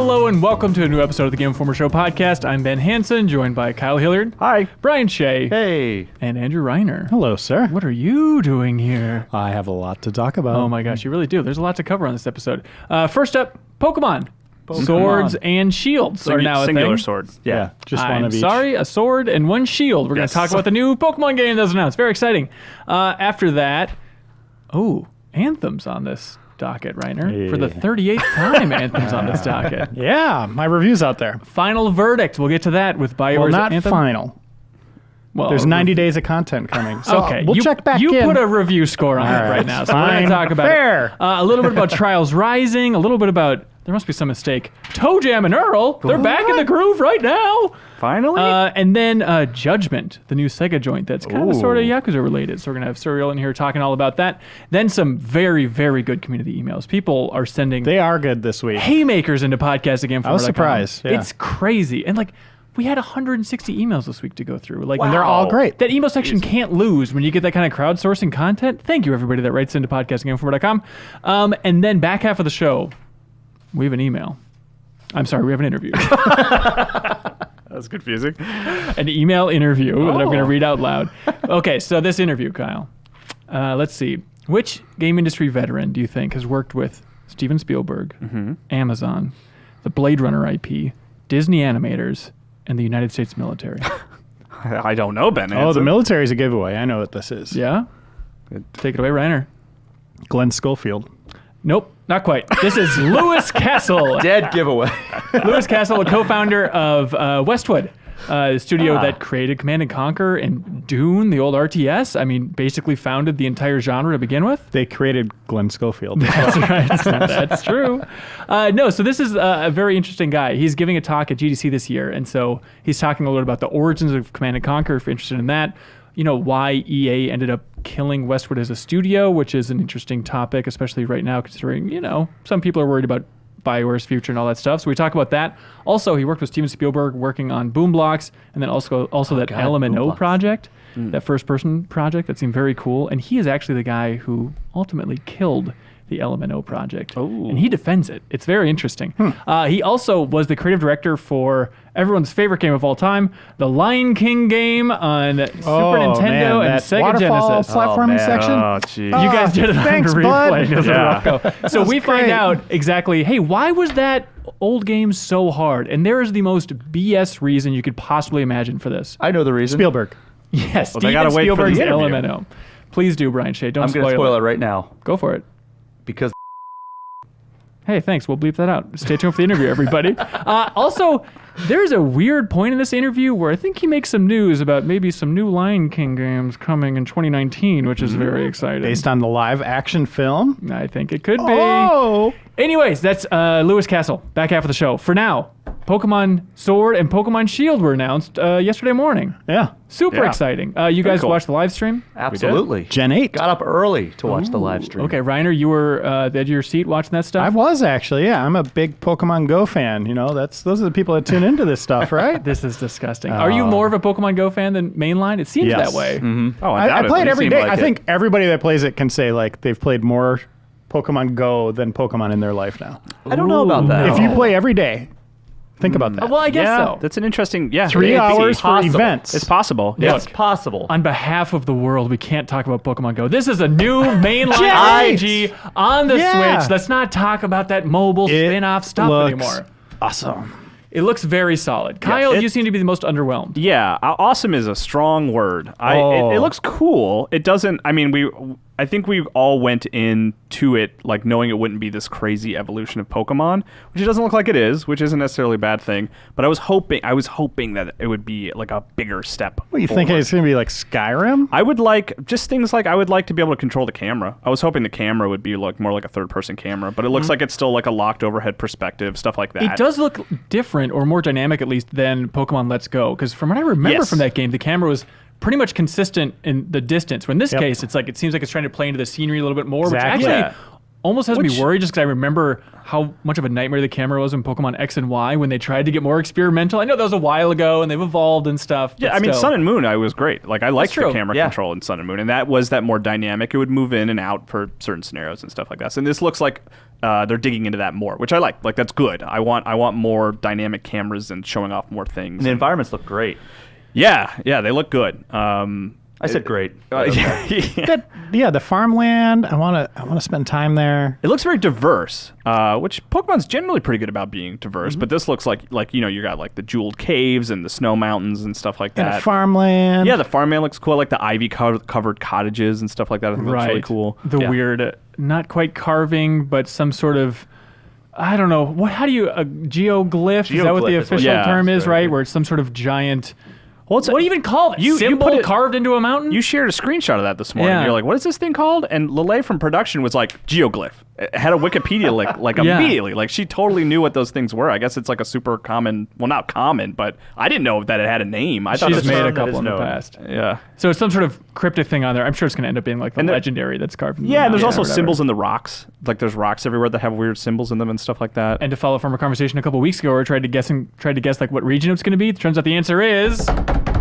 Hello and welcome to a new episode of the Game Informer Show podcast. I'm Ben Hansen, joined by Kyle Hilliard. Hi. Brian Shea. Hey. And Andrew Reiner. Hello, sir. What are you doing here? I have a lot to talk about. Oh my gosh, you really do. There's a lot to cover on this episode. First up, Pokemon. Swords and shields are now a singular thing. sword. Yeah, just one I'm of each. sorry, a sword and one shield. We're going to talk about the new Pokemon game that was announced. Very exciting. After that, Anthem's on this docket, Reiner. Yeah. For the 38th time, Anthem's on this docket. Yeah, my review's out there. Final verdict. We'll get to that with BioWare's Well, not Anthem. final. Well, There's 90 days of content coming. So okay, we'll check back you in. put a review score on it right now, so we're going to talk about Fair. it. A little bit about Trials Rising, a little bit about, there must be some mistake, Toejam and Earl, they're back in the groove right now. Finally? And then Judgment, the new Sega joint that's kind of sort of Yakuza related. So we're going to have Serial in here talking all about that. Then some very, very good community emails. People are sending They are good this week. haymakers into podcast again. I was surprised. Yeah. It's crazy. And like, we had 160 emails this week to go through. Like, And they're all great. that email section can't lose when you get that kind of crowdsourcing content. Thank you, everybody that writes into podcastinginformer.com. And then back half of the show, we have an email. I'm sorry, we have an interview. That's confusing. An email interview that I'm going to read out loud. Okay, so this interview, Kyle. Let's see. Which game industry veteran do you think has worked with Steven Spielberg, Amazon, the Blade Runner IP, Disney animators, and the United States military? I don't know, Ben. Oh, the military's a giveaway. I know what this is. Yeah? Take it away, Reiner. Glenn Schofield. Nope, not quite. This is Lewis Castle. Dead giveaway. Lewis Castle, a co-founder of Westwood, the studio that created Command & Conquer and Dune, the old RTS. I mean, basically founded the entire genre to begin with. They created Glenn Schofield. That's right. That's true. No, so this is a very interesting guy. He's giving a talk at GDC this year, and so he's talking a little bit about the origins of Command & Conquer, if you're interested in that. You know, why EA ended up killing Westwood as a studio, which is an interesting topic, especially right now, considering, you know, some people are worried about BioWare's future and all that stuff. So we talk about that. Also, he worked with Steven Spielberg working on Boom Blocks, and then also that LMNO project, that first-person project that seemed very cool. And he is actually the guy who ultimately killed the LMNO project. And he defends it. It's very interesting. He also was the creative director for everyone's favorite game of all time, the Lion King game on Super Nintendo and Sega waterfall Genesis. platforming section. Oh, gee. You guys did it thanks, on bud. replay. It was a rough go. So we find great. out exactly, hey, why was that old game so hard? And there is the most BS reason you could possibly imagine for this. I know the reason. Spielberg. Yes, they Steven gotta wait for the Spielberg's interview. LMNO. Please do, Brian Shea. Don't I'm going to spoil it right now. Go for it. Because Hey, thanks. We'll bleep that out. Stay tuned for the interview, everybody. Also, there's a weird point in this interview where I think he makes some news about maybe some new Lion King games coming in 2019, which is very exciting. Based on the live action film. I think it could be. Oh! Anyways, that's Lewis Castle. Back half of the show. For now, Pokemon Sword and Pokemon Shield were announced yesterday morning. Yeah. Super Yeah. exciting. You guys cool. watched the live stream? absolutely. Gen 8. Got up early to watch the live stream. Okay, Reiner, you were at the edge of your seat watching that stuff? I was actually, yeah. I'm a big Pokemon Go fan. You know, those are the people that tune into this stuff, right? This is disgusting. Are you more of a Pokemon Go fan than mainline? It seems Yes. that way. Oh, I undoubtedly. play it every Seemed day. like I it. think everybody that plays it can say like they've played more Pokemon Go than Pokemon in their life now. I don't know about that. If you play every day, think about that. Well, I guess Yeah, so. that's an interesting, 3 hours for possible. events. It's possible. It's possible. On behalf of the world, we can't talk about Pokemon Go. This is a new mainline Right. RPG on the Yeah. Switch. Let's not talk about that mobile It spin-off stuff looks anymore. Awesome. It looks very solid. Kyle, it- you seem to be the most underwhelmed. Yeah, awesome is a strong word. Oh. It looks cool. It doesn't. I mean, I think we all went into it like knowing it wouldn't be this crazy evolution of Pokemon, which it doesn't look like it is, which isn't necessarily a bad thing. But I was hoping that it would be like a bigger step. What, you think forward. it's going to be like Skyrim? I would like just things like I would like to be able to control the camera. I was hoping the camera would be like more like a third-person camera, but it looks like it's still like a locked overhead perspective, stuff like that. It does look different, or more dynamic at least, than Pokemon Let's Go. Because from what I remember Yes. from that game, the camera was pretty much consistent in the distance. When in this Yep. case, it's like it seems like it's trying to play into the scenery a little bit more, Exactly. which actually almost has me worried just because I remember how much of a nightmare the camera was in Pokemon X and Y when they tried to get more experimental. I know that was a while ago and they've evolved and stuff. Yeah, I mean, Sun and Moon, I was great. Like, I liked the camera control in Sun and Moon, and that was that more dynamic. It would move in and out for certain scenarios and stuff like that. And this looks like they're digging into that more, which I like. Like, that's good. I want more dynamic cameras and showing off more things. And the environments look great. Yeah, they look good. I said great. The farmland. I want to spend time there. It looks very diverse, which Pokemon's generally pretty good about being diverse. But this looks like you got like the jeweled caves and the snow mountains and stuff like that. And farmland. Yeah, the farmland looks cool, like the ivy covered cottages and stuff like that. I think looks really cool. The weird, not quite carving, but some sort of. I don't know. How do you geoglyph? Is that what the official term is? Right, where it's some sort of giant. What do you even call it? Symbol carved into a mountain? You shared a screenshot of that this morning. Yeah. You're like, what is this thing called? And Lele from production was like, geoglyph. It had a Wikipedia like immediately. Like, she totally knew what those things were. I guess it's like a super common, well, not common, but I didn't know that it had a name. I thought She's made a couple in the past. Yeah. So it's some sort of cryptic thing on there. I'm sure it's going to end up being like the legendary that's carved in the and mountain there's also or whatever. symbols in the rocks. Like, there's rocks everywhere that have weird symbols in them and stuff like that. And to follow from a conversation a couple weeks ago where I tried to guess like what region it's going to be, it turns out the answer is...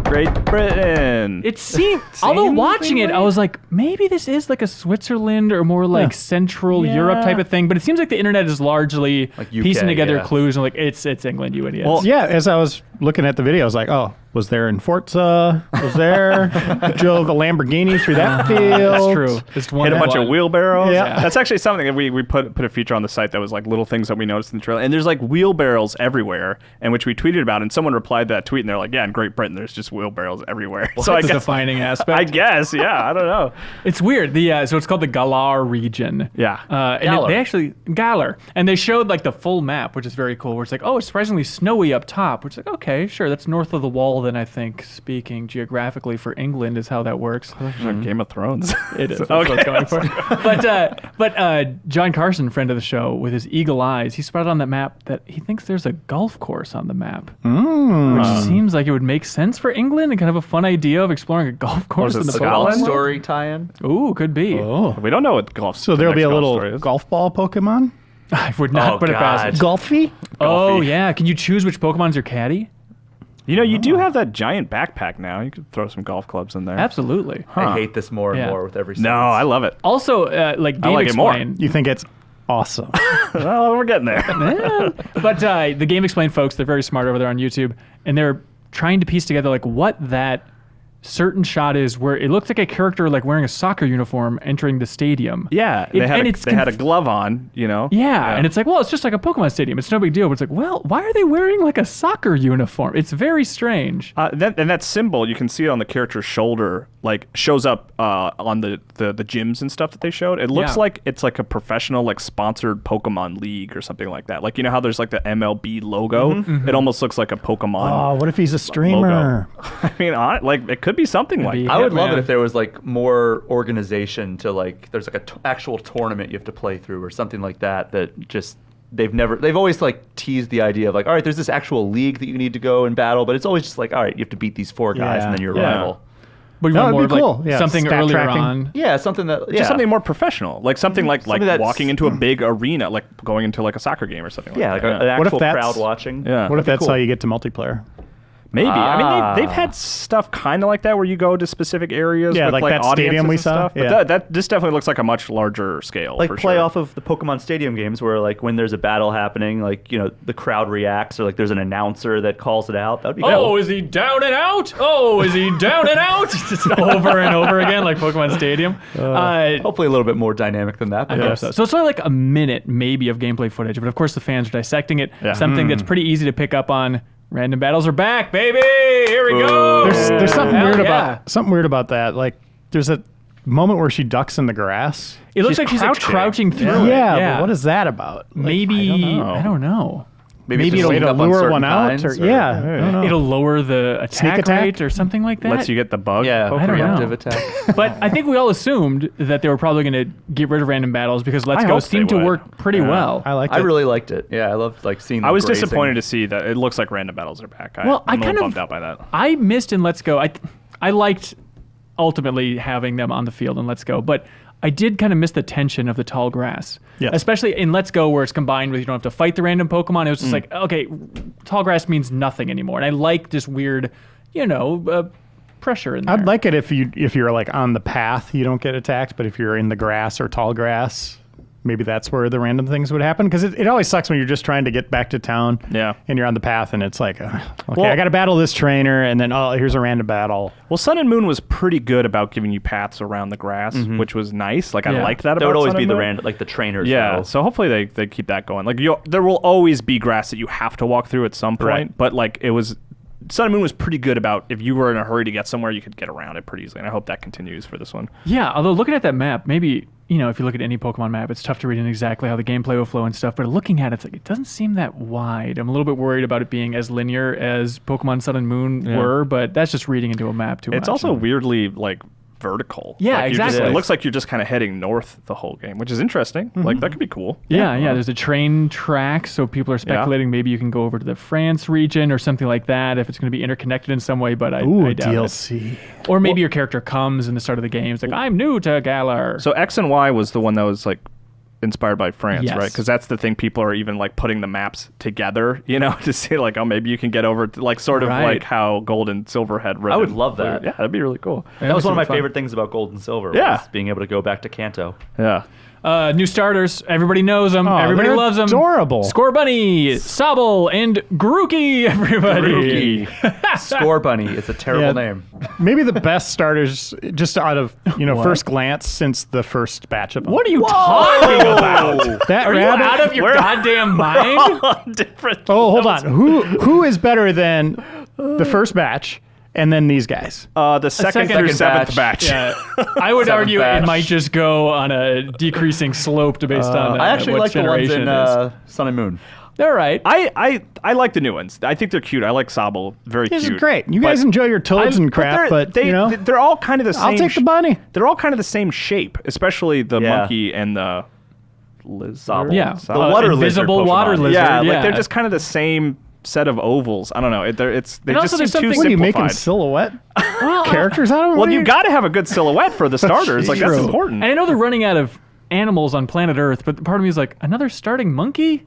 Great Britain. It seemed, although watching it, I was like, maybe this is like a Switzerland or more like Central Europe type of thing. But it seems like the internet is largely like UK, piecing together clues and like it's England, you idiots. Well, as I was looking at the video, I was like, oh, was there in Forza? Was there? Drove a Lamborghini through that field. That's true. Just one Hit a bunch of wheelbarrows. Yeah. That's actually something that we put a feature on the site that was like little things that we noticed in the trailer. And there's like wheelbarrows everywhere, and which we tweeted about. And someone replied to that tweet, and they're like, yeah, in Great Britain, there's just wheelbarrows everywhere. So I guess, a defining aspect. I guess, yeah. I don't know. It's weird. So it's called the Galar region. Yeah. And they actually, Galar. And they showed like the full map, which is very cool, where it's like, oh, it's surprisingly snowy up top, which is like, okay, sure, that's north of the wall, then I think, speaking geographically for England is how that works. Game of Thrones. It is. That's what I was going for. But John Carson, friend of the show, with his eagle eyes, he spotted on that map that he thinks there's a golf course on the map, which seems like it would make sense for England and kind of a fun idea of exploring a golf course in the Golf Scotland. story tie-in. Ooh, could be. Oh. We don't know what golf. So there'll be a little golf ball Pokemon? I would not put it past it. Golfy? Oh, yeah. Can you choose which Pokemon's your caddy? You do have that giant backpack now. You could throw some golf clubs in there. Absolutely. I hate this more and more with every sentence. No, I love it. Also, like Game like it more. Explain. You think it's awesome? Well, we're getting there. But the Game Explain folks, they're very smart over there on YouTube, and they're trying to piece together like what that certain shot is where it looks like a character like wearing a soccer uniform entering the stadium. Yeah, they had a glove on, Yeah, and it's like, well, it's just like a Pokemon stadium. It's no big deal. But it's like, well, why are they wearing like a soccer uniform? It's very strange. That symbol, you can see it on the character's shoulder, like shows up on the gyms and stuff that they showed. It looks like it's like a professional, like sponsored Pokemon league or something like that. Like, how there's like the MLB logo? It almost looks like a Pokemon. Oh, what if he's a streamer? I mean, it could be something like that. I would love it if there was like more organization to like there's like a actual tournament you have to play through or something like that just they've always like teased the idea of like, all right, there's this actual league that you need to go and battle, but it's always just like, all right, you have to beat these 4 guys and then you're a rival. But you That want would more be of cool. like Yeah, something stat earlier tracking. on. Yeah, something that Just something more professional, like something like that's- walking into a big arena, like going into like a soccer game or something like that. an What if actual that's- crowd watching. Yeah. What if that's cool. how you get to multiplayer? Maybe. I mean, they've had stuff kind of like that where you go to specific areas Yeah, with like like that audiences stadium we and saw. stuff. Yeah. But this definitely looks like a much larger scale. Like for play sure. off of the Pokemon Stadium games where like when there's a battle happening, like, the crowd reacts or like there's an announcer that calls it out. That would be Oh, cool. is he down and out? Oh, is he down and out? Just over and over again, like Pokemon Stadium. Hopefully a little bit more dynamic than that. I hope so. So it's only like a minute maybe of gameplay footage, but of course the fans are dissecting it. Yeah. Something that's pretty easy to pick up on. Random battles are back, baby. Here we go. There's something Hell weird yeah. about that. Like there's a moment where she ducks in the grass. It looks like she's like crouching through it. Yeah, but what is that about? Like, Maybe I don't know. I don't know. maybe just it'll sneak up on lure certain one out, kinds, or or- I don't know. It'll lower the attack attack? rate or something like that. Lets you get the bug. Yeah, I don't know. preemptive attack. But I think we all assumed that they were probably going to get rid of random battles because Let's I Go hope they seemed to would. work pretty well. I liked I it. really liked it. Yeah, I loved like seeing. I was the grazing. disappointed to see that it looks like random battles are back. Well, I'm I a kind little of- bummed out by that. I missed in Let's Go. I liked ultimately having them on the field in Let's Go, but I did kind of miss the tension of the tall grass. Yes. Especially in Let's Go, where it's combined with you don't have to fight the random Pokemon. It was just like, okay, tall grass means nothing anymore. And I like this weird, pressure in there. I'd like it if you're like on the path, you don't get attacked, but if you're in the grass or tall grass, maybe that's where the random things would happen. Because it always sucks when you're just trying to get back to town. Yeah. And you're on the path, and it's like, I got to battle this trainer, and then here's a random battle. Well, Sun and Moon was pretty good about giving you paths around the grass, which was nice. Like I liked that. There about would always Sun be and the Moon. random, like the trainers. Yeah, though. so hopefully they keep that going. Like there will always be grass that you have to walk through at some point, Right. but like it was, Sun and Moon was pretty good about if you were in a hurry to get somewhere, you could get around it pretty easily. And I hope that continues for this one. Yeah, although looking at that map, maybe, if you look at any Pokemon map, it's tough to read in exactly how the gameplay will flow and stuff, but looking at it, it's like, it doesn't seem that wide. I'm a little bit worried about it being as linear as Pokemon Sun and Moon were, but that's just reading into a map too much. It's also weirdly like vertical. Yeah, Like, exactly. It looks like you're just kind of heading north the whole game, which is interesting. Like that could be cool. Yeah, there's a train track, so people are speculating maybe you can go over to the France region or something like that if it's going to be interconnected in some way, but I doubt it. DLC. Or maybe your character comes in the start of the game. It's like, I'm new to Galar. So X and Y was the one that was like inspired by France, Yes. right? Because that's the thing people are even like putting the maps together, to see like, oh, maybe you can get over to like sort of Right. like how Gold and Silver had I would love that. Yeah, that'd be really cool. That was one of my fun. favorite things about Gold and Silver. Yeah. Was being able to go back to Kanto. Yeah. New starters. Everybody knows them. Everybody they're loves them. adorable. Scorbunny, Sobble, and Grookey, everybody. Score Bunny. It's a terrible name. Maybe the best starters, just out of first glance since the first batch of them. What are you talking about? That Are you rabbit? out of your goddamn mind? Different. Oh, hold on. Who is better than the first batch and then these guys? The second through second seventh batch. batch. Yeah. I would Seventh argue batch. it might just go on a decreasing slope based on I actually what like the ones generation in it is. Sun and Moon. They're right. I like the new ones. I think they're cute. I like Sobble. Very These cute. are great. You guys enjoy your toads and crap, but they're all kind of the same. I'll take the bunny. They're all kind of the same shape, especially the Yeah. monkey and the lizard. Yeah. The water lizard invisible Pokemon. water lizard. Yeah, Yeah, like they're just kind of the same set of ovals. I don't know. They And just also seem there's too something- What are you making simplified. silhouette characters out of them? Well, you got to have a good silhouette for the starters. Like that's true. important. And I know they're running out of animals on planet Earth, but part of me is like, another starting monkey?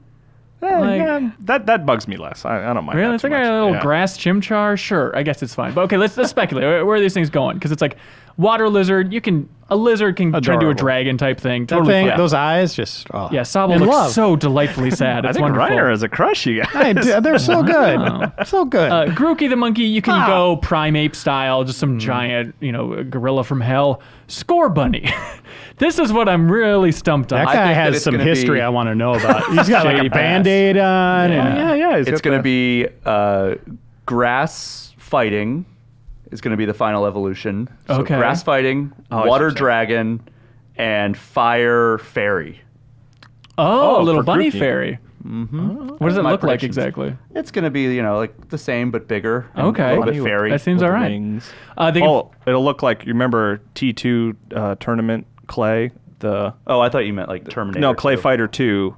Yeah, that bugs me less. I don't mind. Really? that It's too like a much. little Yeah. grass chimchar? Sure, I guess it's fine. But okay, let's speculate. Where are these things going? Because it's like water lizard. A lizard can turn into a Adorable. dragon type thing. That Totally thing, fine. those eyes, just Yeah, Sobble in looks love. so delightfully sad. I It's think wonderful. Reiner has a crush. You guys. They're so good, so good. Grookey the monkey, you can go primate style, just some giant, gorilla from hell. Scorbunny. This is what I'm really stumped on. that I guy think that has it's some gonna history be- I want to know about. He's got like Shady a past. Band-Aid on. Yeah. and- It's going to be grass fighting is going to be the final evolution. So Okay. grass fighting, I water see. dragon, and fire fairy. a little for bunny Grookey. fairy. Mm-hmm. What does it my look like predictions. exactly? It's going to be, like the same but bigger. and Okay. A little bit Bunny fairy. That seems With all right. wings. They can- It'll look like you remember T2 tournament Clay. Oh, I thought you meant like Terminator. No, Clay too. Fighter 2.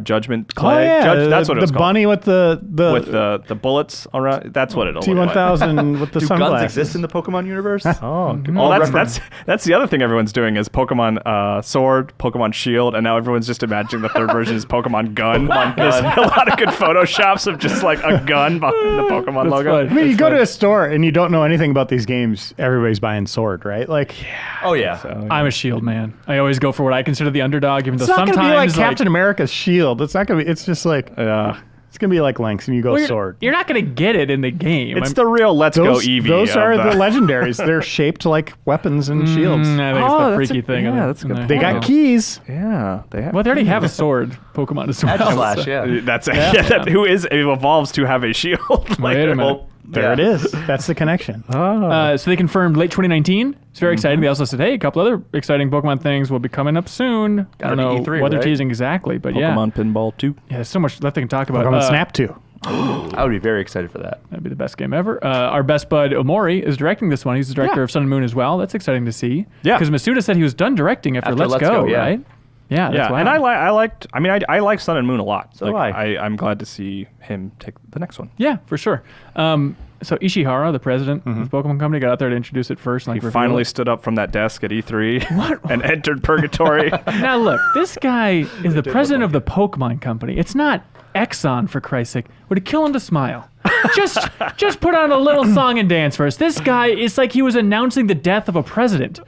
Judgment Oh Clay. yeah, That's what it was the called. bunny with the with the bullets around. That's what it'll look like. T1000 with the Do sunglasses. guns exist in the Pokemon universe? Oh, good. All Well, reference- that's the other thing everyone's doing is Pokemon Sword, Pokemon Shield, and now everyone's just imagining the third version is Pokemon Gun. There's a lot of good photoshops of just like a gun behind the Pokemon That's logo. fun. I mean, you go to a store and you don't know anything about these games. Everybody's buying Sword, right? Like, Oh, yeah. I'm a Shield man. I always go for what I consider the underdog, even though it's not sometimes going to be like Captain America's Shield. It's not going to be. It's just like it's going to be like Lynx, and you go Well, Sword. You're not going to get it in the game. It's the real Let's Go Eevee. Those of are the the legendaries. They're shaped like weapons and shields. I think it's Oh, the that's freaky a- thing. yeah, that's a good They got point. keys. Yeah, they have. Well, they already have a sword Pokemon as well. Edge Slash, yeah. That's who evolves to have a shield. Wait a minute. Well, There yeah. it is. That's the connection. So they confirmed late 2019. It's very exciting. They also said, hey, a couple other exciting Pokemon things will be coming up soon. I Gotta don't be know E3, what they're right? teasing exactly, but Pokemon Pinball 2. yeah, there's so much left they can talk about. Pokemon Snap 2. I would be very excited for that. That'd be the best game ever. Our best bud Omori is directing this one. He's the director Yeah. of Sun and Moon as well. That's exciting to see. Yeah. Because Masuda said he was done directing after Let's Let's Go, Go, yeah. right? Yeah, that's Yeah, wild. and I like Sun and Moon a lot. So do I. I'm glad to see him take the next one. Yeah, for sure. So Ishihara, the president of the Pokemon Company, got out there to introduce it first. And, He finally stood up from that desk at E3 and entered purgatory. Now look, this guy is the president of the Pokemon Company. It's not Exxon, for Christ's sake. Would it kill him to smile? just put on a little song and dance for us. This guy is like he was announcing the death of a president.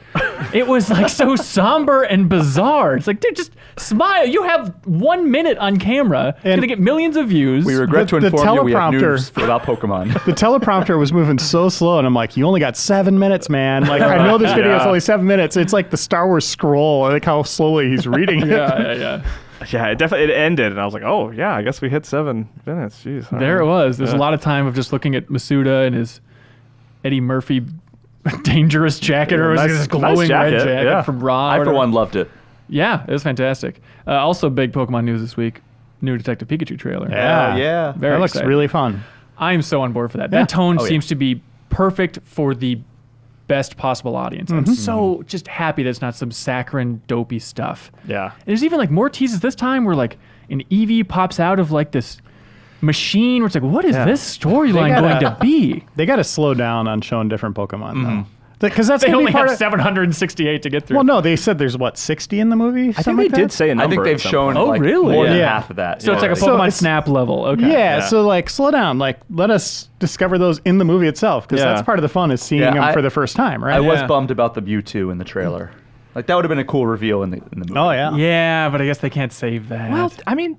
It was like so somber and bizarre. It's like, dude, just smile. You have 1 minute on camera. It's gonna get millions of views. We regret to The inform you we have teleprompter- news about Pokemon. The teleprompter was moving so slow, and I'm like, you only got 7 minutes, man. Like, I know this video is only 7 minutes. It's like the Star Wars scroll. I like how slowly he's reading it. Yeah. Yeah, it ended, and I was like, oh, yeah, I guess we hit 7 minutes. Jeez. all There right. it was. There's a lot of time of just looking at Masuda and his Eddie Murphy dangerous jacket, or was it Nice- this glowing nice red jacket, jacket yeah. from Raw? I, or for whatever. one, loved it. Yeah, it was fantastic. Also, big Pokemon news this week. New Detective Pikachu trailer. Yeah. Yeah. Very That looks exciting. really fun. I'm so on board for that. Yeah. That tone Oh, yeah. seems to be perfect for the best possible audience. I'm so just happy that it's not some saccharine, dopey stuff. Yeah. And there's even like more teases this time where like an Eevee pops out of like this machine where it's like, what is Yeah. this storyline They going gotta- to be? They got to slow down on showing different Pokemon, though. Because that's They gonna be only part have of, 768 to get through. Well, no, they said there's, 60 in the movie? I think they did say a I number. think at they've some shown point. Oh, like really? more than Yeah. half of that. So it's like a So Pokemon it's- Snap level. Okay. Yeah, Yeah. so like slow down. Like let us discover those in the movie itself, because Yeah. that's part of the fun is seeing Yeah, them I- for the first time, right? I was Yeah. bummed about the Mewtwo in the trailer. Like that would have been a cool reveal in the movie. Oh yeah. Yeah, but I guess they can't save that. Well, I mean,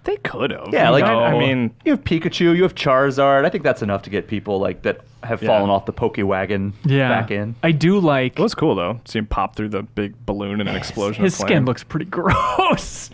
they could have. Yeah, like I mean, you have Pikachu, you have Charizard. I think that's enough to get people like that have fallen off the Pokewagon back in. I do like it was cool though. See him pop through the big balloon and an explosion. his of skin flame. looks pretty gross.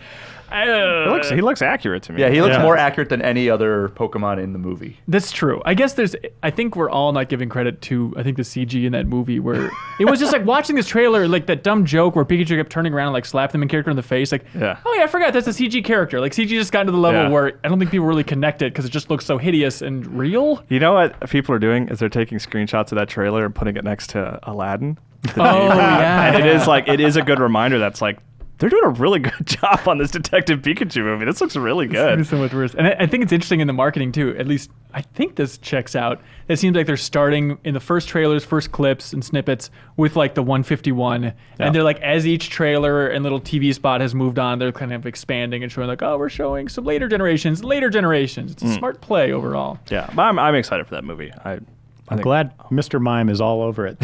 He looks accurate to me. Yeah, he looks Yeah. more accurate than any other Pokemon in the movie. That's true. I guess I think we're all not giving credit to, I think, the CG in that movie where it was just like watching this trailer, like that dumb joke where Pikachu kept turning around and like slapped the main character in the face. Like, Yeah. oh yeah, I forgot that's a CG character. Like CG just got to the level Yeah. where I don't think people really connected because it just looks so hideous and real. You know what people are doing is they're taking screenshots of that trailer and putting it next to Aladdin. Oh yeah. And it is a good reminder that's like they're doing a really good job on this Detective Pikachu movie. This looks really It's gonna be good. so much worse. And I think it's interesting in the marketing too. At least I think this checks out. It seems like they're starting in the first trailers, first clips and snippets with like the 151. Yeah. And they're like, as each trailer and little TV spot has moved on, they're kind of expanding and showing like, oh, we're showing some later generations. It's a smart play overall. Yeah, but I'm excited for that movie. I'm glad Mr. Mime is all over it.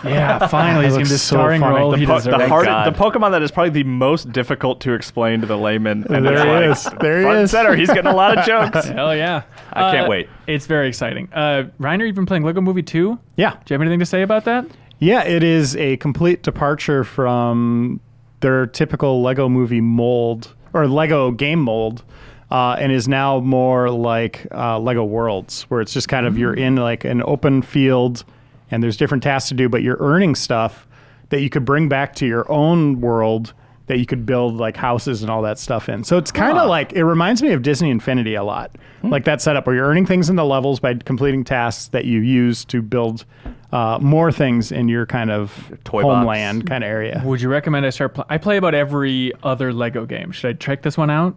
Yeah, finally he's That going to be looks so starring funny. role The he po- deserves. The God. Pokemon that is probably the most difficult to explain to the layman. And There it's he like, is. There he front and is. center. He's getting a lot of jokes. Hell yeah. I can't wait. It's very exciting. Reiner, you've been playing Lego Movie 2? Yeah. Do you have anything to say about that? Yeah, it is a complete departure from their typical Lego movie mold or Lego game mold, and is now more like Lego Worlds, where it's just kind of you're in like an open field and there's different tasks to do, but you're earning stuff that you could bring back to your own world that you could build like houses and all that stuff in. So it's kind of like, it reminds me of Disney Infinity a lot. Like that setup where you're earning things in the levels by completing tasks that you use to build more things in your kind of Toy box. homeland kind of area. Would you recommend I start I play about every other Lego game. Should I check this one out?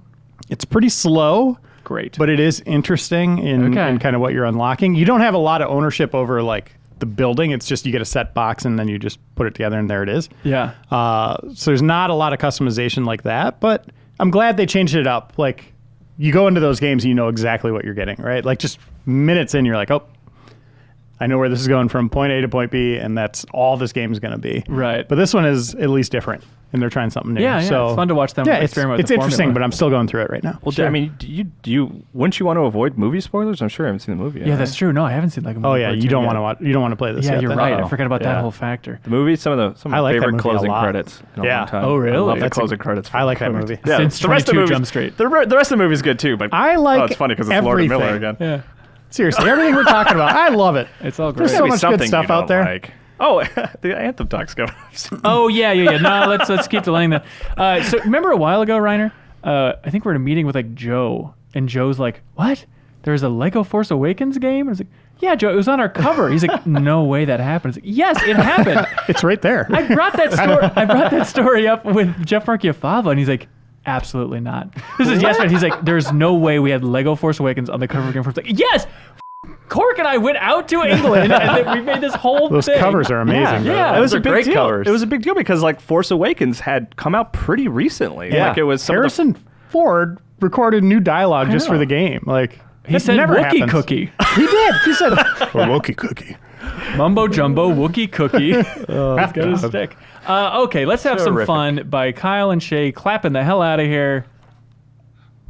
It's pretty slow, Great. but it is interesting in Okay. kind of what you're unlocking. You don't have a lot of ownership over like the building. It's just you get a set box and then you just put it together and there it is. yeah. So there's not a lot of customization like that, but I'm glad they changed it up. Like you go into those games and you know exactly what you're getting, right? Like just minutes in, you're like, oh, I know where this is going from point A to point B, and that's all this game is going to be. Right. But this one is at least different, and they're trying something new. Yeah, so it's fun to watch them Yeah, experiment with it's the interesting, formula. but I'm still going through it right now. Well, I mean, do you wouldn't you want to avoid movie spoilers? I'm sure I haven't seen the movie. Yeah, that's true. No, I haven't seen Lego Movie. Oh yeah, Part you 2 don't yet. want to watch. You don't want to play this. Yeah, yet, you're then? right. I Oh, forgot about that yeah. whole factor. The movie, some of I my like that favorite movie a closing lot. credits in a Yeah. long time. Oh, really? I love the That's a- closing credits. I like that movies. movie. Yeah, Since the rest of the 22 movies, Jump Street. The rest of the movie is good too, but I like oh, it's funny because it's Lord and Miller everything. again. Yeah, Seriously, everything we're talking about, I love it. it's all great. There's so Maybe much good something stuff you don't out there. Like. Oh, the Anthem talk's going. Oh yeah. No, let's keep delaying that. So remember a while ago, Reiner? I think we're in a meeting with like Joe, and Joe's like, "What? There's a Lego Force Awakens game?" I was like, "Yeah, Joe, it was on our cover." He's like, "No way that happened." I was like, "Yes, it happened." It's right there. I brought that story up with Jeff Marchiafava, and he's like, "Absolutely not." This is yesterday. He's like, "There's no way we had Lego Force Awakens on the cover of Game Informer." Like, yes. Cork and I went out to England, and then we made this whole Those thing. covers are amazing. bro. Yeah. It was Those a are big great deal. covers. It was a big deal because like Force Awakens had come out pretty recently. Yeah. Like it was some of the- Harrison Ford recorded new dialogue just for know. the game. Like He that said never Wookiee happens. cookie. He did. He said a Wookiee cookie. Mumbo jumbo Wookiee cookie. He's got his stick. Okay, let's have some Terrific. fun by Kyle and Shay clapping the hell out of here.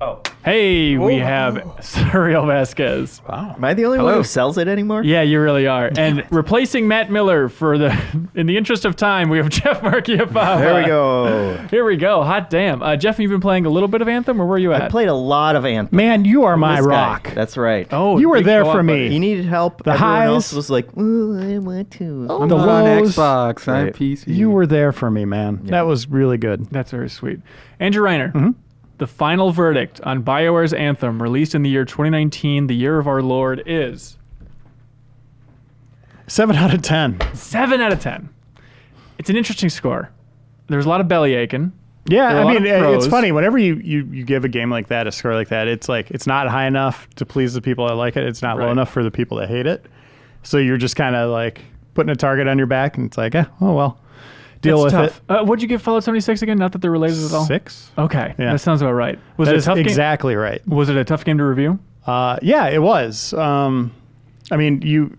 Oh. Hey, we have Suriel Vasquez. Am I the only one who sells it anymore? Yeah, you really are. And replacing Matt Miller in the interest of time, we have Jeff Marchiafava. There we go. Here we go. Hot damn. Jeff, you've been playing a little bit of Anthem, or where are you at? I played a lot of Anthem. Man, you are my This guy. rock. That's right. Oh, You were big there co-op for me. buddy. He needed help. The Everyone highs. else was like, ooh, I want to. The I'm not on lows. Xbox. I'm Right. PC. You were there for me, man. That was really good. That's very sweet. Andrew Reiner, the final verdict on BioWare's Anthem, released in the year 2019, the year of our Lord, is 7 out of 10. 7 out of 10. It's an interesting score. There's a lot of belly aching. Yeah, There are a I lot mean, of it's pros. funny. Whenever you give a game like that, a score like that, it's like it's not high enough to please the people that like it. It's not low Right. enough for the people that hate it. So you're just kind of like putting a target on your back, and it's like, oh well, deal That's with tough. What'd you give Fallout 76 again? Not that they're related it. at all. 6. Okay, Yeah. that sounds about right. Was That it a is tough game? exactly right. Was it a tough game to review? Yeah, it was. I mean,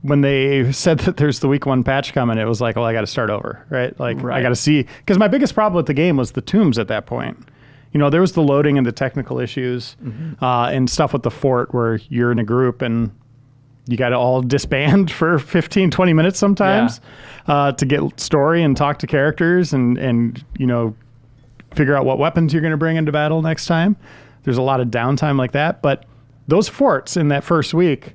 when they said that there's the week 1 patch coming, it was like, well, I got to start over, right? Like, Right. I got to see, because my biggest problem with the game was the tombs at that point. There was the loading and the technical issues and stuff with the fort where you're in a group and you got to all disband for 15, 20 minutes sometimes to get story and talk to characters and figure out what weapons you're going to bring into battle next time. There's a lot of downtime like that, but those forts in that first week,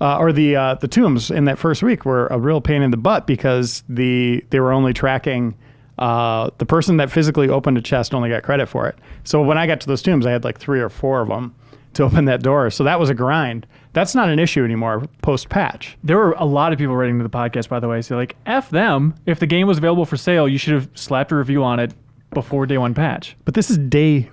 or the tombs in that first week, were a real pain in the butt because they were only tracking the person that physically opened a chest only got credit for it. So when I got to those tombs, I had like 3 or 4 of them to open that door. So that was a grind. That's not an issue anymore post patch. There were a lot of people writing to the podcast, by the way, so like, F them. If the game was available for sale, you should have slapped a review on it before day 1 patch. But this is day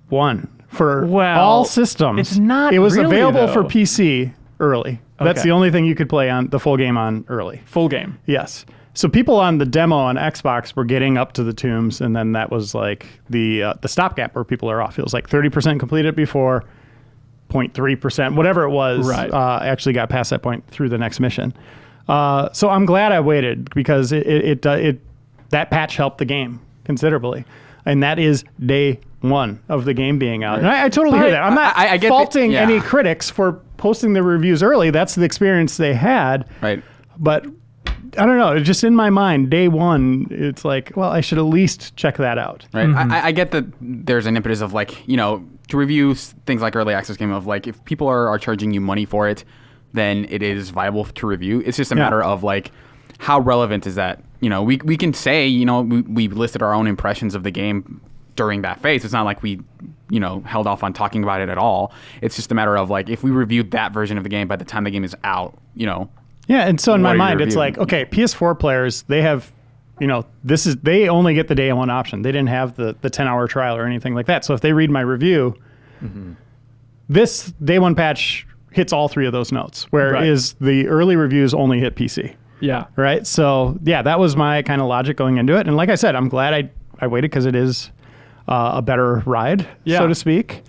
1 for Well, all systems. it's not It was really, available for though. PC early. That's Okay. the only thing you could play on the full game on early. Full game. Yes. So people on the demo on Xbox were getting up to the tombs, and then that was like the stopgap where people are off. It was like 30% completed before, 0.3%, whatever it was, Right. actually got past that point through the next mission. So I'm glad I waited because that patch helped the game considerably, and that is day 1 of the game being out. And I totally hear that. I'm not I get faulting yeah. any critics for posting the reviews early. That's the experience they had. Right. But I don't know. It's just in my mind, day 1, it's like, well, I should at least check that out. Right. I get that there's an impetus of like, to review things like early access game of like, if people are charging you money for it, then it is viable to review. It's just a matter of like, how relevant is that? We can say, we listed our own impressions of the game during that phase. It's not like we, held off on talking about it at all. It's just a matter of like, if we reviewed that version of the game by the time the game is out, Yeah, and so in What my are you mind, it's reviewing? like, okay, PS4 players, they have, they only get the day 1 option. They didn't have the 10-hour trial or anything like that. So if they read my review, this day 1 patch hits all 3 of those notes, whereas the early reviews only hit PC. Yeah. Right? So, yeah, that was my kind of logic going into it. And like I said, I'm glad I waited because it is a better ride, Yeah. so to speak.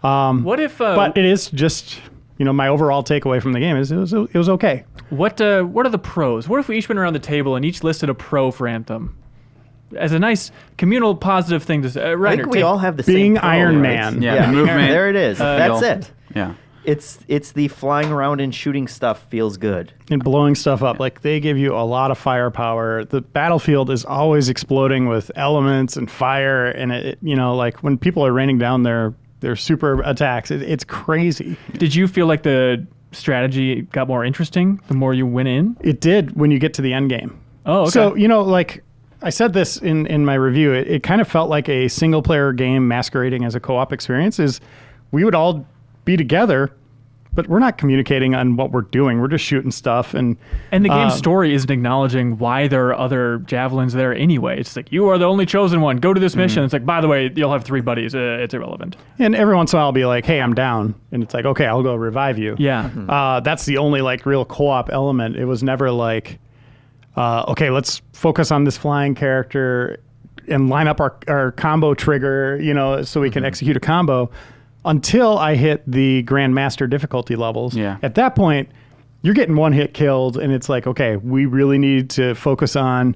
What if? But it is just, my overall takeaway from the game is it was okay. What are the pros? What if we each went around the table and each listed a pro for Anthem? As a nice communal positive thing to say. I Reiner, think we take- all have the Being same pro, Iron right? Man. Yeah, the movement, There it is. That's feel. it. Yeah. It's the flying around and shooting stuff feels good. And blowing stuff up. Like, they give you a lot of firepower. The battlefield is always exploding with elements and fire. And, like when people are raining down their super attacks, it's crazy. Did you feel like the strategy got more interesting the more you went in? It did when you get to the end game. Oh, okay. So, like I said this in my review, it kind of felt like a single player game masquerading as a co-op experience. Is we would all be together but we're not communicating on what we're doing. We're just shooting stuff. And the game's story isn't acknowledging why there are other javelins there anyway. It's like, you are the only chosen one. Go to this mission. It's like, by the way, you'll have 3 buddies. It's irrelevant. And every once in a while I'll be like, hey, I'm down. And it's like, okay, I'll go revive you. Yeah. That's the only like real co-op element. It was never like, okay, let's focus on this flying character and line up our combo trigger, so we can execute a combo, until I hit the Grandmaster difficulty levels. Yeah. At that point, you're getting one hit killed, and it's like, okay, we really need to focus on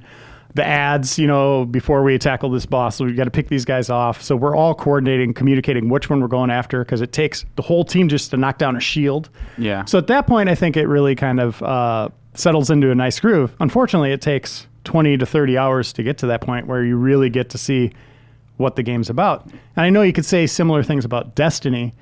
the ads, before we tackle this boss. So we've got to pick these guys off. So we're all coordinating, communicating which one we're going after, because it takes the whole team just to knock down a shield. Yeah. So at that point, I think it really kind of settles into a nice groove. Unfortunately, it takes 20 to 30 hours to get to that point where you really get to see what the game's about. And I know you could say similar things about Destiny,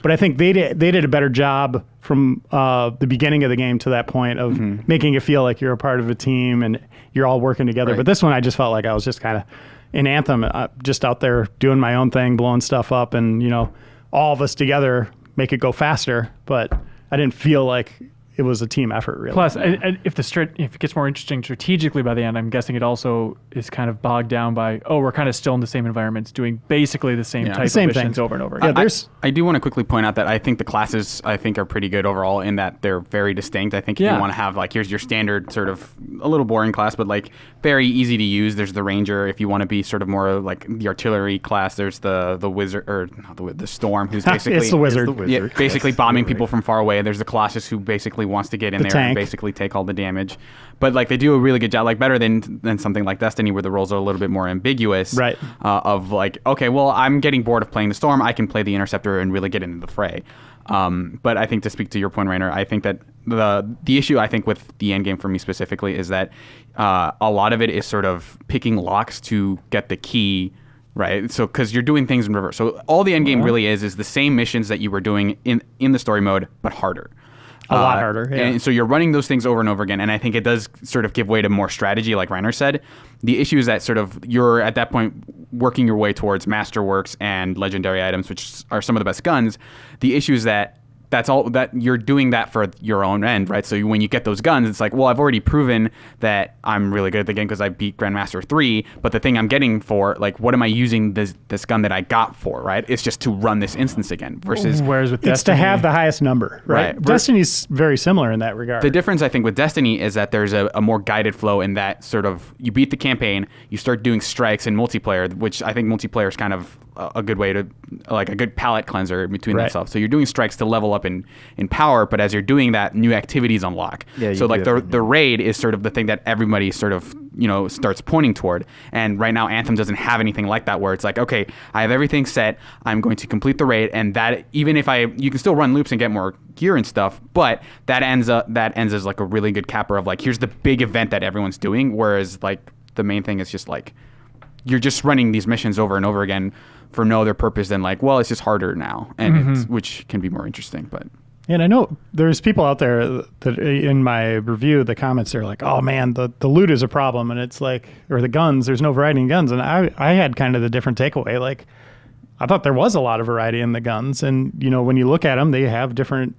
but I think they did a better job from the beginning of the game to that point of making it feel like you're a part of a team and you're all working together. Right. But this one, I just felt like I was just kind of in Anthem, just out there doing my own thing, blowing stuff up, and all of us together make it go faster. But I didn't feel like it was a team effort, really. Plus, if it gets more interesting strategically by the end, I'm guessing it also is kind of bogged down by, we're kind of still in the same environments, doing basically the same type of missions things over and over again. Yeah, I do want to quickly point out that I think the classes are pretty good overall in that they're very distinct. I think if you want to have here's your standard sort of a little boring class, but very easy to use. There's the Ranger. If you want to be sort of more like the artillery class, there's the Wizard, or not the Storm, who's basically It's the Wizard. Yeah, basically bombing people from far away. There's the Colossus, who basically wants to get in there tank. and basically take all the damage. But they do a really good job, better than something like Destiny, where the roles are a little bit more ambiguous. Right. Okay, well, I'm getting bored of playing the Storm. I can play the Interceptor and really get into the fray. But I think, to speak to your point, Rainer, I think that the issue, I think, with the end game for me specifically is that a lot of it is sort of picking locks to get the key. Right, so because you're doing things in reverse. So all the end game really is the same missions that you were doing in the story mode, but harder. A lot harder, yeah. And so you're running those things over and over again, and I think it does sort of give way to more strategy, like Reiner said. The issue is that sort of you're, at that point, working your way towards Masterworks and Legendary items, which are some of the best guns. The issue is that that's all that you're doing that for your own end, right? So when you get those guns, it's like, well, I've already proven that I'm really good at the game because I beat Grandmaster 3, but the thing I'm getting for, what am I using this gun that I got for, right? It's just to run this instance again versus... Whereas with it's Destiny, to have the highest number, right? Destiny's very similar in that regard. The difference, I think, with Destiny is that there's a more guided flow in that sort of, you beat the campaign, you start doing strikes in multiplayer, which I think multiplayer is kind of a good way to, a good palate cleanser between that stuff. So you're doing strikes to level up in power, but as you're doing that, new activities unlock. Yeah, so the raid is sort of the thing that everybody sort of, starts pointing toward. And right now Anthem doesn't have anything like that, where it's like, okay, I have everything set, I'm going to complete the raid, and that, even if you can still run loops and get more gear and stuff, but that ends as a really good capper of here's the big event that everyone's doing, whereas the main thing is just you're just running these missions over and over again for no other purpose than well, it's just harder now, and which can be more interesting. But and I know there's people out there that in my review, the comments are like, oh man, the loot is a problem, and it's or the guns, there's no variety in guns, and I had kind of the different takeaway. I thought there was a lot of variety in the guns, and when you look at them, they have different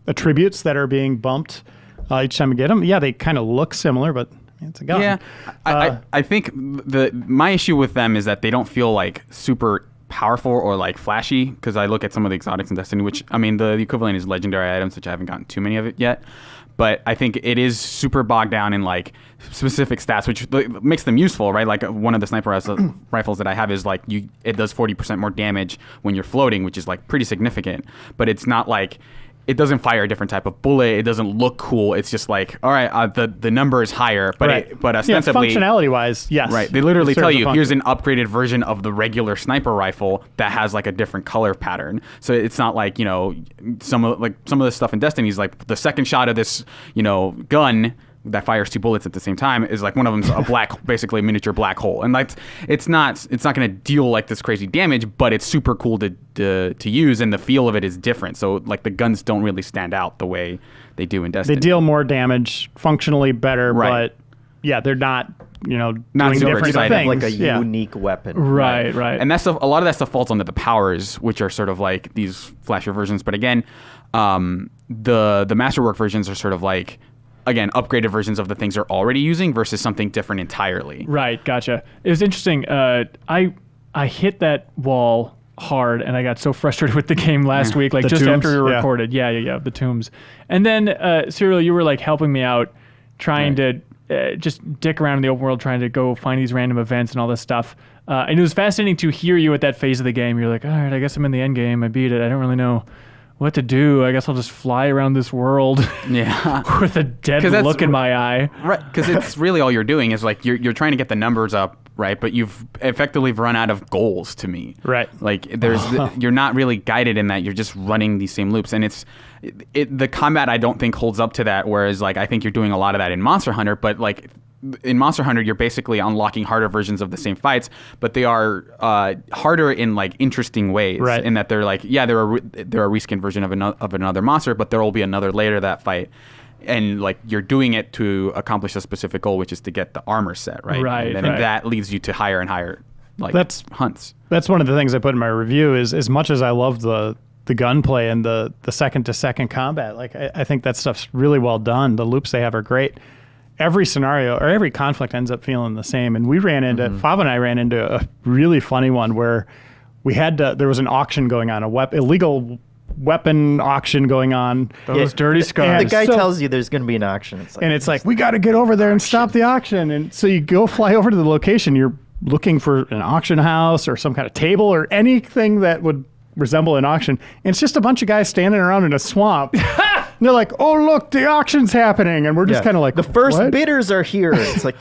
attributes that are being bumped each time you get them. Yeah, they kind of look similar, but it's a gun. Yeah, I think my issue with them is that they don't feel super powerful or flashy, because I look at some of the exotics in Destiny, which, I mean, the equivalent is legendary items, which I haven't gotten too many of it yet. But I think it is super bogged down in specific stats, which makes them useful, right? One of the sniper rifles that I have is it does 40% more damage when you're floating, which is pretty significant. But it's not it doesn't fire a different type of bullet. It doesn't look cool. It's just all right, the number is higher, but but ostensibly, functionality wise, yes. Right. They literally tell you, here's an upgraded version of the regular sniper rifle that has a different color pattern. So it's not some of the stuff in Destiny is the second shot of this gun that fires 2 bullets at the same time is one of them's a black, basically a miniature black hole, and it's not going to deal this crazy damage, but it's super cool to use, and the feel of it is different. So the guns don't really stand out the way they do in Destiny. They deal more damage, functionally better, right. but yeah, they're not, Not doing super different exciting. things. Like a Yeah. unique weapon. Right. And that stuff, a lot of that stuff falls under the powers, which are sort of like these flashier versions. But again, the masterwork versions are sort of like, again, upgraded versions of the things they're already using versus something different entirely. Right, gotcha. It was interesting. I hit that wall hard, and I got so frustrated with the game last week, like The just tombs? after we Yeah. recorded. Yeah, the tombs. And then, Cyril, you were like helping me out, trying to just dick around in the open world, trying to go find these random events and all this stuff. And it was fascinating to hear you at that phase of the game. You're like, all right, I guess I'm in the end game. I beat it. I don't really know what to do. I guess I'll just fly around this world Yeah. with a dead 'Cause that's- look in my eye. Right, because it's really all you're doing is like you're trying to get the numbers up, right? But you've effectively run out of goals to me. Right. Like you're not really guided in that. You're just running these same loops, and the combat I don't think holds up to that. Whereas like I think you're doing a lot of that in Monster Hunter, but like in Monster Hunter you're basically unlocking harder versions of the same fights, but they are harder in like interesting ways. Right. In that they're like they're a reskin version of another monster, but there will be another later that fight. And like you're doing it to accomplish a specific goal, which is to get the armor set, right? Right, And then right. that leads you to higher and higher like That's- hunts. That's one of the things I put in my review is as much as I love the gunplay and the second to second combat, like I think that stuff's really well done. The loops they have are great. Every scenario or every conflict ends up feeling the same. And we ran into, Fav and I ran into a really funny one where there was an auction going on, illegal weapon auction going on. Those dirty scars. And The guy so- tells you there's going to be an auction. It's like, we got to get over there and stop the auction. And so you go fly over to the location. You're looking for an auction house or some kind of table or anything that would resemble an auction. And it's just a bunch of guys standing around in a swamp. And they're like, oh, look, the auction's happening. And we're just kind of like, the first what? bidders are here. It's like,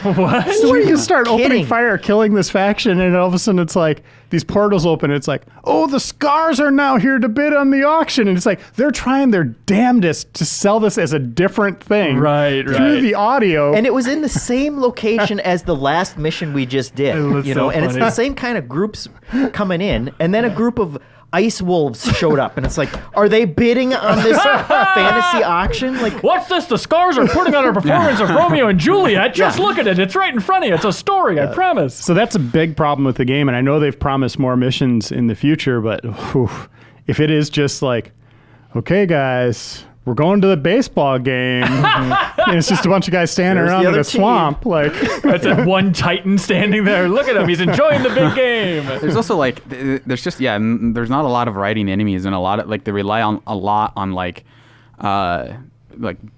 What? So we just start opening kidding? fire, killing this faction, and all of a sudden it's like these portals open. It's like, oh, the Scars are now here to bid on the auction, and it's like they're trying their damnedest to sell this as a different thing, Right. Through the audio, and it was in the same location as the last mission we just did, was you know, so and it's funny. the same kind of groups coming in, and then a group of ice wolves showed up, and it's like, are they bidding on this fantasy auction? Like, What's this? The Scars are putting on a performance of Romeo and Juliet. Just look at it. It's right in front of you. It's a story, I promise. so that's a big problem with the game. And I know they've promised more missions in the future, but if it is just like, okay, guys, we're going to the baseball game, and it's just a bunch of guys standing There's around the in other a team. swamp, like. That's it. One Titan standing there. Look at him. He's enjoying the big game. There's also like there's just there's not a lot of variety in enemies, and a lot of like they rely on a lot on like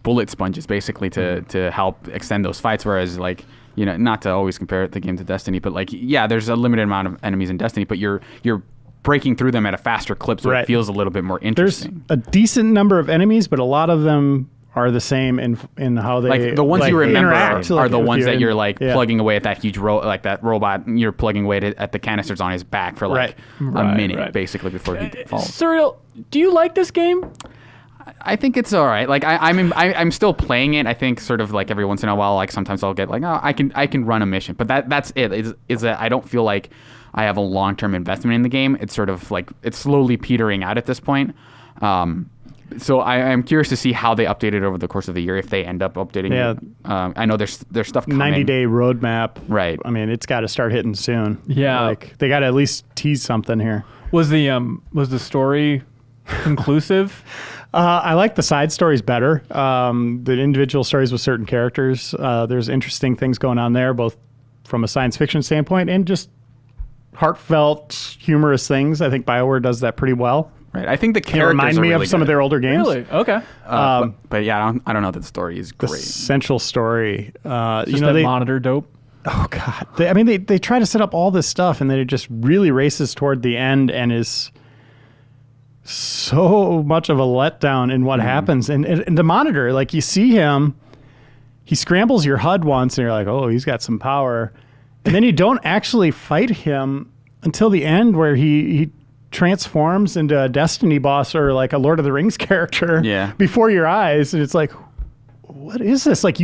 bullet sponges basically to help extend those fights, whereas like, you know, not to always compare the game to Destiny, but like, yeah, there's a limited amount of enemies in Destiny, but you're breaking through them at a faster clip, so Right. it feels a little bit more There's interesting. a decent number of enemies, but a lot of them are the same in how they Like the ones you remember interact, are like, the with ones you. that you're like Yeah. plugging away at that huge like that robot. And you're plugging away at the canisters on his back for like a Right, minute right. basically before he falls. Cyril, do you like this game? I think it's all right. Like I'm still playing it. I think sort of like every once in a while, like sometimes I'll get like, oh, I can run a mission, but that's it. Is that I don't feel like I have a long-term investment in the game. It's sort of like it's slowly petering out at this point. So I'm curious to see how they update it over the course of the year, if they end up updating Yeah. it. I know there's stuff coming. 90-day roadmap. Right. I mean, it's got to start hitting soon. Yeah. Like they got to at least tease something here. Was the story conclusive? I like the side stories better. The individual stories with certain characters. There's interesting things going on there, both from a science fiction standpoint and just heartfelt, humorous things. I think BioWare does that pretty well. Right. I think the They characters remind me are of really some of good. their older games. Really? Okay. But yeah, I don't know that the story is The great. central story. Just You know, that they, monitor dope. oh god. They try to set up all this stuff, and then it just really races toward the end, and is so much of a letdown in what happens. And the monitor, like you see him, he scrambles your HUD once, and you're like, oh, he's got some power, and then you don't actually fight him until the end, where he transforms into a Destiny boss or like a Lord of the Rings character Yeah. before your eyes, and it's like, what is this? Like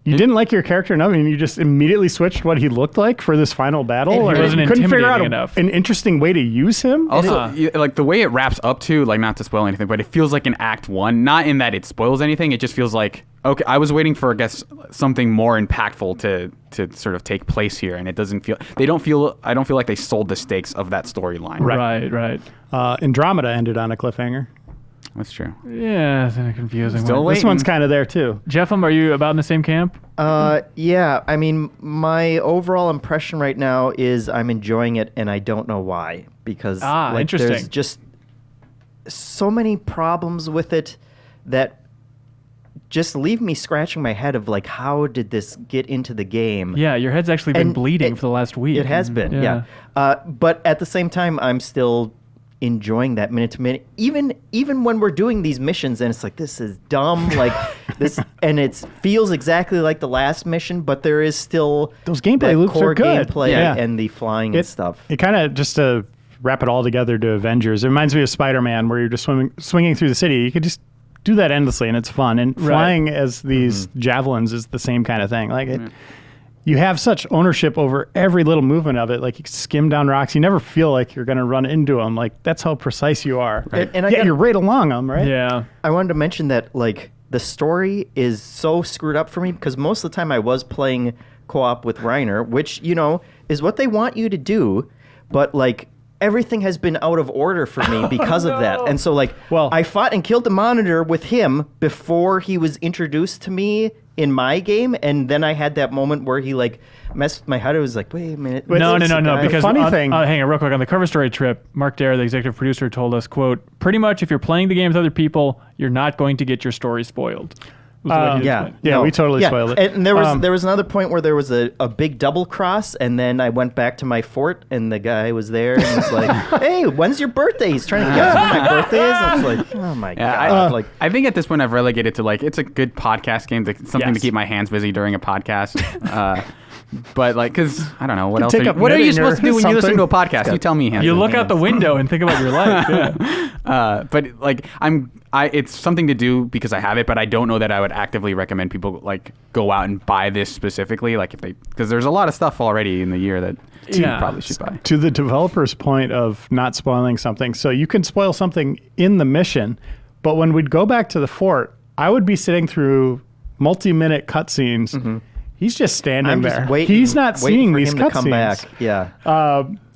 You didn't like your character enough, and you just immediately switched what he looked like for this final battle? And he or wasn't you couldn't figure out intimidating enough. an interesting way to use him? Also, like the way it wraps up to, like, not to spoil anything, but it feels like an Act 1. Not in that it spoils anything. It just feels like, okay, I was waiting for, I guess, something more impactful to sort of take place here, and it doesn't feel. I don't feel like they sold the stakes of that storyline. Right. Andromeda ended on a cliffhanger. That's true. Yeah, it's in a confusing Still way. This one's kind of there too. Jeffem, are you about in the same camp? Yeah, I mean, my overall impression right now is I'm enjoying it, and I don't know why. Because interesting. there's just so many problems with it that just leave me scratching my head of, like, how did this get into the game? Yeah, your head's actually been And bleeding for the last week. It has been, yeah. But at the same time, I'm still enjoying that minute to minute, even when we're doing these missions, and it's like, this is dumb, like this, and it feels exactly like the last mission, but there is still Those gameplay that loops core are good. gameplay Yeah. and the flying and stuff. It kind of, just to wrap it all together to Avengers, it reminds me of Spider-Man, where you're just swinging through the city. You could just do that endlessly, and it's fun. And flying as these javelins is the same kind of thing. Like you have such ownership over every little movement of it. Like, you skim down rocks. You never feel like you're going to run into them. Like, that's how precise you are. Right. And you're right along them, right? Yeah. I wanted to mention that, like, the story is so screwed up for me because most of the time I was playing co-op with Reiner, which, you know, is what they want you to do, but, like, everything has been out of order for me because of that. And so, like, I fought and killed the monitor with him before he was introduced to me in my game, and then I had that moment where he, like, messed with my head. I was like, wait a minute. No, because funny thing. Hang on real quick. On the cover story trip, Mark Dare, the executive producer, told us, quote, pretty much if you're playing the game with other people, you're not going to get your story spoiled. Yeah, we totally spoiled it. And there was another point where there was a big double cross, and then I went back to my fort, and the guy was there, and was like, "Hey, when's your birthday?" He's trying to guess when my birthday is. I was like, "Oh my god!" I think at this point I've relegated to, like, it's a good podcast game, something to keep my hands busy during a podcast. But, like, because I don't know what else. What are you supposed to do when you listen to a podcast? You tell me. You look out the window and think about your life. Yeah. But, like, it's something to do because I have it, but I don't know that I would actively recommend people, like, go out and buy this specifically, like, because there's a lot of stuff already in the year that you probably should buy. To the developer's point of not spoiling something, so you can spoil something in the mission, but when we'd go back to the fort, I would be sitting through multi-minute cutscenes. Mm-hmm. He's just standing there. Just waiting, he's not seeing these cutscenes. Yeah.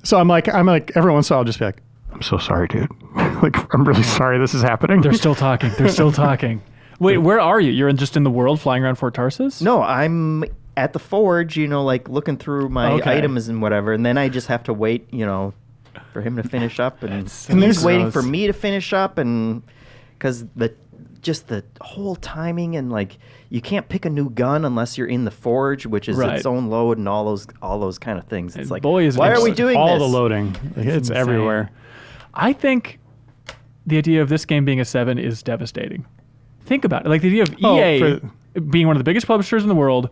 So I'm like, every once in a while I'll just be like, I'm so sorry, dude. Like, I'm really sorry this is happening. They're still talking. Wait, where are you? You're just in the world flying around Fort Tarsus? No, I'm at the forge, you know, like, looking through my items and whatever, and then I just have to wait, you know, for him to finish up, and he's waiting for me to finish up, and because the whole timing, and, like, you can't pick a new gun unless you're in the forge, which is its own load, and all those kind of things. It's like, why are we doing all this? the loading? It's everywhere. I think the idea of this game being a 7 is devastating. Think about it. Like, the idea of EA being one of the biggest publishers in the world,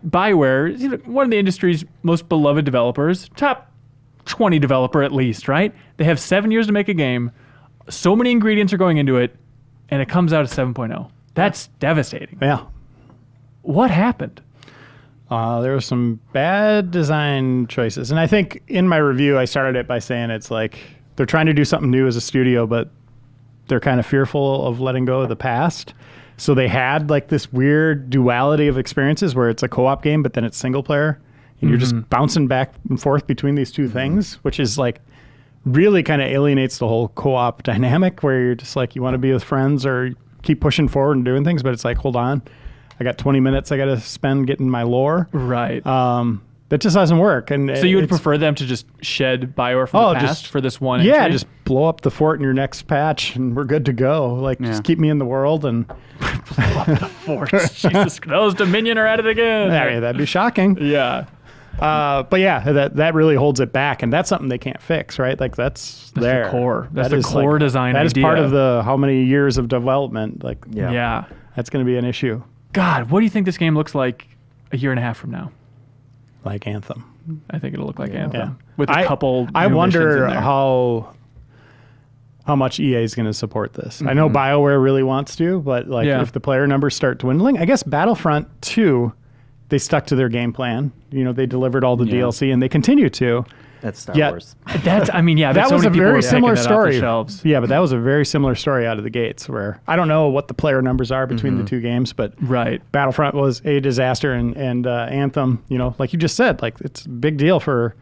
BioWare is one of the industry's most beloved developers, top 20 developer at least, right? They have 7 years to make a game. So many ingredients are going into it, and it comes out at 7.0. That's devastating. Yeah. What happened? There were some bad design choices. And I think in my review, I started it by saying it's like they're trying to do something new as a studio, but they're kind of fearful of letting go of the past. So they had, like, this weird duality of experiences where it's a co-op game, but then it's single player. And you're just bouncing back and forth between these two things, which is, like, really kind of alienates the whole co-op dynamic where you're just like, you want to be with friends or keep pushing forward and doing things, but it's like, hold on, I got 20 minutes I got to spend getting my lore. Right. That just doesn't work. And so you would prefer them to just shed BioWare from the past for this one entry? Just blow up the fort in your next patch and we're good to go. Like, just keep me in the world and blow up the fort. Jesus, those Dominion are at it again. I mean, that'd be shocking. Yeah. But yeah, that really holds it back, and that's something they can't fix, right? Like, that's there. The core. That's that the core, like, design that idea. That is part of the how many years of development. Like, yeah. That's going to be an issue. God, what do you think this game looks like a year and a half from now? Like Anthem. I think it'll look like Anthem. Yeah. With a couple I new wonder missions in there. how much EA is going to support this. I know BioWare really wants to, but, like, if the player numbers start dwindling, I guess Battlefront 2 they stuck to their game plan. You know, they delivered all the DLC, and they continue to. That's Star Yet- Wars. That's, I mean, yeah, That so was a many people very are picking similar that off the story. shelves. Yeah, but that was a very similar story out of the gates. Where I don't know what the player numbers are between the two games, but Right. Battlefront was a disaster, and Anthem, you know, like you just said, like it's a big deal for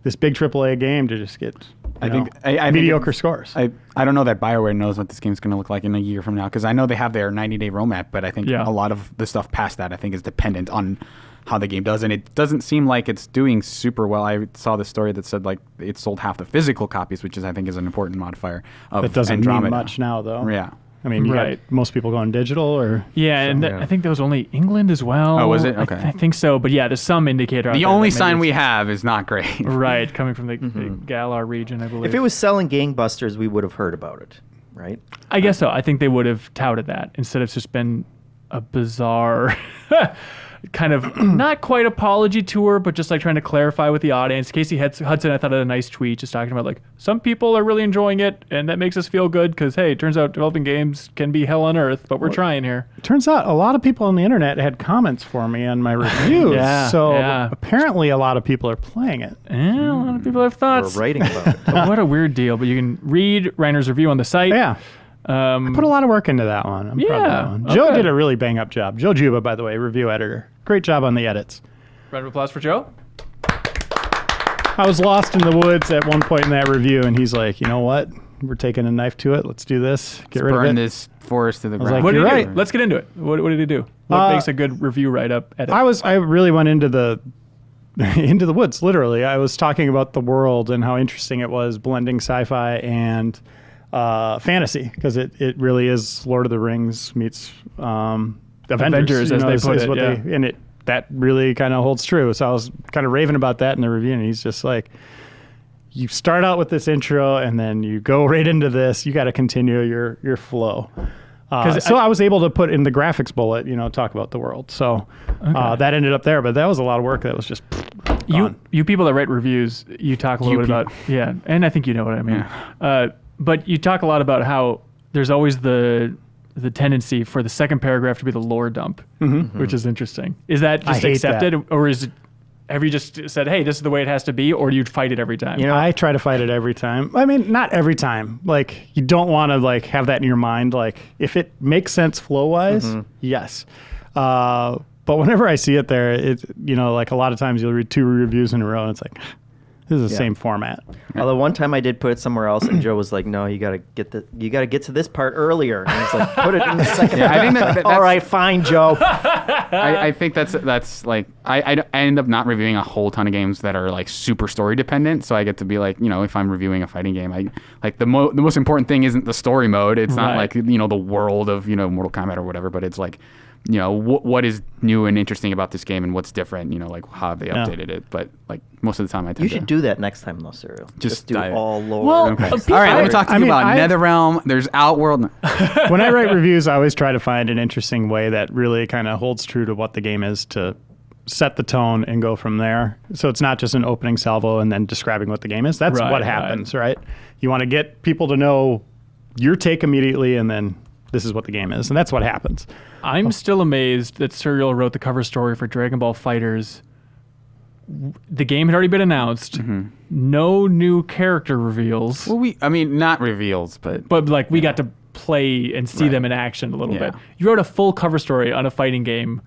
this big AAA game to just get I think mediocre scores. I don't know that BioWare knows what this game's going to look like in a year from now, because I know they have their 90-day roadmap, but I think Yeah. a lot of the stuff past that I think is dependent on how the game does, and it doesn't seem like it's doing super well. I saw this story that said like it sold half the physical copies, which is I think is an important modifier of That doesn't Andromeda. mean much now, though. Yeah. I mean, you Right. got most people going digital, or Yeah, and I think that was only England as well. Oh, was it? Okay. I think so. But yeah, there's some indicator. out The there only that maybe sign we it's- have is not great. Right, coming from the Galar region, I believe. If it was selling gangbusters, we would have heard about it, right? I guess so. I think they would have touted that instead of just been a bizarre kind of not quite apology tour, but just like trying to clarify with the audience. Casey Hudson, I thought, had a nice tweet just talking about like some people are really enjoying it, and that makes us feel good because hey, it turns out developing games can be hell on earth, but we're trying here. it turns out a lot of people on the internet had comments for me on my reviews. Yeah, so yeah. apparently a lot of people are playing it. And a lot of people have We're thoughts. writing about it. But what a weird deal. But you can read Reiner's review on the site. Yeah. Put a lot of work into that one. I'm proud of that Yeah, one. Joe okay. did a really bang up job. Joe Juba, by the way, review editor. Great job on the edits. Round of applause for Joe. I was lost in the woods at one point in that review, and he's like, you know what? We're taking a knife to it. Let's do this. Get rid of Burn it. this forest to the was ground. like, What did You're he right. do? Let's get into it. What did he do? What makes a good review write-up edit? I really went into the into the woods, literally. I was talking about the world and how interesting it was blending sci-fi and fantasy, because it really is Lord of the Rings meets Avengers, as they put it, yeah. and that really kind of holds true. So I was kind of raving about that in the review, and he's just like, you start out with this intro and then you go right into this. You got to continue your flow. So I was able to put in the graphics bullet, talk about the world. So that ended up there, but that was a lot of work. That was just gone. You people that write reviews, you talk a little bit about and I think you know what I mean. Yeah. But you talk a lot about how there's always the tendency for the second paragraph to be the lore dump, which is interesting. Is that I just hate accepted, that. or have you just said, hey, this is the way it has to be, or do you fight it every time? I try to fight it every time. I mean, not every time. Like, you don't want to like have that in your mind. Like, if it makes sense flow-wise, yes. But whenever I see it there, it's like a lot of times you'll read 2 reviews in a row, and it's like, this is the same format. Although one time I did put it somewhere else, and Joe was like, "No, you gotta get to this part earlier." And I was like, "Put it in the second." I think that's All right, fine, Joe. I think that's like I end up not reviewing a whole ton of games that are like super story dependent, so I get to be like, if I'm reviewing a fighting game, I like the most important thing isn't the story mode. It's not like the world of Mortal Kombat or whatever, but it's like what is new and interesting about this game and what's different, like how have they updated it. But like most of the time I tend You should do that next time, though, Serial. Just do dive. all lore. Well, Okay. people- All right, let me talk to you about I- NetherRealm. There's Outworld. When I write reviews, I always try to find an interesting way that really kind of holds true to what the game is, to set the tone and go from there. So it's not just an opening salvo and then describing what the game is. That's Right, what happens, right? You want to get people to know your take immediately, and then this is what the game is. And that's what happens. I'm still amazed that Serial wrote the cover story for Dragon Ball FighterZ. The game had already been announced. No new character reveals. Well, not reveals, but But like we got to play and see them in action a little Yeah. bit. You wrote a full cover story on a fighting game.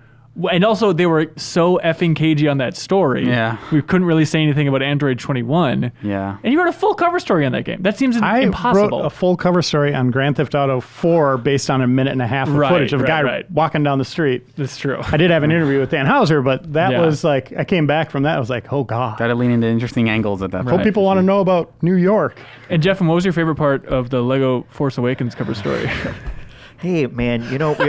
And also, they were so effing cagey on that story. Yeah. We couldn't really say anything about Android 21. yeah. And you wrote a full cover story on that game. That seems I impossible. wrote a full cover story on Grand Theft Auto 4 based on a minute and a half of Right, footage of a guy right. walking down the street. That's true. I did have an interview with Dan Hauser, but that Yeah. was like, I came back from that, I was like, oh God. Got to lean into interesting angles at that Hope point. people want to know about New York. And Jeff, what was your favorite part of the Lego Force Awakens cover story? Hey, man, we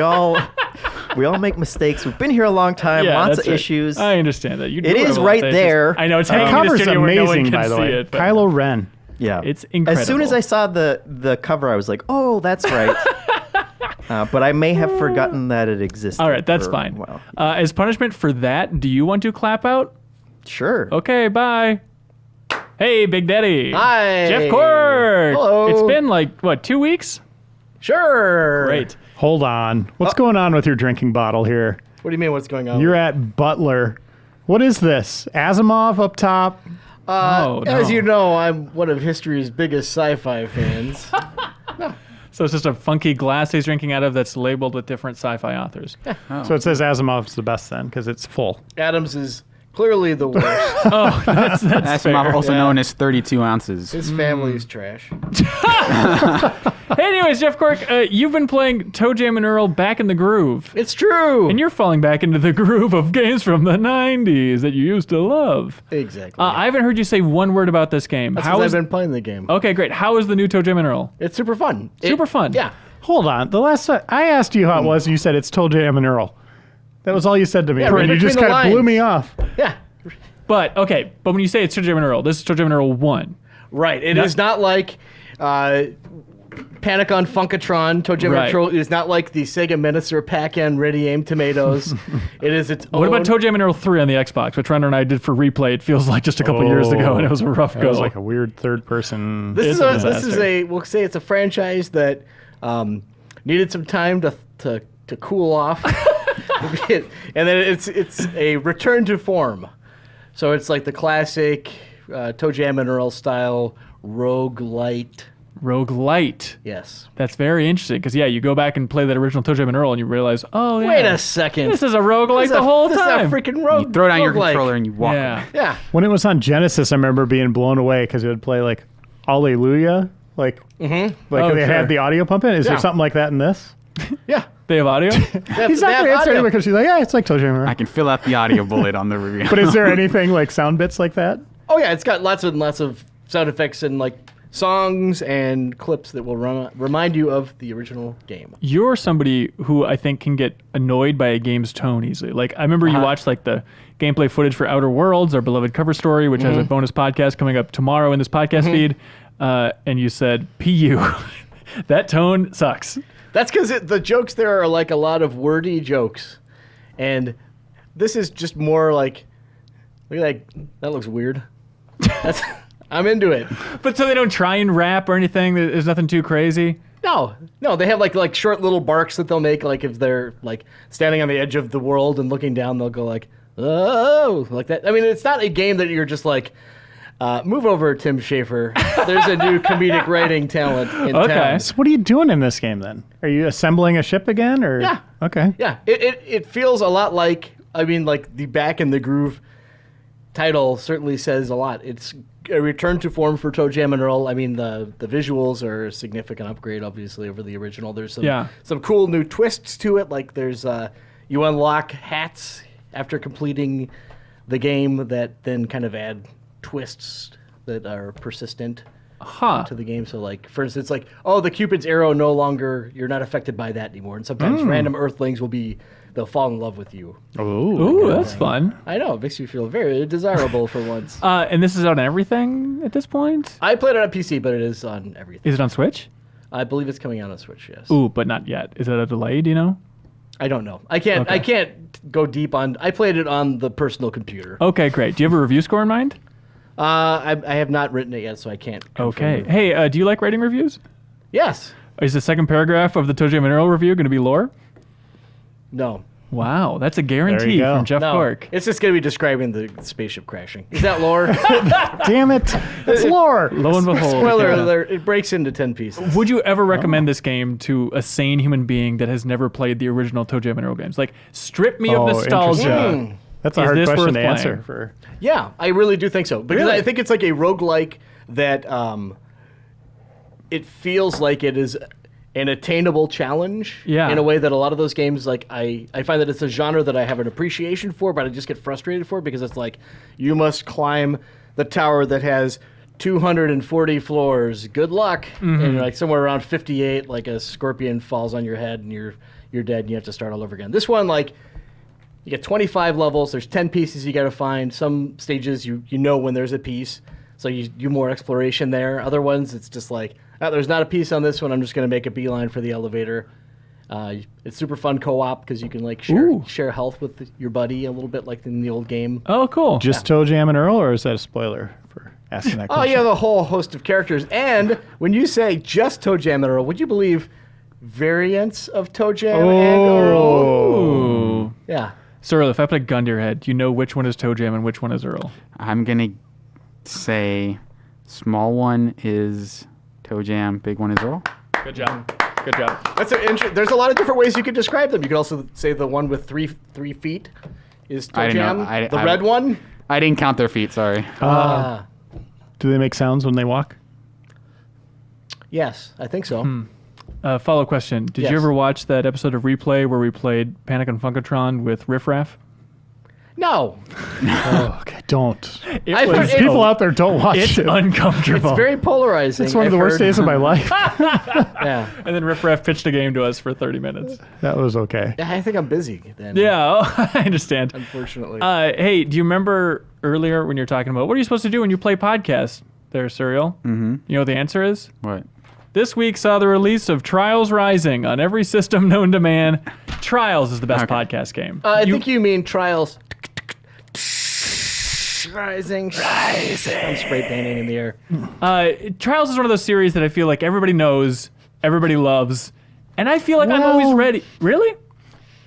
all make mistakes. We've been here a long time. Lots that's of right. issues. I understand that. You do It have is a lot right of there. issues. I know it's The hanging in the cover's studio where no one amazing, can by the see way. it. but- Kylo Ren. Yeah, It's incredible. As soon as I saw the cover, I was like, "Oh, that's right." But I may have forgotten that it existed. All right, that's for a fine. while. As punishment for that, do you want to clap out? Sure. Okay, bye. Hey, Big Daddy. Hi. Jeff Cork. Hello. It's been like, 2 weeks? Sure. Great. Hold on. What's going on with your drinking bottle here? What do you mean? What's going on? You're at Butler. What is this? Asimov up top? As you know, I'm one of history's biggest sci-fi fans. So it's just a funky glass he's drinking out of that's labeled with different sci-fi authors. So it says Asimov's the best then, because it's full. Adams is clearly the worst. Oh, that's Asimov, fair. also known as 32 ounces. His family's trash. Hey, anyways, Jeff Cork, you've been playing Toejam and Earl back in the groove. It's true. And you're falling back into the groove of games from the 90s that you used to love. Exactly. I haven't heard you say one word about this game. That's How because is... I've been playing the game. Okay, great. How is the new Toejam and Earl? It's super fun. Super fun. Yeah. Hold on. The last time I asked you how it was, and you said it's Toejam and Earl. That was all you said to me. Yeah, and read you between just the kind of blew lines. me off. Yeah. But when you say it's Toejam and Earl, this is Toejam and Earl 1. Right. It is not like Panic on Funkatron. Toejam Right. and Earl is not like the Sega Minister Pac-Man Ready Aim Tomatoes. It is its own. What about Toejam and Earl 3 on the Xbox, which Renner and I did for replay? It feels like just a couple years ago, and it was a rough It go. was like a weird third person. This is disaster. a we'll say it's a franchise that needed some time to cool off, and then it's a return to form. So it's like the classic Toejam and Earl style roguelite. Roguelite. Yes. That's very interesting, because, you go back and play that original Toejam and Earl, and you realize, oh, yeah. Wait a second. This is a roguelite the whole time. This is a freaking rogue. You throw down your roguelike. controller and you walk Yeah. away. Yeah. When it was on Genesis, I remember being blown away because it would play like Alleluia. Like Oh, they sure. had the audio pump in. Is there Yeah. something like that in this? Yeah. They have audio? He's not They going to have answer audio. anyway because she's like, yeah, it's like Toejam and Earl. I can fill out the audio bullet on the review. But is there anything like sound bits like that? Oh yeah, it's got lots of sound effects and like songs and clips that will remind you of the original game. You're somebody who I think can get annoyed by a game's tone easily. Like, I remember you watched like the gameplay footage for Outer Worlds, our beloved cover story, which has a bonus podcast coming up tomorrow in this podcast feed, and you said, "PU, that tone sucks." That's because the jokes there are like a lot of wordy jokes, and this is just more like, look at that looks weird. That's I'm into it. But so they don't try and rap or anything? There's nothing too crazy? No, they have like short little barks that they'll make, like if they're like standing on the edge of the world and looking down, they'll go like, oh, like that. I mean, it's not a game that you're just like, move over, Tim Schafer. There's a new comedic writing talent in town. So what are you doing in this game then? Are you assembling a ship again? Or Yeah. Okay. Yeah, it feels a lot like, I mean, like the Back in the Groove title certainly says a lot. It's a return to form for Toejam and Earl. I mean, the visuals are a significant upgrade, obviously, over the original. There's some cool new twists to it. Like there's you unlock hats after completing the game that then kind of add twists that are persistent to the game. So like, for instance, like, oh, the Cupid's arrow no longer, you're not affected by that anymore. And sometimes random Earthlings they'll fall in love with you. Ooh, that's fun. I know, it makes you feel very desirable for once. And this is on everything at this point? I played it on PC, but it is on everything. Is it on Switch? I believe it's coming out on Switch, yes. Ooh, but not yet. Is it a delay, do you know? I don't know. I can't go deep on. I played it on the personal computer. Okay, great. Do you have a review score in mind? I have not written it yet, so I can't. Okay. confirm. Hey, do you like writing reviews? Yes. Is the second paragraph of the Toejam and Earl review going to be lore? No. Wow, that's a guarantee go. from Jeff No. Cork. It's just going to be describing the spaceship crashing. Is that lore? Damn it. It's lore. Lo and behold. Spoiler yeah. alert, it breaks into 10 pieces. Would you ever recommend this game to a sane human being that has never played the original Toejam and Earl games? Like, strip me of nostalgia. interesting. That's a Is hard this question worth to playing? answer. For Yeah, I really do think so. Because Really? I think it's like a roguelike that it feels like it is an attainable challenge Yeah. in a way that a lot of those games, like I find that it's a genre that I have an appreciation for, but I just get frustrated for because it's like, you must climb the tower that has 240 floors. Good luck. And you're like somewhere around 58, like a scorpion falls on your head and you're dead and you have to start all over again. This one, like, you get 25 levels. There's 10 pieces you got to find. Some stages you know when there's a piece, so you do more exploration there. Other ones, it's just like, oh, there's not a piece on this one. I'm just going to make a beeline for the elevator. It's super fun co-op because you can like share health with your buddy a little bit like in the old game. Oh, cool. just Toejam and Earl, or is that a spoiler for asking that Oh, question? you have a whole host of characters. And when you say just Toejam and Earl, would you believe variants of Toejam and Earl? Ooh. Yeah. Cyril, if I put a gun to your head, do you know which one is Toejam and which one is Earl? I'm gonna say small one is Toejam, big one is Earl. Good job. Good job. That's there's a lot of different ways you could describe them. You could also say the one with three feet is I didn't know. Toejam. The red one. I didn't count their feet. Sorry. Do they make sounds when they walk? Yes, I think so. Follow question. Did Yes. you ever watch that episode of Replay where we played Panic on Funkotron with Riff Raff? No, Oh, okay, don't. I've heard it- People out there don't watch It's it. uncomfortable. it's very polarizing. It's one of the I've worst heard. days of my life. Yeah, And then Riff Raff pitched a game to us for 30 minutes. That was okay. I think I'm busy then. Yeah, I understand. Unfortunately. Hey, do you remember earlier when you were talking about what are you supposed to do when you play podcasts there, Serial? Mm-hmm. You know what the answer is? What? This week saw the release of Trials Rising on every system known to man. Trials is the best podcast game. I think you mean Trials. Rising. I'm spray painting in the air. Trials is one of those series that I feel like everybody knows, everybody loves, and I feel like I'm always ready. Really?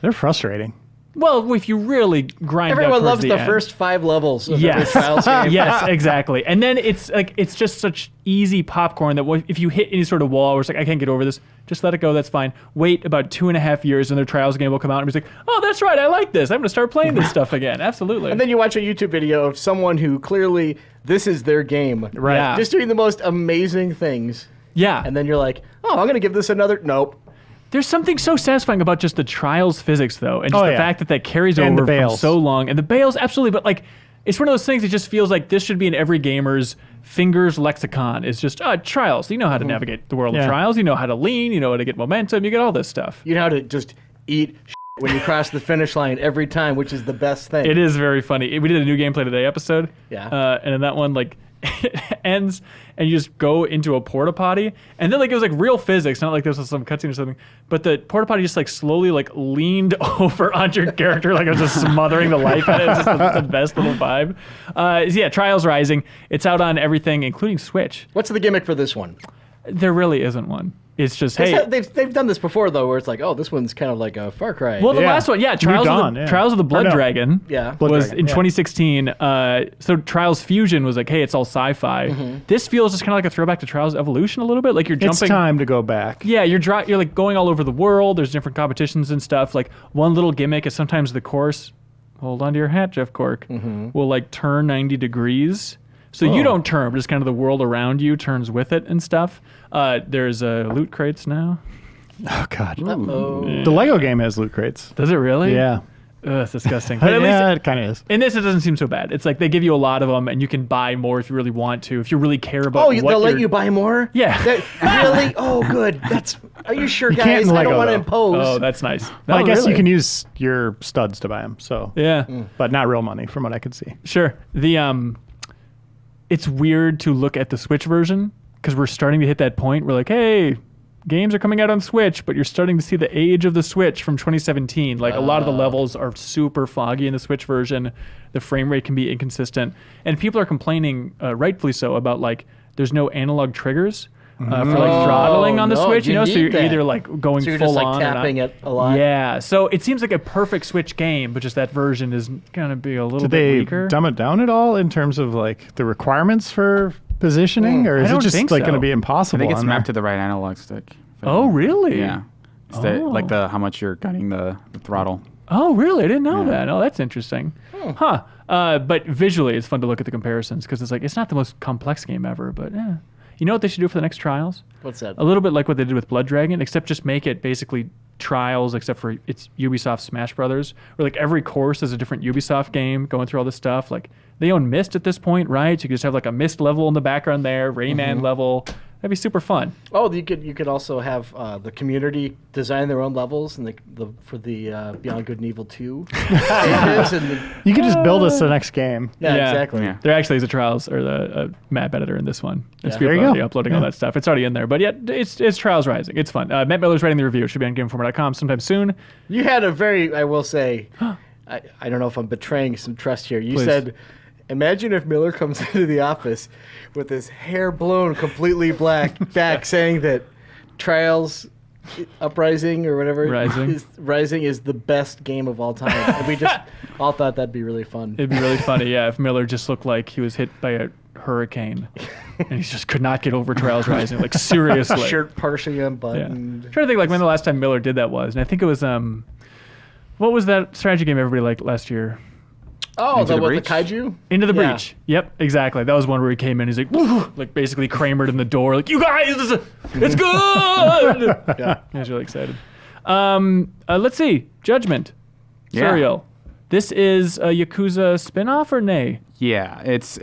They're frustrating. Well, if you really grind Everyone out towards loves the end. first 5 levels of every Yes. Trials game. Yes, exactly. And then it's just such easy popcorn that if you hit any sort of wall where it's like, I can't get over this, just let it go, that's fine. Wait about 2.5 years and their Trials game will come out and be like, oh, that's right, I like this. I'm going to start playing this stuff again. Absolutely. And then you watch a YouTube video of someone who clearly this is their game. Right. Yeah. Just doing the most amazing things. yeah. And then you're like, oh, I'm going to give this another. Nope. There's something so satisfying about just the Trials physics, though, and just Oh, the yeah. fact that carries And the over from bales. so long. And the bales, absolutely. But, like, it's one of those things that just feels like this should be in every gamer's fingers lexicon. It's just, Trials. You know how to navigate the world of Yeah. Trials. You know how to lean. You know how to get momentum. You get all this stuff. You know how to just eat when you cross the finish line every time, which is the best thing. It is very funny. We did a new gameplay today episode. Yeah. And in that one, like, it ends and you just go into a porta potty, and then like it was like real physics, not like this was some cutscene or something. But the porta potty just like slowly like leaned over onto your character, like it was just smothering the life out of it. It's just the best little vibe. Yeah, Trials Rising. It's out on everything, including Switch. What's the gimmick for this one? There really isn't one. It's just hey. They've done this before though, where it's like, oh, this one's kind of like a Far Cry. Well, the Yeah. last one, yeah, New Trials Dawn, of yeah. Trials of the Blood Or no. Dragon. Yeah. Blood was Dragon, in yeah. 2016. So Trials Fusion was like, hey, it's all sci-fi. This feels just kind of like a throwback to Trials Evolution a little bit. Like you're It's jumping. time to go back. Yeah, you're like going all over the world. There's different competitions and stuff. Like one little gimmick is sometimes the course. Hold on to your hat, Jeff Cork. Will like turn 90 degrees. So you don't turn, but just kind of the world around you turns with it and stuff. There's loot crates now. Oh God. Oh. The Lego game has loot crates. Does it really? Yeah. Ugh, it's disgusting. But at Yeah, least it kind of is. in this, it doesn't seem so bad. It's like they give you a lot of them, and you can buy more if you really want to. If you really care about Oh, they'll let you buy more? Yeah. Really? Oh, good. Are you sure, can't guys? in I don't Lego, want to though. impose. Oh, that's nice. Well, I Oh, guess really? you can use your studs to buy them. So, Yeah, but not real money, from what I could see. sure. It's weird to look at the Switch version because we're starting to hit that point. We're like, hey, games are coming out on Switch, but you're starting to see the age of the Switch from 2017. Like a lot of the levels are super foggy in the Switch version. The frame rate can be inconsistent, and people are complaining, rightfully so, about like there's no analog triggers. For like throttling on the no, Switch, you so need you're that. either like going So you're full just like on or not. tapping it a lot? Yeah, so it seems like a perfect Switch game, but just that version is gonna be a little Did bit they weaker. dumb it down at all in terms of like the requirements for positioning, or I is it don't just think like so. going to be I impossible? think it's on mapped to there? the right analog stick. Oh, really? Yeah. It's how much you're guiding the throttle. Oh, really? I didn't know that. Oh, that's interesting. Huh. But visually, it's fun to look at the comparisons because it's like it's not the most complex game ever, but yeah. You know what they should do for the next Trials? What's that? A little bit like what they did with Blood Dragon, except just make it basically Trials, except for it's Ubisoft Smash Brothers, where like every course is a different Ubisoft game going through all this stuff. Like they own Myst at this point, right? So you could just have like a Myst level in the background there, Rayman level. That'd be super fun. Oh, you could also have the community design their own levels and for the Beyond Good and Evil 2 stages and You could just build us the next game. yeah, Yeah. exactly. Yeah. There actually is a Trials or the map editor in this one. It's Yeah. people There you already go. uploading all that stuff. It's already in there. But yeah, it's Trials Rising. It's fun. Matt Miller's writing the review. It should be on GameInformer.com sometime soon. You had a very, I will say, I don't know if I'm betraying some trust here. You Please. said, imagine if Miller comes into the office with his hair blown completely back, saying that Trials Uprising or whatever. Rising. Rising is the best game of all time. And we just all thought that'd be really fun. It'd be really funny, yeah, if Miller just looked like he was hit by a hurricane and he just could not get over Trials Rising. Like, seriously. Shirt partially Yeah. unbuttoned. I'm trying to think like when the last time Miller did that was, and I think it was what was that strategy game everybody liked last year? Oh, Into the the Breach? kaiju? Into the Yeah. Breach. Yep, exactly. That was one where he came in. He's like, "Woo!" Like basically Kramer'd in the door, like, "You guys, it's good." Yeah. I was really excited. Let's see, Judgment, Yeah. Serial. This is a Yakuza spinoff or nay? Yeah, it's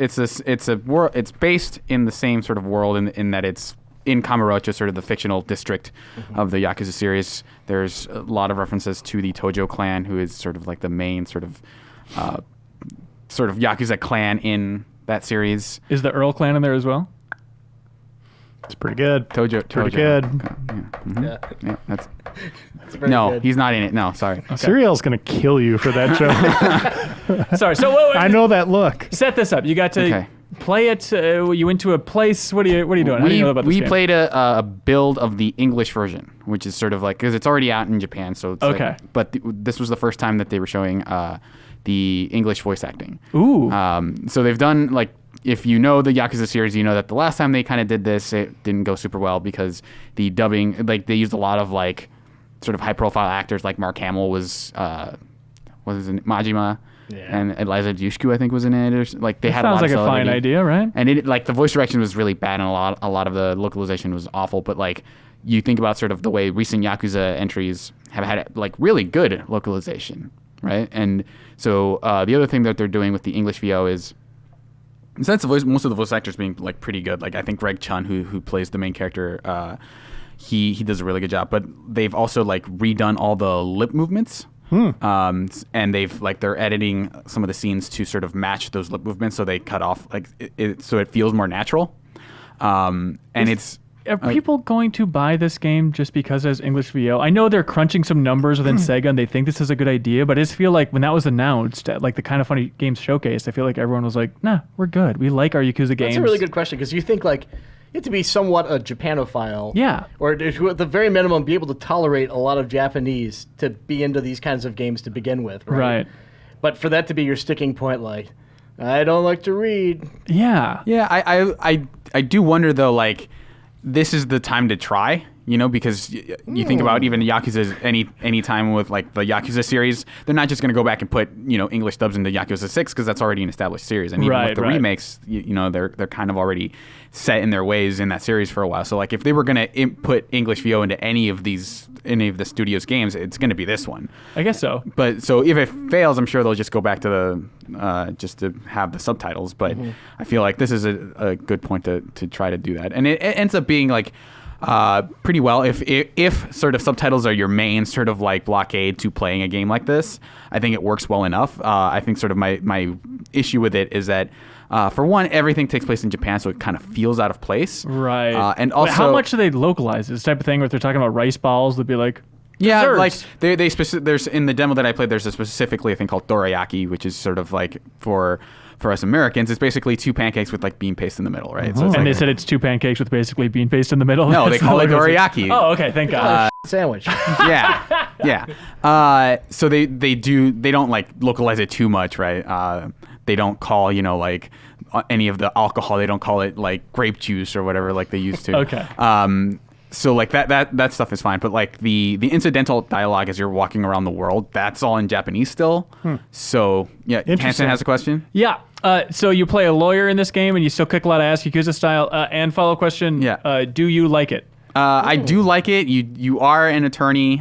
a world. It's based in the same sort of world in that it's in Kamurocho, sort of the fictional district of the Yakuza series. There's a lot of references to the Tojo clan, who is sort of like the main sort of Yakuza clan in that series. Is the Earl clan in there as well? It's pretty good. Tojo. Pretty good. Yeah. Yeah, that's It's very no, good. he's not in it. No, sorry. Serial's gonna kill you for that joke. Sorry. So wait, I know that look. set this up. You got to Okay. play it. You went to a place. What are you doing? How do you know about this We game? played a build of the English version, which is sort of like, because it's already out in Japan, so it's Okay. like, but this was the first time that they were showing the English voice acting. Ooh. So they've done, like, if you know the Yakuza series, you know that the last time they kind of did this, it didn't go super well because the dubbing, like, they used a lot of, like, sort of high-profile actors, like Mark Hamill was his name? Majima, and Eliza Dushku, I think, was in it. Or, like, they had a lot Sounds like of a fine celebrity. idea, right? And it, like, the voice direction was really bad, and a lot of the localization was awful. But, like, you think about sort of the way recent Yakuza entries have had, like, really good localization, right? And so the other thing that they're doing with the English VO is, since most of the voice actors being, like, pretty good, like, I think Greg Chun, who plays the main character, he does a really good job. But they've also, like, redone all the lip movements. And they're editing some of the scenes to sort of match those lip movements, so they cut off, like, so it feels more natural. Are people going to buy this game just because it has English VO? I know they're crunching some numbers within Sega and they think this is a good idea, but I just feel like when that was announced at like the Kind of Funny Games Showcase, I feel like everyone was like, nah, we're good. We like our Yakuza games. That's a really good question because you think like you have to be somewhat a Japanophile. Yeah. Or at the very minimum be able to tolerate a lot of Japanese to be into these kinds of games to begin with, right? Right. But for that to be your sticking point, like, I don't like to read. Yeah. Yeah, I do wonder though, like, this is the time to try, you know, because you think about even Yakuza's any time with like the Yakuza series, they're not just going to go back and put, you know, English dubs into Yakuza 6 because that's already an established series, and even with the remakes, you know, they're kind of already set in their ways in that series for a while. So like if they were going to put English VO into any of the studio's games, it's going to be this one. I guess so. But so if it fails, I'm sure they'll just go back to the just to have the subtitles. But I feel like this is a good point to try to do that, and it ends up being like pretty well. If sort of subtitles are your main sort of like blockade to playing a game like this, I think it works well enough. I think sort of my issue with it is that for one, everything takes place in Japan, so it kind of feels out of place. Right. And also, how much do they localize this type of thing? Where if they're talking about rice balls, they'd be like, yeah, desserts. like there's in the demo that I played, there's specifically a thing called dorayaki, which is sort of like for us Americans, it's basically two pancakes with like bean paste in the middle, right? So it's and like, they said it's two pancakes with basically bean paste in the middle. no, they That's call it not what dorayaki. Oh, okay, thank God. Sandwich. Yeah. So they don't like localize it too much, right? They don't call, you know, like any of the alcohol, they don't call it like grape juice or whatever like they used to. Okay. So like that stuff is fine, but like the incidental dialogue as you're walking around the world, that's all in Japanese still. So yeah, Hansen has a question. Yeah. So you play a lawyer in this game, and you still kick a lot of ass, Yakuza style. And follow question. Yeah. Do you like it? I do like it. You are an attorney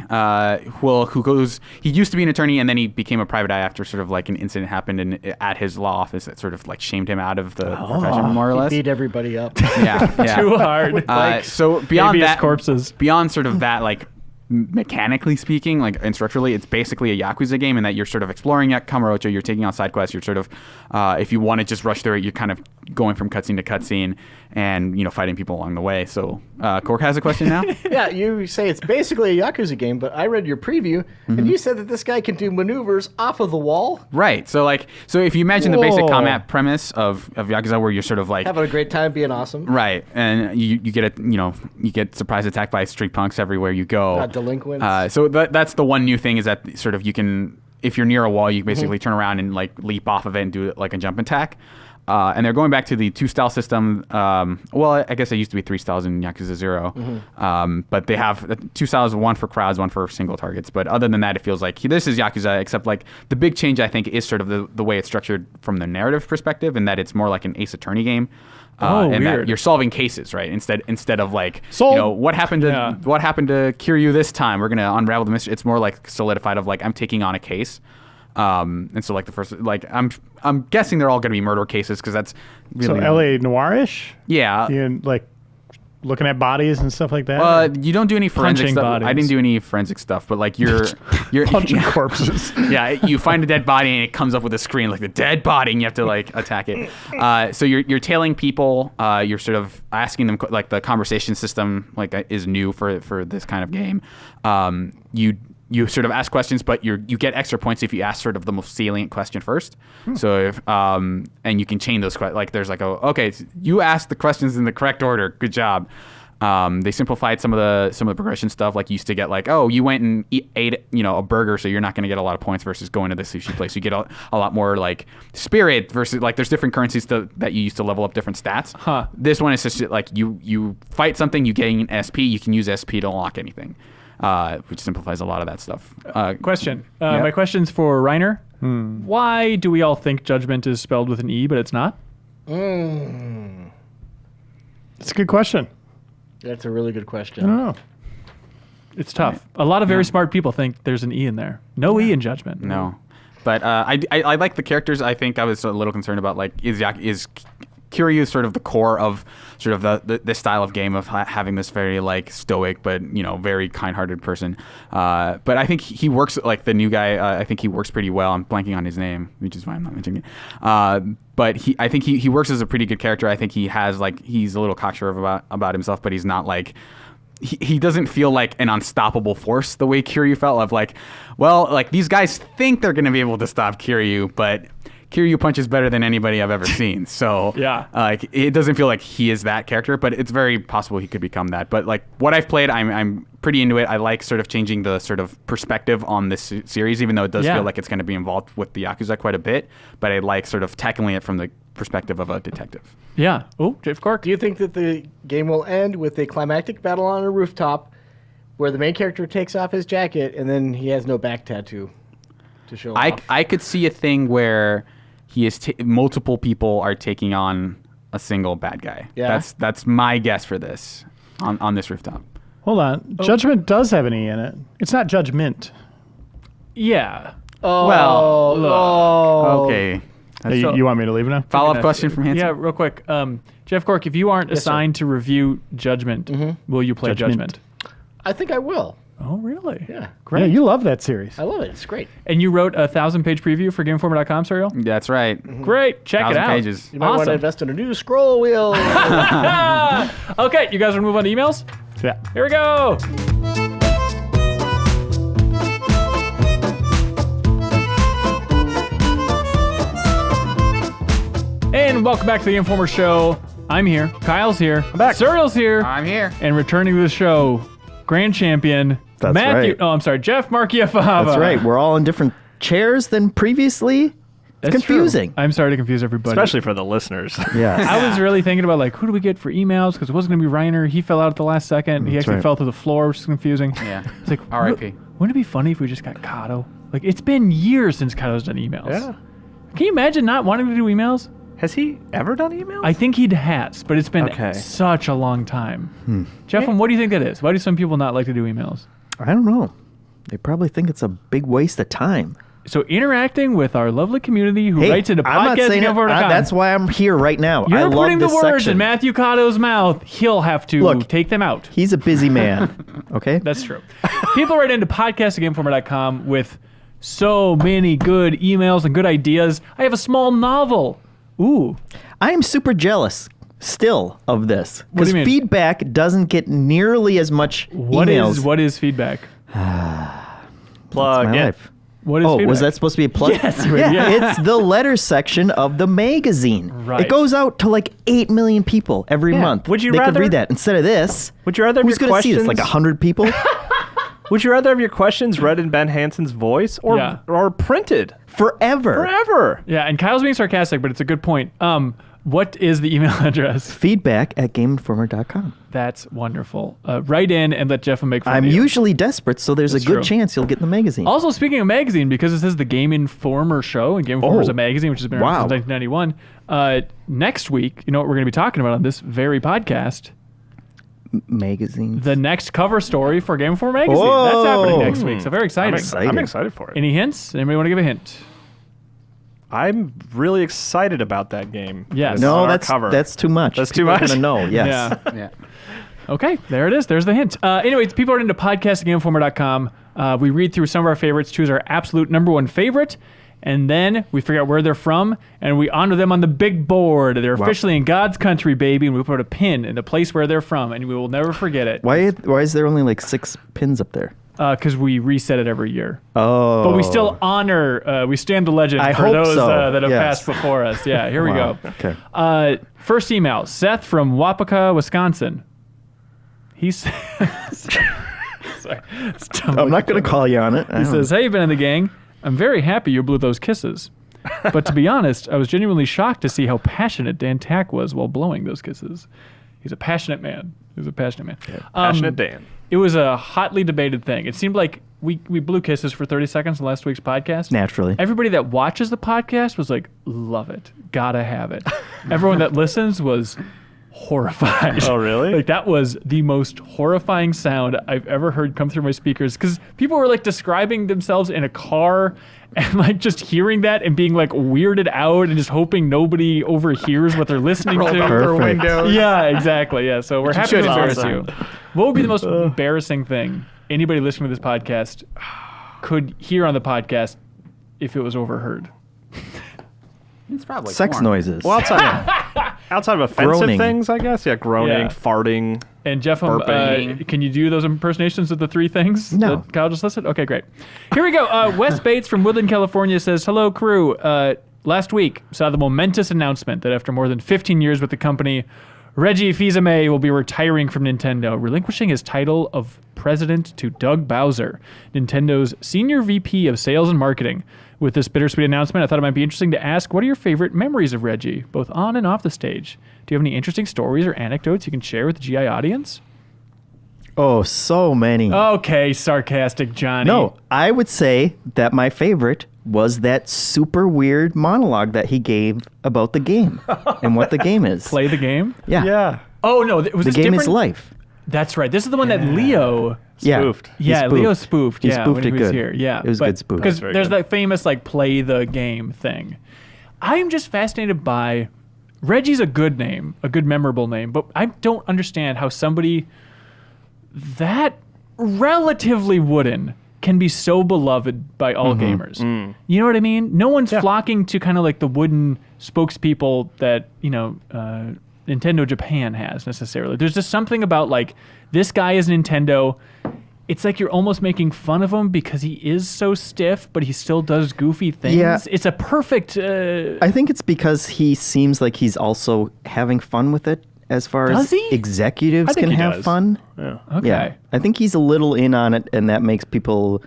he used to be an attorney and then he became a private eye after sort of like an incident happened at his law office that sort of like shamed him out of the profession more or less. Beat everybody up. Yeah. Too hard. So beyond Habeas that, corpses. beyond sort of that, like mechanically speaking, like and structurally, it's basically a Yakuza game in that you're sort of exploring at Kamurocho, you're taking on side quests, you're sort of, if you want to just rush through it, you're kind of going from cutscene to cutscene and, fighting people along the way. So Cork has a question now? Yeah, you say it's basically a Yakuza game, but I read your preview, and you said that this guy can do maneuvers off of the wall. Right. So if you imagine the basic combat premise of Yakuza, where you're sort of like having a great time, being awesome. Right, and you get surprise attacked by street punks everywhere you go. Delinquents. So that's the one new thing is that sort of you can, if you're near a wall, you basically turn around and like leap off of it and do like a jump attack. And they're going back to the 2-style system. Well, I guess it used to be 3 styles in Yakuza 0. But they have 2 styles, one for crowds, one for single targets. But other than that, it feels like this is Yakuza, except like the big change, I think, is sort of the way it's structured from the narrative perspective, and that it's more like an Ace Attorney game. And weird. that you're solving cases, right? Instead of like, Solved. what happened to Kiryu this time? We're gonna unravel the mystery. It's more like solidified of like I'm taking on a case. And so like the first, like I'm guessing they're all going to be murder cases because that's really So L.A. Noirish? Yeah. You like looking at bodies and stuff like that? You don't do any forensic Punching stuff. bodies. I didn't do any forensic stuff, but like you're punching corpses. Yeah, you find a dead body and it comes up with a screen like the dead body, and you have to like attack it. So you're tailing people. You're sort of asking them like the conversation system like is new for this kind of game. You sort of ask questions, but you get extra points if you ask sort of the most salient question first. So if and you can chain those questions. Like there's like okay, you asked the questions in the correct order. Good job. They simplified some of the progression stuff. Like you used to get like, you went and ate a burger, so you're not going to get a lot of points versus going to the sushi place. You get a lot more like spirit versus like there's different currencies that you use to level up different stats. This one is just like you fight something, you gain SP. You can use SP to unlock anything. Which simplifies a lot of that stuff. Question. My question's for Reiner. Why do we all think judgment is spelled with an E, but it's not? It's a good question. That's a really good question. I don't know. It's tough. A lot of very smart people think there's an E in there. No E in judgment. No. But I like the characters. I think I was a little concerned about like is Kiryu sort of the core of sort of this style of game of having this very like stoic but very kind-hearted person. But I think he works like the new guy. I think he works pretty well. I'm blanking on his name, which is why I'm not mentioning it. But I think he works as a pretty good character. I think he has like he's a little cocksure about himself, but he's not like. He doesn't feel like an unstoppable force the way Kiryu felt of like, well, like these guys think they're going to be able to stop Kiryu, but Kiryu punches better than anybody I've ever seen. So like it doesn't feel like he is that character, but it's very possible he could become that. But like what I've played, I'm pretty into it. I like sort of changing the sort of perspective on this series, even though it does feel like it's going to be involved with the Yakuza quite a bit. But I like sort of tackling it from the perspective of a detective. Yeah. Oh, Jeff Cork. Do you think that the game will end with a climactic battle on a rooftop where the main character takes off his jacket and then he has no back tattoo to show off? I could see a thing where he is multiple people are taking on a single bad guy. Yeah. That's my guess for this on this rooftop. Hold on. Judgment does have an E in it. It's not judgment. Yeah. Okay. Hey, you want me to leave now? Follow-up question from Hanson? Yeah, real quick. Jeff Cork, if you aren't assigned to review Judgment, will you play Judgment? I think I will. Oh, really? Yeah. Great. Yeah, you love that series. I love it. It's great. And you wrote a 1,000-page preview for GameInformer.com, Serial? That's right. Great. Check it 1,000 out. pages. You might want to invest in a new scroll wheel. Okay, you guys want to move on to emails? Yeah. Here we go. And welcome back to the Informer Show. I'm here. Kyle's here. I'm back. Serial's here. I'm here. And returning to the show, grand champion, That's Matthew. right. Oh, I'm sorry, Jeff Marchiafava. That's right. We're all in different chairs than previously. It's That's confusing. True. I'm sorry to confuse everybody. Especially for the listeners. Yes. I was really thinking about like who do we get for emails because it wasn't going to be Reiner. He fell out at the last second. He actually right. fell to the floor, which is confusing. Yeah. It's like R.I.P. Wouldn't it be funny if we just got Kato? Like it's been years since Kato's done emails. Yeah. Can you imagine not wanting to do emails? Has he ever done emails? I think he has, but it's been Okay. such a long time. Jeff, what do you think that is? Why do some people not like to do emails? I don't know. They probably think it's a big waste of time. So interacting with our lovely community who Hey, writes into I'm not saying it. podcast. That's why I'm here right now. I You're love putting the this words section. in Matthew Cotto's mouth. He'll have to Look, take them out. He's a busy man. Okay? That's true. People write into podcast@gameinformer.com with so many good emails and good ideas. I have a small novel Ooh. I am super jealous still of this What do because you mean? feedback doesn't get nearly as much emails. What is feedback? Plug my it. life. What is Oh, feedback? was that supposed to be a plug? Yes, Yeah, it's the letter section of the magazine. Right. It goes out to like 8 million people every month. Would you they rather- could read that instead of this? Would you rather have Who's your going to see this? questions? Like 100 people? Would you rather have your questions read in Ben Hansen's voice Yeah. or printed Forever. forever? Yeah, and Kyle's being sarcastic, but it's a good point. What is the email address? Feedback@GameInformer.com. That's wonderful. Write in and let Jeff make fun I'm of you. usually desperate, so there's That's a good true. chance you'll get in the magazine. Also, speaking of magazine, because this is the Game Informer show, and Game Informer is Oh. a magazine which has been around Wow. since 1991. Next week, you know what we're going to be talking about on this very podcast? Magazines. The next cover story for Game Informer magazine. Whoa. That's happening next week, so very I'm exciting. excited. I'm excited for it. Any hints? Anybody want to give a hint? I'm really excited about that game. Yes. It's No, on our that's cover. that's too much. That's too People are much? gonna know. Yes. Yeah. Yeah. Okay, there it is. There's the hint. Anyways, people are into podcast at GameInformer.com. We read through some of our favorites, choose our absolute number one favorite, and then we figure out where they're from, and we honor them on the big board. They're officially in God's country, baby, and we put a pin in the place where they're from, and we will never forget it. Why is there only like 6 pins up there? Because we reset it every year. Oh. But we still honor, we stand the legend I for hope those so. that have Yes. passed before us. Yeah, here we Wow. go. Okay. First email, Seth from Wapaka, Wisconsin. He's... Sorry. I'm not going to call you on it. He says, hey, Ben and the gang, I'm very happy you blew those kisses. But to be honest, I was genuinely shocked to see how passionate Dan Tack was while blowing those kisses. He's a passionate man. Passionate Dan. It was a hotly debated thing. It seemed like we blew kisses for 30 seconds in last week's podcast. Naturally. Everybody that watches the podcast was like, love it. Gotta have it. Everyone that listens was horrified. Oh, really? Like, that was the most horrifying sound I've ever heard come through my speakers, because people were like describing themselves in a car and like just hearing that and being like weirded out and just hoping nobody overhears what they're listening to. Perfect. Yeah, exactly. Yeah, so we're happy to should embarrass awesome. you. What would be the most embarrassing thing anybody listening to this podcast could hear on the podcast if it was overheard? It's probably Sex porn. noises. Well, outside of offensive Groaning. things, I guess. Yeah, groaning, Yeah. farting. And Jeff, Burping. can you do those impersonations of the three things No. that Kyle just listed? Okay, great. Here we go. Wes Bates from Woodland, California says, hello, crew. Last week, saw the momentous announcement that after more than 15 years with the company, Reggie Fils-Aimé will be retiring from Nintendo, relinquishing his title of president to Doug Bowser, Nintendo's senior VP of sales and marketing. With this bittersweet announcement, I thought it might be interesting to ask, what are your favorite memories of Reggie, both on and off the stage? Do you have any interesting stories or anecdotes you can share with the GI audience? Oh, so many. Okay, sarcastic Johnny. No, I would say that my favorite was that super weird monologue that he gave about the game and what the game is. Play the game? Yeah. Yeah. Oh, no. Was The this game different? is life. That's right. This is the one that Leo... Yeah. Spoofed. He Yeah, Leo spoofed. He Yeah, spoofed when it he was good. here. Yeah, It was good spoof. Because very there's good. that famous like play the game thing. I'm just fascinated by Reggie's a good name, a good memorable name, but I don't understand how somebody that relatively wooden can be so beloved by all gamers. You know what I mean? No one's flocking to kind of like the wooden spokespeople that, you know, Nintendo Japan has necessarily. There's just something about like this guy is Nintendo. It's like you're almost making fun of him because he is so stiff, but he still does goofy things. Yeah. It's a perfect. I think it's because he seems like he's also having fun with it as far Does as he? executives I think can he have does. fun. Yeah. Okay. Yeah. I think he's a little in on it, and that makes people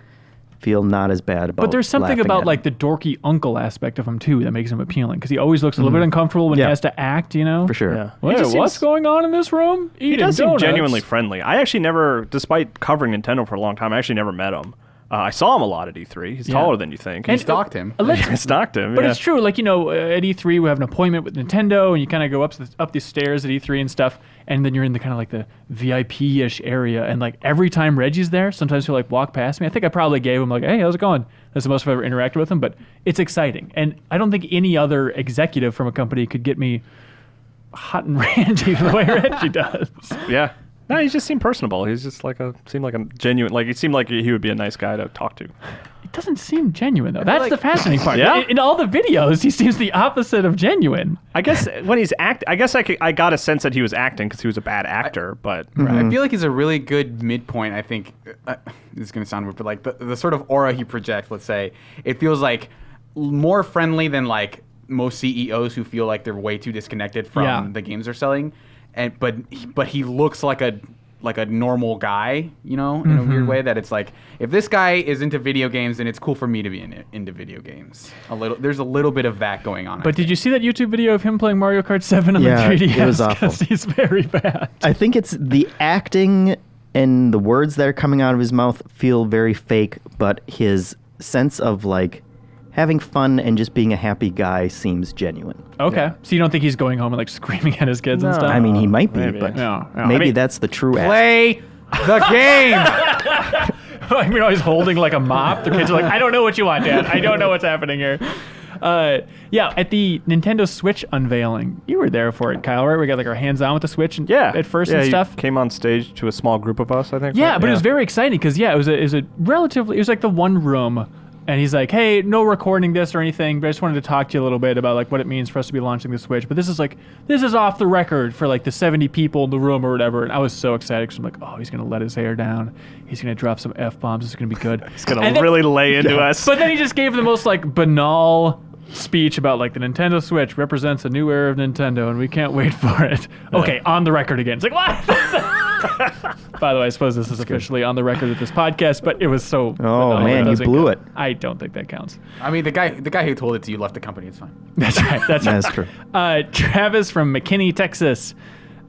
feel not as bad about But there's something laughing about at like him. the dorky uncle aspect of him too that makes him appealing because he always looks a little bit uncomfortable when he Yeah. has to act, you know? For sure. Yeah. Wait, He just what's seems- going on in this room? He does seem genuinely friendly. I actually never, despite covering Nintendo for a long time, I actually never met him. I saw him a lot at E3. He's Yeah. taller than you think. And- He's Stalked him. I stalked him. But yeah. it's true, like, you know, at E3 we have an appointment with Nintendo, and you kind of go up the stairs at E3 and stuff, and then you're in the kind of like the VIP-ish area, and like every time Reggie's there, sometimes he'll like walk past me. I think I probably gave him like, "Hey, how's it going?" That's the most I've ever interacted with him, but it's exciting, and I don't think any other executive from a company could get me hot and randy the way Reggie does. Yeah. No, he just seemed personable. He's just seemed like a genuine, he seemed like he would be a nice guy to talk to. It doesn't seem genuine though. That's the fascinating part. Yeah? In all the videos, he seems the opposite of genuine. I guess when he's I got a sense that he was acting because he was a bad actor, but I feel like he's a really good midpoint. I think this is going to sound weird, but like the sort of aura he projects, let's say, it feels like more friendly than like most CEOs who feel like they're way too disconnected from the games they're selling, but he looks like a normal guy, in a weird way that it's like, if this guy is into video games, then it's cool for me to be into video games. There's a little bit of that going on. But did you see that YouTube video of him playing Mario Kart 7 on the 3DS? It was awful. He's very bad. I think it's the acting and the words that are coming out of his mouth feel very fake, but his sense of like having fun and just being a happy guy seems genuine. Okay. So you don't think he's going home and like screaming at his kids and stuff? I mean, he might be, Maybe. but No. maybe that's the true play the game. I mean, he's holding like a mop. The kids are like, I don't know what you want, Dad. I don't know what's happening here. At the Nintendo Switch unveiling, you were there for it, Kyle, right? We got like our hands on with the Switch at first and stuff. He came on stage to a small group of us, I think. Yeah, right? but it was very exciting because it was like the one room. And he's like, hey, no recording this or anything, but I just wanted to talk to you a little bit about like what it means for us to be launching the Switch. But this is off the record for like the 70 people in the room or whatever. And I was so excited because I'm like, oh, he's going to let his hair down. He's going to drop some F-bombs. This is going to be good. He's going to really lay into us. But then he just gave the most like banal speech about like the Nintendo Switch represents a new era of Nintendo and we can't wait for it. Okay, on the record again. It's like, what? By the way, I suppose this is officially on the record with this podcast, but it was so... Oh, man, you blew it. I don't think that counts. I mean, the guy who told it to you left the company. It's fine. That's right. That's true. Travis from McKinney, Texas,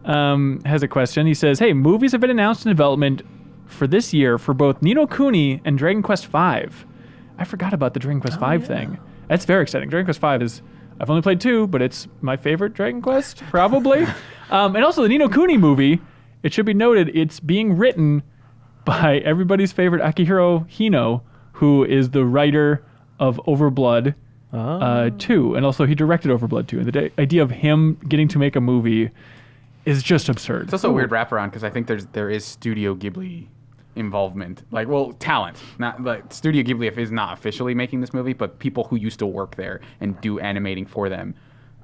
has a question. He says, hey, movies have been announced in development for this year for both Ni no Kuni and Dragon Quest V. I forgot about the Dragon Quest V thing. That's very exciting. Dragon Quest V is... I've only played 2, but it's my favorite Dragon Quest, probably. And also the Ni no Kuni movie... It should be noted, it's being written by everybody's favorite Akihiro Hino, who is the writer of Overblood 2, and also he directed Overblood 2. And the idea of him getting to make a movie is just absurd. It's also a weird wraparound because I think there is Studio Ghibli involvement, talent. Not like Studio Ghibli is not officially making this movie, but people who used to work there and do animating for them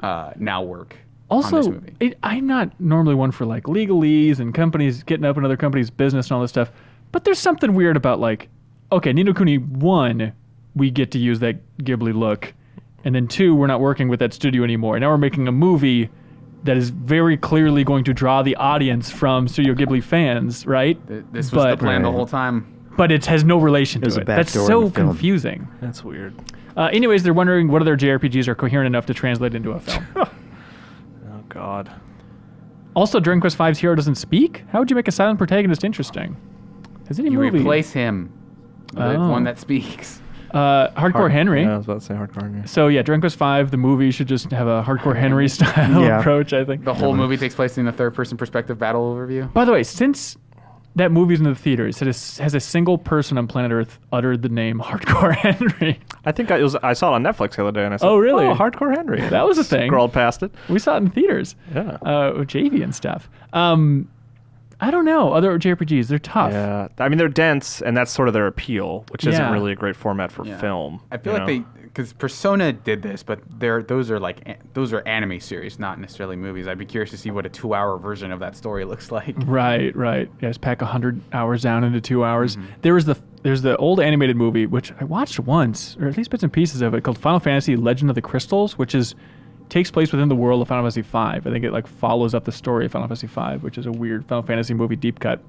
now work. Also, I'm not normally one for like legalese and companies getting up in other companies' business and all this stuff, but there's something weird about like, okay, Ni no Kuni 1, we get to use that Ghibli look, and then 2, we're not working with that studio anymore. Now we're making a movie that is very clearly going to draw the audience from Studio Ghibli fans, right? This was the plan the whole time. But it has no relation to it. That's so confusing. That's weird. Anyways, they're wondering what other JRPGs are coherent enough to translate into a film. God. Also, Dragon Quest V's hero doesn't speak? How would you make a silent protagonist interesting? Has any movie... replace him. The one that speaks. Hardcore Henry. Yeah, I was about to say Hardcore Henry. So yeah, Dragon Quest V, the movie should just have a Hardcore Henry style approach, I think. The whole movie takes place in a third-person perspective battle overview. By the way, since that movie's in the theaters, has a single person on planet Earth uttered the name Hardcore Henry? I think I saw it on Netflix the other day, and I said, "Oh, really? Oh, Hardcore Henry." That was a thing. Scrolled past it. We saw it in theaters. Yeah. With JV and stuff. I don't know. Other JRPGs, they're tough. Yeah. I mean, they're dense, and that's sort of their appeal, which isn't really a great format for film. I feel like because Persona did this, but those are anime series, not necessarily movies. I'd be curious to see what a 2-hour version of that story looks like. Right. Yeah, just pack 100 hours down into 2 hours. Mm-hmm. There's the old animated movie, which I watched once, or at least bits and pieces of it, called Final Fantasy Legend of the Crystals, which takes place within the world of Final Fantasy V. I think it follows up the story of Final Fantasy V, which is a weird Final Fantasy movie deep cut.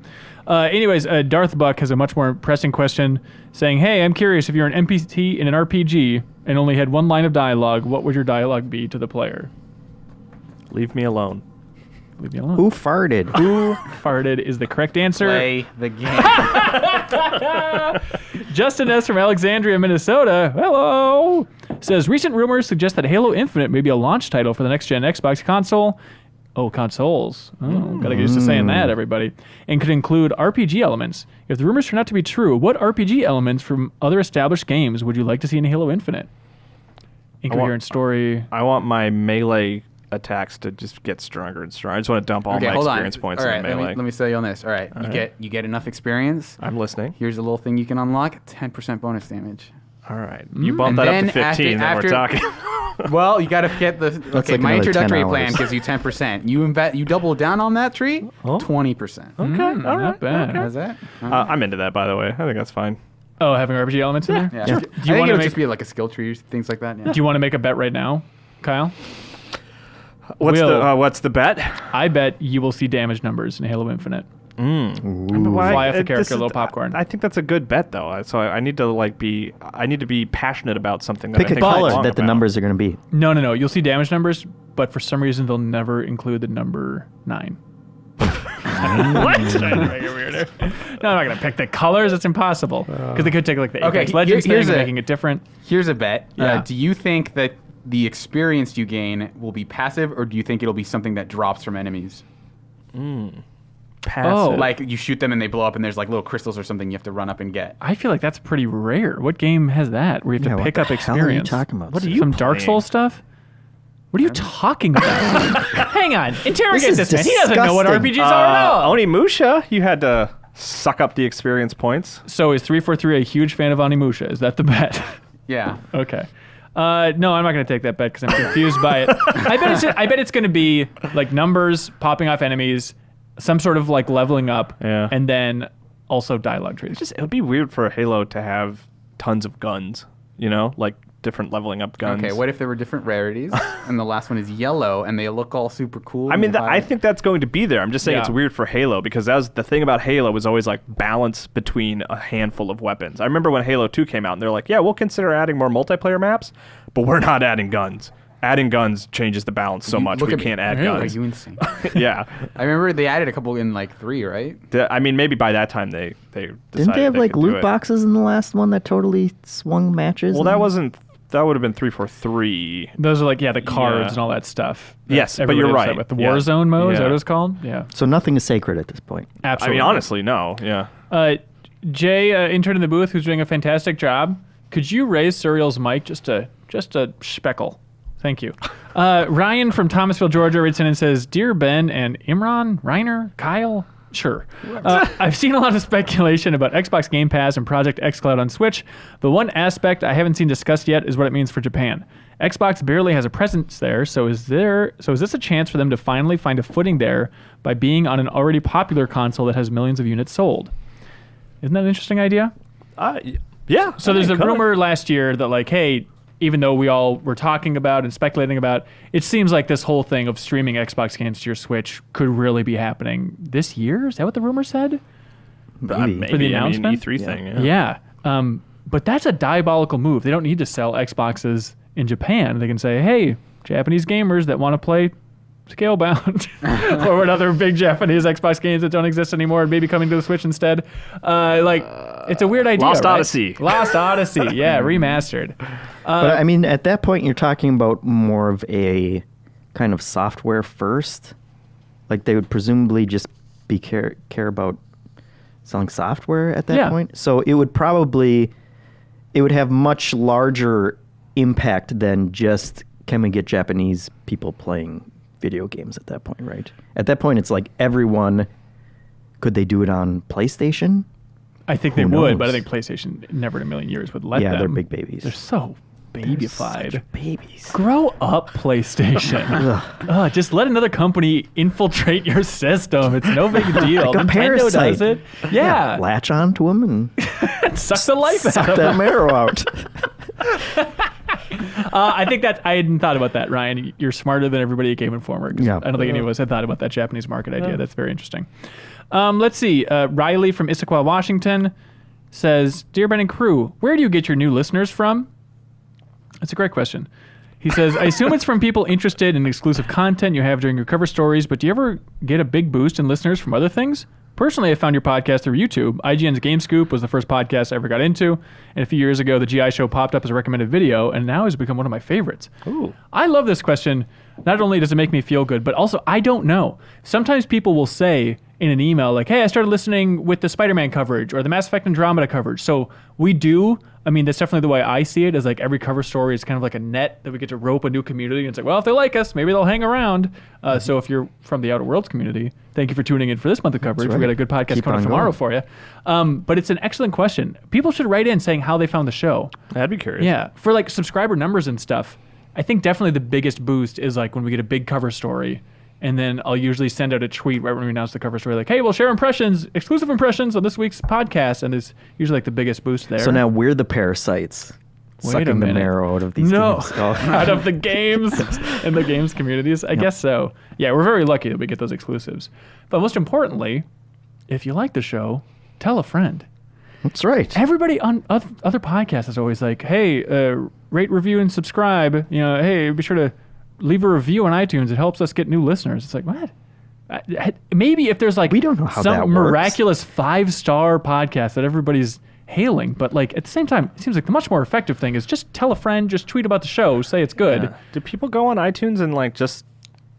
Anyways, Darth Buck has a much more pressing question saying, hey, I'm curious, if you're an NPC in an RPG and only had one line of dialogue, what would your dialogue be to the player? Leave me alone. Leave me alone. Who farted? Who farted is the correct answer. Play the game. Justin S. from Alexandria, Minnesota, hello, says, recent rumors suggest that Halo Infinite may be a launch title for the next-gen Xbox console. Oh, consoles. Oh, gotta get used to saying that, everybody. And could include RPG elements. If the rumors turn out to be true, what RPG elements from other established games would you like to see in Halo Infinite? Incoherent story. I want my melee attacks to just get stronger and stronger. I just want to dump all my hold on. experience points All in right, the melee. let me sell you on this. All right, you get enough experience. I'm listening. Here's a little thing you can unlock: 10% bonus damage. All right. You bump And that up to then 15, then we're talking. Well, you got to get the. Okay, like my another 10 introductory hours. plan gives you 10%. You double down on that tree, 20%. Okay, all right. Not bad. How's that? I'm into that, by the way. I think that's fine. Oh, having RPG elements in there? Yeah. Do you I think want to it'll make just be like a skill tree, things like that. Yeah. Do you want to make a bet right now, Kyle? What's the bet? I bet you will see damage numbers in Halo Infinite. Fly off the character, a little popcorn. I think that's a good bet, though. So I need to be passionate about something that Pick I a think I'm color wrong that the about. numbers are going to be. No. You'll see damage numbers, but for some reason they'll never include the number 9. What? You're weirder. No, I'm not gonna pick the colors. It's impossible because they could take like the Apex Legends thing, and making it different. Here's a bet. Yeah. Do you think that the experience you gain will be passive, or do you think it'll be something that drops from enemies? Passive. Oh, Like you shoot them and they blow up, and there's like little crystals or something you have to run up and get. I feel like that's pretty rare. What game has that where you have Yeah, to what pick the up hell are you experience? talking about, What are sir? you? Some Dark playing? Souls stuff? What are you talking about? Hang on, interrogate is this man. He doesn't know what disgusting. RPGs are at all. Onimusha, you had to suck up the experience points. So is 343 a huge fan of Onimusha? Is that the bet? Yeah. Okay. No, I'm not going to take that bet because I'm confused by it. I bet it's going to be like numbers popping off enemies, some sort of like leveling up, Yeah. and then also dialogue trees. It would be weird for a Halo to have tons of guns, like different leveling up guns. Okay, what if there were different rarities, and the last one is yellow, and they look all super cool? I mean, and I think that's going to be there. I'm just saying Yeah. it's weird for Halo because that was the thing about Halo was always like balance between a handful of weapons. I remember when Halo 2 came out and they're like, yeah, we'll consider adding more multiplayer maps, but we're not adding guns. Adding guns changes the balance so much. look We at me. can't add Are guns. you insane? Yeah. I remember they added a couple in like 3, right? I mean, maybe by that time they decided Didn't they have like could do loot it. boxes in the last one that totally swung matches? Well, that would have been 343. Those are like the cards Yeah. and all that stuff. that Yes, but everybody you're upset right. With the Yeah. Warzone mode, is that Yeah. what it's called? Yeah, So nothing is sacred at this point. I absolutely. mean, honestly, no. Yeah. Jay, intern in the booth, who's doing a fantastic job. Could you raise Serial's mic just a speckle? Thank you. Ryan from Thomasville, Georgia, writes in and says, "Dear Ben and Imran, Reiner, Kyle, sure. I've seen a lot of speculation about Xbox Game Pass and Project xCloud on Switch, but one aspect I haven't seen discussed yet is what it means for Japan. Xbox barely has a presence there, so is this a chance for them to finally find a footing there by being on an already popular console that has millions of units sold? Isn't that an interesting idea? Yeah. So there's a rumor last year that like, hey, even though we all were talking about and speculating about, it seems like this whole thing of streaming Xbox games to your Switch could really be happening this year. Is that what the rumor said? Maybe. For the announcement? E3 thing. Yeah. Yeah. But that's a diabolical move. They don't need to sell Xboxes in Japan. They can say, hey, Japanese gamers that want to play Scalebound or other big Japanese Xbox games that don't exist anymore and maybe coming to the Switch instead. It's a weird idea. Lost right? Odyssey. Lost Odyssey. Yeah, remastered. But I mean, at that point, you're talking about more of a kind of software first. Like they would presumably just be care about selling software at that Yeah. point. So it would have much larger impact than just can we get Japanese people playing video games at that point, right? At that point, it's like everyone. Could they do it on PlayStation? I think they Who would, but I knows? think PlayStation never in a million years would let them. Yeah, they're big babies. They're so babyfied. Such babies. Grow up, PlayStation. Just let another company infiltrate your system. It's no big deal. Like a Nintendo parasite. does it. Yeah. Latch onto them and Suck the life out suck of that them. marrow out. I think that I hadn't thought about that, Ryan. You're smarter than everybody at Game Informer. 'Cause Yeah. I don't think any of us had thought about that Japanese market idea. That's very interesting. Let's see. Riley from Issaquah, Washington says, "Dear Ben and crew, where do you get your new listeners from?" That's a great question. He says, "I assume it's from people interested in exclusive content you have during your cover stories, but do you ever get a big boost in listeners from other things? Personally, I found your podcast through YouTube. IGN's Game Scoop was the first podcast I ever got into, and a few years ago, the GI Show popped up as a recommended video, and now has become one of my favorites." Ooh. I love this question. Not only does it make me feel good, but also I don't know. Sometimes people will say, in an email like, hey, I started listening with the Spider-Man coverage or the Mass Effect Andromeda coverage. So we do, I mean, that's definitely the way I see it, is like every cover story is kind of like a net that we get to rope a new community. And it's like, well, if they like us, maybe they'll hang around. So if you're from the Outer Worlds community, thank you for tuning in for this month of coverage. right. We got a good podcast Keep coming on tomorrow going. for you. But it's an excellent question. People should write in saying how they found the show. I'd be curious. Yeah, for like subscriber numbers and stuff, I think definitely the biggest boost is like when we get a big cover story, and then I'll usually send out a tweet right when we announce the cover story, like, hey, we'll share exclusive impressions on this week's podcast, and it's usually like the biggest boost there. So now we're the parasites. Wait a Sucking the minute. marrow out of these No, games. Oh. out of the games and the games communities. I guess so. Yeah, we're very lucky that we get those exclusives. But most importantly, if you like the show, tell a friend. That's right. Everybody on other podcasts is always like, hey, rate, review, and subscribe. You know, hey, be sure to leave a review on iTunes. It helps us get new listeners. It's like, what? Maybe if there's like We don't know how some that works. miraculous 5-star podcast that everybody's hailing, but like at the same time, it seems like the much more effective thing is just tell a friend, just tweet about the show, say it's good. Yeah. Do people go on iTunes and like just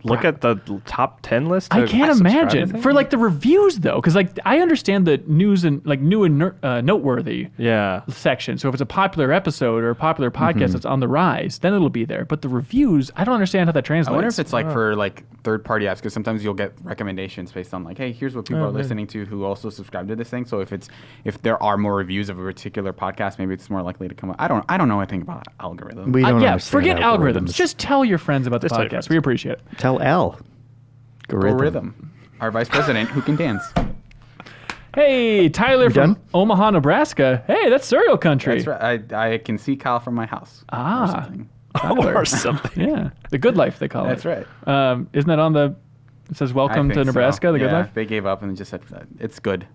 look at the top 10 list? I to can't subscribe to imagine things? for like the reviews though, because like I understand the news and like new and noteworthy Yeah. section. So if it's a popular episode or a popular podcast that's on the rise, then it'll be there. But the reviews, I don't understand how that translates. I wonder if it's like for like third-party apps, because sometimes you'll get recommendations based on like, hey, here's what people are listening to who also subscribe to this thing. So if there are more reviews of a particular podcast, maybe it's more likely to come up. I don't know anything about algorithms. We don't yeah, understand forget algorithms. Just tell your friends about the Just tell your podcast. friends. We appreciate it. Tell Al. Go Rhythm, our vice president who can dance. Hey, Tyler You from done? Omaha, Nebraska. Hey, that's cereal country. That's right. I can see Kyle from my house. Ah. Or something. Tyler. Or something. Yeah, the good life they call That's it. right. Isn't that on the? It says I welcome think to so. Nebraska. The good Yeah, life. They gave up and just said it's good.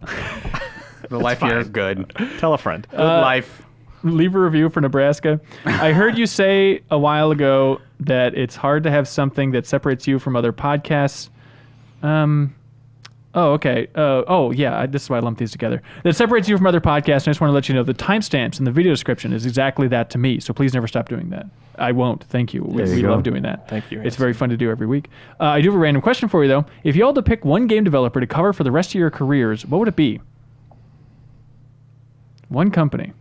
The life here is good. Tell a friend. Good life. Leave a review for Nebraska. I heard you say a while ago that it's hard to have something that separates you from other podcasts. Oh, okay. Yeah. This is why I lumped these together. That separates you from other podcasts. And I just want to let you know the timestamps in the video description is exactly that to me. So please never stop doing that. I won't. Thank you. There you We go. love doing that. Thank you, It's Hanson. very fun to do every week. I do have a random question for you, though. If you all had to pick one game developer to cover for the rest of your careers, what would it be? One company.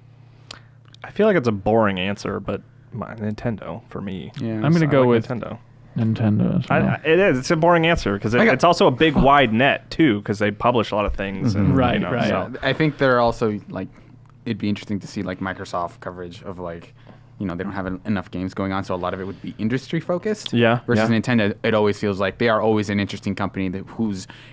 I feel like it's a boring answer, but Nintendo for me. Yeah. I'm going to I go like with Nintendo. Nintendo. as well. It is. It's a boring answer because it's also a big wide net too because they publish a lot of things. And, Right, you know, right. so- I think they're also like, it'd be interesting to see like Microsoft coverage of like, you know, they don't have enough games going on, so a lot of it would be industry focused. Yeah, Versus yeah. Nintendo, it always feels like they are always an interesting company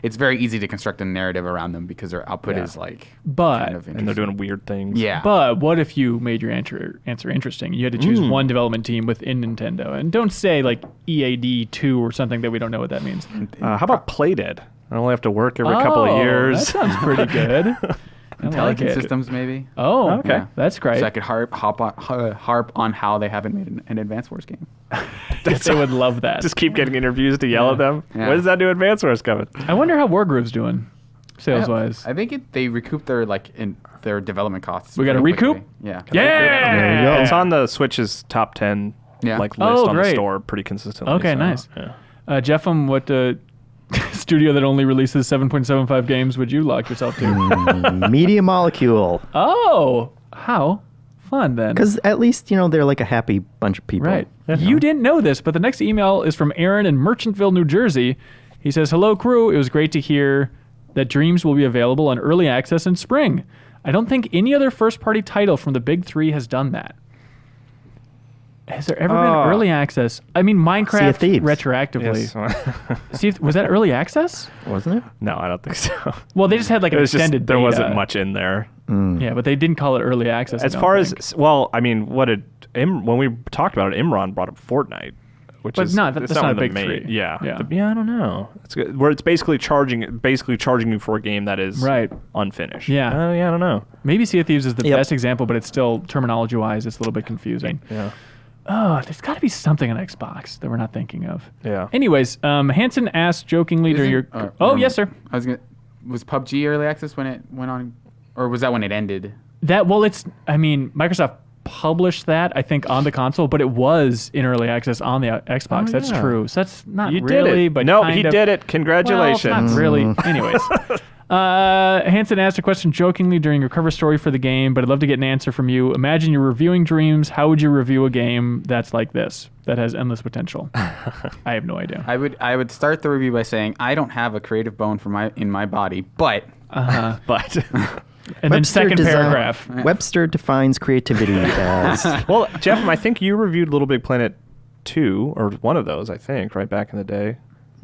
it's very easy to construct a narrative around them because their output is like But- kind of And they're interesting. doing weird things. Yeah. But what if you made your answer interesting? You had to choose one development team within Nintendo, and don't say like EAD2 or something that we don't know what that means. How about Playdead? I only have to work every couple of years. That sounds pretty good. I like Intelligent it. systems, maybe. Oh, Okay. Yeah. That's great. So I could harp on how they haven't made an Advance Wars game. They would love that. Just keep getting interviews to yell at them. Yeah. What does that do? Advance Wars coming. I wonder how Wargroove's doing, sales wise. I think they recouped their development costs. We got a pretty quickly. recoup? Yeah. Yeah. There you go. It's on the Switch's top 10 Yeah. list Oh, on the great. store pretty consistently. Okay, so, nice. Yeah. Jeffem, what studio that only releases 7.75 games would you lock yourself to? Media Molecule. Oh, how fun then. Because at least, they're like a happy bunch of people. Right. You didn't know this, but the next email is from Aaron in Merchantville, New Jersey. He says, hello, crew. It was great to hear that Dreams will be available on early access in spring. I don't think any other first-party title from the big three has done that. Has there ever been early access? I mean, Minecraft Sea of Thieves. retroactively. Yes. Was that early access? Wasn't it? No, I don't think so. Well, they just had like It an was just, extended there beta. wasn't much in there. Yeah, but they didn't call it early access. I As don't far think. as, well, I mean, when we talked about it, Imran brought up Fortnite. Which But is not- it's that's not one a of the big main- three. Yeah, Yeah. I don't know. It's good. Where it's basically charging you for a game that is Right. unfinished. Yeah. Yeah, I don't know. Maybe Sea of Thieves is the Yep. best example, but it's still terminology-wise, it's a little bit confusing. Yeah. Oh, there's got to be something on Xbox that we're not thinking of. Yeah. Anyways, Hanson asked jokingly during your. Yes, sir. Was PUBG early access when it went on, or was that when it ended? Microsoft published that, I think, on the console, but it was in early access on the Xbox. Oh, That's yeah. true. So that's not You really, did it. but no, kind he of. did it. Well, Congratulations. it's not really. Anyways. Hanson asked a question jokingly during your cover story for the game, but I'd love to get an answer from you. Imagine you're reviewing Dreams. How would you review a game that's like this, that has endless potential? I have no idea. I would start the review by saying I don't have a creative bone in my body, but But And then second paragraph. Webster defines creativity as well, Jeff, I think you reviewed Little Big Planet 2 or one of those. I think right back in the day.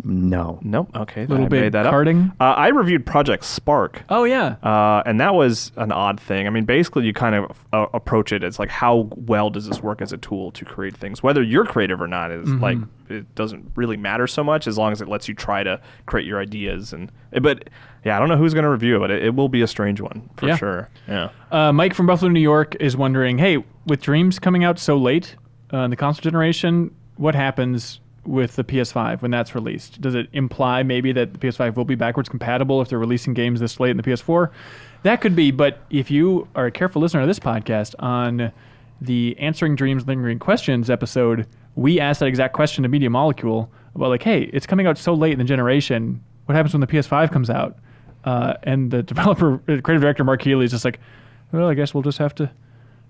no. Nope. Okay. Little I Big made that Karting? up. I reviewed Project Spark. Oh, yeah. And that was an odd thing. I mean, basically, you kind of approach it as like, how well does this work as a tool to create things? Whether you're creative or not is like, it doesn't really matter so much as long as it lets you try to create your ideas. But yeah, I don't know who's going to review it, but it will be a strange one for Yeah. sure. Yeah. Mike from Buffalo, New York is wondering, hey, with Dreams coming out so late in the console generation, what happens with the PS5 when that's released? Does it imply maybe that the PS5 will be backwards compatible if they're releasing games this late in the PS4? That could be, but if you are a careful listener to this podcast, on the Answering Dreams Lingering Questions episode, we asked that exact question to Media Molecule about like, hey, it's coming out so late in the generation. What happens when the PS5 comes out? And the creative director, Mark Healy, is just like, well, I guess we'll just have to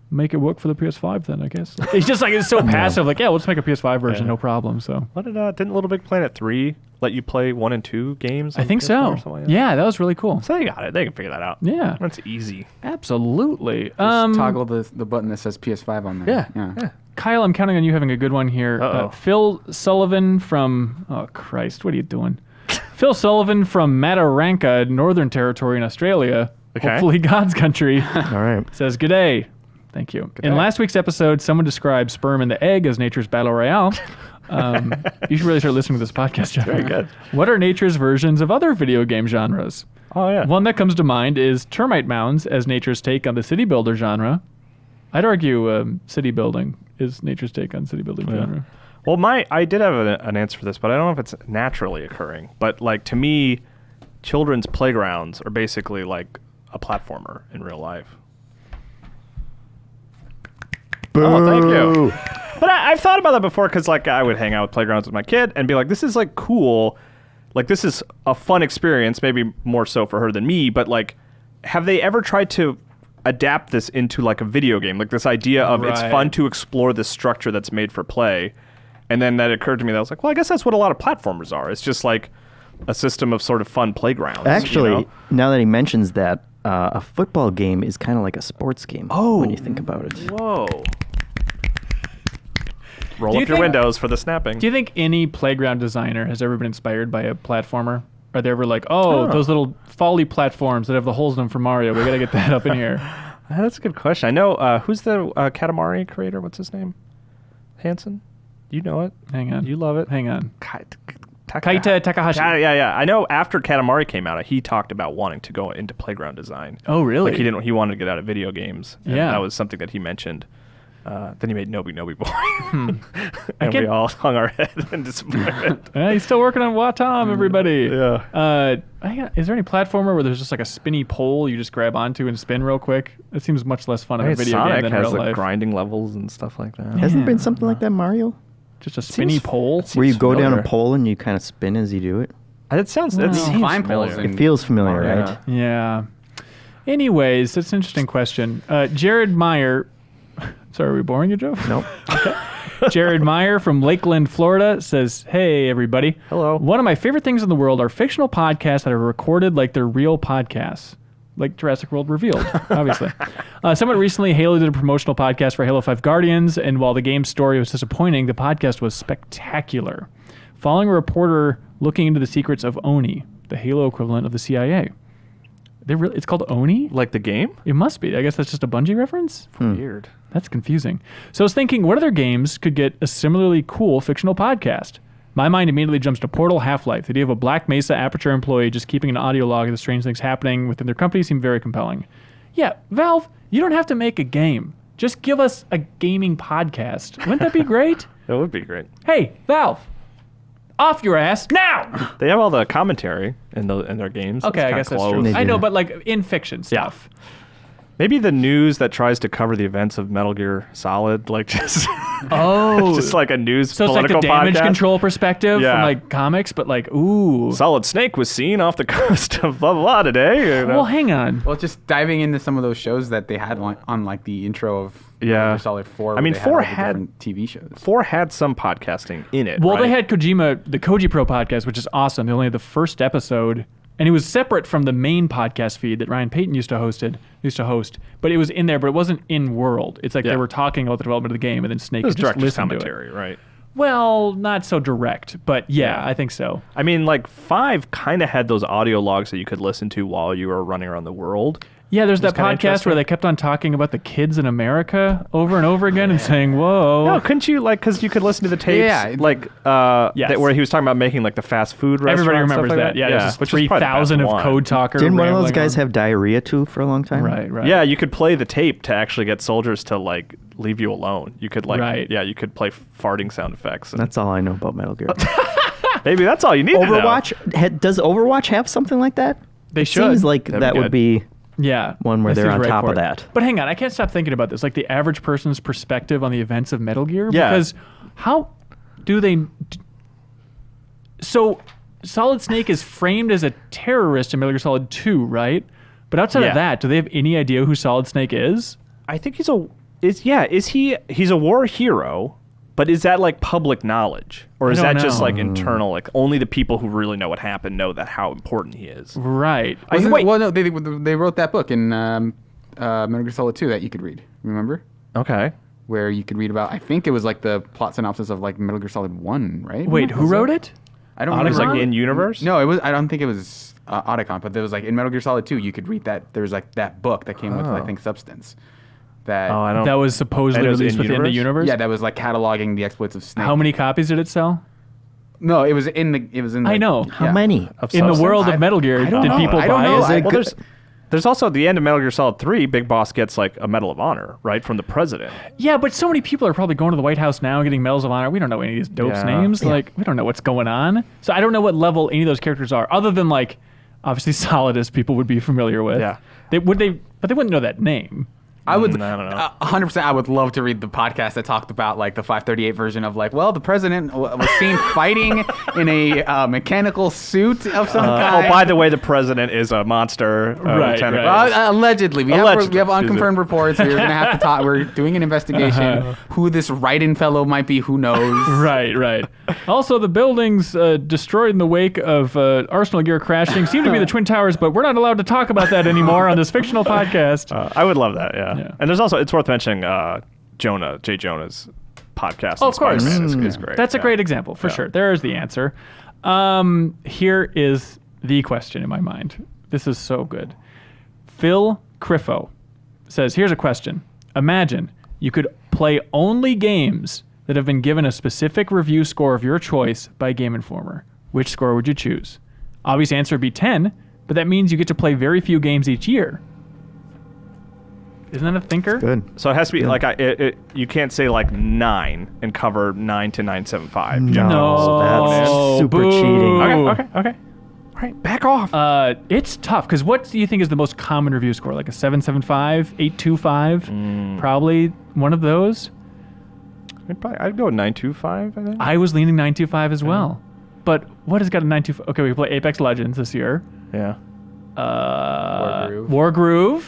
make it work for the PS5 then, I guess. He's just like, it's so passive. Like, yeah, we'll just make a PS5 version, no problem. So What didn't Little Big Planet 3 let you play 1 and 2 games? I on think PS4 so. or something like that? Yeah, that was really cool. So they got it. They can figure that out. Yeah, That's easy. absolutely. just toggle the button that says PS5 on there. Yeah. Kyle, I'm counting on you having a good one here. Uh-oh. Phil Sullivan from, oh Christ, what are you doing? Phil Sullivan from Mataranka, Northern Territory in Australia, Okay. hopefully God's country, All right. says, "G'day." Thank you. In day. last week's episode, someone described sperm and the egg as nature's battle royale. You should really start listening to this podcast, Jeff. Very good. What are nature's versions of other video game genres? Oh, yeah. One that comes to mind is termite mounds as nature's take on the city builder genre. I'd argue city building is nature's take on city building genre. Well, I did have an answer for this, but I don't know if it's naturally occurring. But like to me, children's playgrounds are basically like a platformer in real life. Oh, thank you. But I've thought about that before because like I would hang out with playgrounds with my kid and be like, this is like cool. Like this is a fun experience, maybe more so for her than me. But like, have they ever tried to adapt this into like a video game? Like this idea of it's Right. fun to explore this structure that's made for play. And then that occurred to me that I was like, well, I guess that's what a lot of platformers are. It's just like a system of sort of fun playgrounds. Actually, you know? now that he mentions that, a football game is kind of like a sports game when you think about it. Whoa. Roll Do you up your think- windows for the snapping. Do you think any playground designer has ever been inspired by a platformer? Are they ever like, oh, those little folly platforms that have the holes in them for Mario, we got to get that up in here? That's a good question. I know, who's the Katamari creator? What's his name? Hanson? You know it. Hang on. You love it. Hang on. Kaita Kaita Takahashi. Yeah. I know after Katamari came out, he talked about wanting to go into playground design. Oh, really? Like he wanted to get out of video games. And Yeah. that was something that he mentioned. Then he made Nobi Nobi Boy. and can't- we all hung our head in disappointment. He's still working on Watam, everybody. Yeah. Is there any platformer where there's just like a spinny pole you just grab onto and spin real quick? It seems much less fun in a video Sonic game than has real like life. grinding levels and stuff like that. Hasn't there been something like that, Mario? Just a spinny pole? Where you go down familiar. a pole and you kind of spin as you do it? That seems that seems Climb familiar. poles and- It feels familiar, Yeah. right? Yeah. Anyways, that's an interesting question. Jared Meyer. Sorry, are we boring you, Joe? Nope. Jared Meyer from Lakeland, Florida says, hey, everybody. Hello. One of my favorite things in the world are fictional podcasts that are recorded like they're real podcasts. Like Jurassic World Revealed, obviously. Somewhat recently, Halo did a promotional podcast for Halo 5 Guardians, and while the game's story was disappointing, the podcast was spectacular. Following a reporter looking into the secrets of ONI, the Halo equivalent of the CIA. It's called ONI? Like the game? It must be. I guess that's just a Bungie reference? Weird. That's confusing. So I was thinking, what other games could get a similarly cool fictional podcast? My mind immediately jumps to Portal Half-Life. The idea of a Black Mesa Aperture employee just keeping an audio log of the strange things happening within their company seemed very compelling. Yeah, Valve, you don't have to make a game. Just give us a gaming podcast. Wouldn't that be great? That would be great. Hey, Valve, off your ass now! They have all the commentary in their games. Okay, It's I kinda guess that's close. true. They I know, do. but like in fiction stuff. Maybe the news that tries to cover the events of Metal Gear Solid, like just just like a news So it's like political the damage podcast. control perspective Yeah. from like comics, but like, ooh. Solid Snake was seen off the coast of blah blah, blah today. You know? Well, hang on. Well, just diving into some of those shows that they had on like the intro of Yeah. Metal Gear Solid 4. I mean, where they 4 all the had- different TV shows. 4 had some podcasting in it. Well, right? they had Kojima, the Koji Pro podcast, which is awesome. They only had the first episode, and it was separate from the main podcast feed that Ryan Payton used to host. But it was in there, but it wasn't in world. It's like they Yeah. were talking about the development of the game, and then Snake It was could just director's listen to it. commentary, right? Well, not so direct, but yeah, I think so. I mean, like 5 kind of had those audio logs that you could listen to while you were running around the world. Yeah, there's that kinda podcast interesting. where they kept on talking about the kids in America over and over again and saying, "Whoa." No, couldn't you because you could listen to the tapes? Yeah. Like Yes. where he was talking about making like the fast food restaurant. Everybody stuff remembers like that. Yeah, there's which is probably the best 3,000 of one. Code Talker. Didn't one of those rambling guys on. have diarrhea too for a long time? Right. Yeah, you could play the tape to actually get soldiers to like leave you alone. You could like Right. you could play farting sound effects. And That's all I know about Metal Gear. maybe that's all you need. Overwatch does Overwatch have something like that? They It should. seems like That'd that be would good. be Yeah. one where that they're seems on right top for of it. that. But hang on, I can't stop thinking about this. Like the average person's perspective on the events of Metal Gear. Yeah. Because how do they. So Solid Snake is framed as a terrorist in Metal Gear Solid 2, right? But outside Yeah. of that, do they have any idea who Solid Snake is? I think he's a war hero, but is that like public knowledge, or is I that don't just know. like internal? Like only the people who really know what happened know that how important he is. Right. Well, no, they wrote that book in Metal Gear Solid 2 that you could read. Remember? Okay. Where you could read about, I think it was like the plot synopsis of like Metal Gear Solid 1, right? Wait, who wrote it? I don't It's remember. like in universe. No, it was. I don't think it was Otacon, but there was like in Metal Gear Solid 2, you could read that. There was like that book that came with, I think, Substance. That Oh, I don't. That was supposedly And it was released in within the universe? universe? yeah, that was like cataloging the exploits of Snake. How many copies did it sell? No, it was in the. It was in. I the- know. How yeah. many? Of In the Substance? world of Metal Gear, I don't did know. people I don't buy know. it? Is it Well, good? there's also at the end of Metal Gear Solid 3, Big Boss gets like a Medal of Honor, right, from the president. Yeah, but so many people are probably going to the White House now getting medals of honor. We don't know any of these dopes' Yeah. names. Like, we don't know what's going on. So I don't know what level any of those characters are, other than like, obviously Solidus people would be familiar with. Yeah. But they wouldn't know that name. I would. I don't know. 100%. I would love to read the podcast that talked about like the 538 version of like, well, the president was seen fighting in a mechanical suit of some kind. Oh, by the way, the president is a monster. Right, tentacles. right. Allegedly, we Allegedly, have excuse me. unconfirmed reports. We're gonna have to talk. We're doing an investigation. Who this Raiden fellow might be, who knows? Right. Also, the buildings destroyed in the wake of Arsenal gear crashing seem to be the Twin Towers, but we're not allowed to talk about that anymore on this fictional podcast. I would love that, yeah. Yeah. And there's also, it's worth mentioning Jay Jonah's podcast. Oh, on of course. Spider-Man is great. That's a yeah. great example, for sure. There's the answer. Here is the question in my mind. This is so good. Phil Criffo says, here's a question. Imagine you could play only games that have been given a specific review score of your choice by Game Informer. Which score would you choose? Obvious answer would be 10, but that means you get to play very few games each year. Isn't that a thinker? Good. So it has to be like, you can't say like 9 and cover 9 to 975. No, that's super boo. cheating. Okay. All right, back off. It's tough because what do you think is the most common review score? Like a 775, 825? Probably one of those. I'd go 925, I think. I was leaning 925 as well. But what has got a 925? Okay, we play Apex Legends this year. Yeah. Wargroove.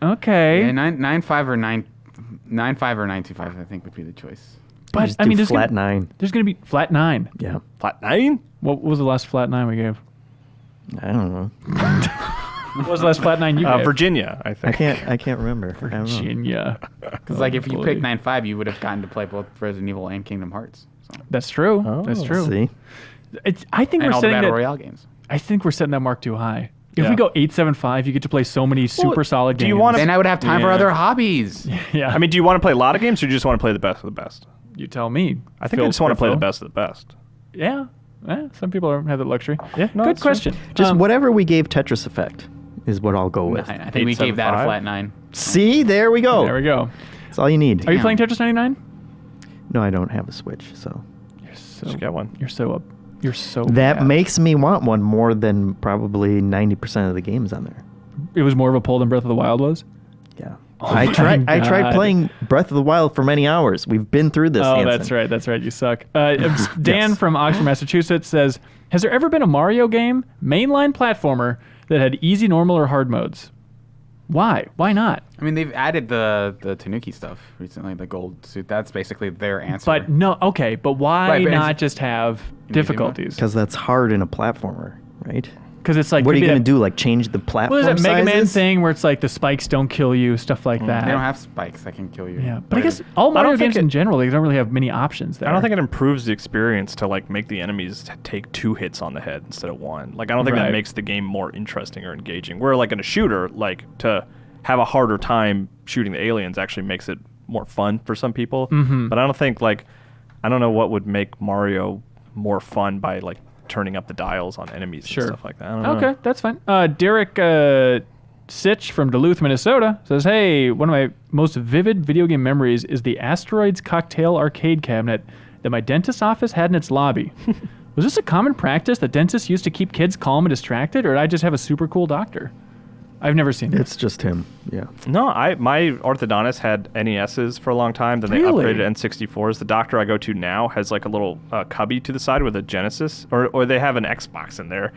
Okay. Yeah, 9.5 or 9.5 or 9.25, I think would be the choice. but Just I do mean, there's flat gonna, 9. there's going to be flat 9. Yeah. Flat 9? What was the last flat 9 we gave? I don't know. What was the last flat 9 you gave? Virginia, I think. I can't remember. I don't know. Virginia. Because like if you boy. picked 9.5, you would have gotten to play both Resident Evil and Kingdom Hearts. So. That's true. That's true. See? I think And we're all the setting Battle that. Royale games. I think we're setting that mark too high. If Yeah. we go 875, you get to play so many super solid do games. you wanna- Then I would have time for Yeah. other hobbies. Yeah. I mean, do you want to play a lot of games or do you just want to play the best of the best? you tell me. I think Phil I just want to play the Criffo. best of the best. Yeah. Some people have that luxury. Yeah, no, Good that's true. question. Just whatever we gave Tetris Effect is what I'll go with. I think we gave that a 8.75? flat 9. See? There we go. There we go. That's all you need. Are you Damn. playing Tetris 99? No, I don't have a Switch, so. You're so. Just get one. You're so up. You're so. That bad. makes me want one more than probably 90% of the games on there. it was more of a pull than Breath of the Wild was? Yeah. Oh I my tried God. playing Breath of the Wild for many hours. We've been through this. Oh, Hanson. that's right. You suck. Dan from Oxford, Massachusetts says, has there ever been a Mario game, mainline platformer, that had easy, normal, or hard modes? Why? Why not? I mean, they've added the Tanuki stuff recently, the gold suit. That's basically their answer. But no, okay, but why Right, but not it's- just have difficulties? Because that's hard in a platformer, right? Because it's like, What are could you be going to that- do? Like change the platform What is that Mega Man sizes? thing where it's like the spikes don't kill you, stuff like that? they don't have spikes that can kill you. Yeah, but I guess all Mario think games in general, they don't really have many options there. I don't think it improves the experience to like make the enemies take 2 hits on the head instead of 1. Like I don't think Right. that makes the game more interesting or engaging. Where like in a shooter, like to have a harder time shooting the aliens actually makes it more fun for some people. Mm-hmm. But I don't think like I don't know what would make Mario more fun by like turning up the dials on enemies Sure. and stuff like that. I don't know. Okay, that's fine. Derek Sitch from Duluth, Minnesota says, hey, one of my most vivid video game memories is the Asteroids Cocktail arcade cabinet that my dentist's office had in its lobby. Was this a common practice that dentists used to keep kids calm and distracted, or did I just have a super cool doctor? I've never seen it. It's just him. Yeah. No, my orthodontist had NESs for a long time. Then they Really? upgraded to N64s. The doctor I go to now has like a little cubby to the side with a Genesis, or they have an Xbox in there,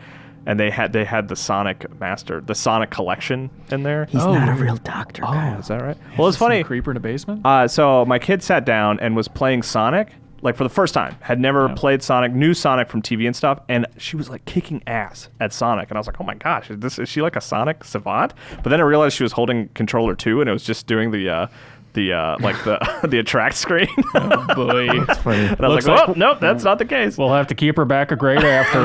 and they had the Sonic Master, the Sonic Collection in there. He's Oh, not a weird. real doctor. Kyle. Is that right? Well, it's funny. Creeper in a basement? So my kid sat down and was playing Sonic, like for the first time. Had never played Sonic, knew Sonic from TV and stuff, and she was like kicking ass at Sonic. And I was like, oh my gosh, is she like a Sonic savant? But then I realized she was holding controller 2, and it was just doing the attract screen. Oh, boy. Funny. And I was Looks like, like- oh, nope, that's not the case. We'll have to keep her back a grade after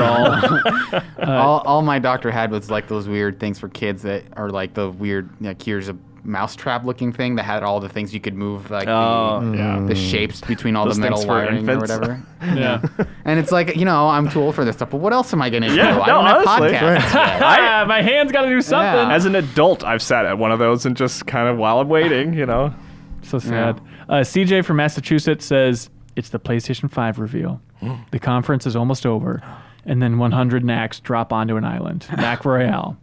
all. All my doctor had was like those weird things for kids that are like the weird like here's a mousetrap looking thing that had all the things you could move like the shapes between all Those the metal things for wiring or infants. whatever. Yeah. And it's like, I'm too old for this stuff, but what else am I going to do? Yeah, I no, don't have honestly. podcasts. yet. My hand's got to do something. As an adult, I've sat at one of those and just kind of while I'm waiting, So sad. CJ from Massachusetts says, it's the PlayStation 5 reveal. The conference is almost over. And then 100 knacks drop onto an island. Mac Royale.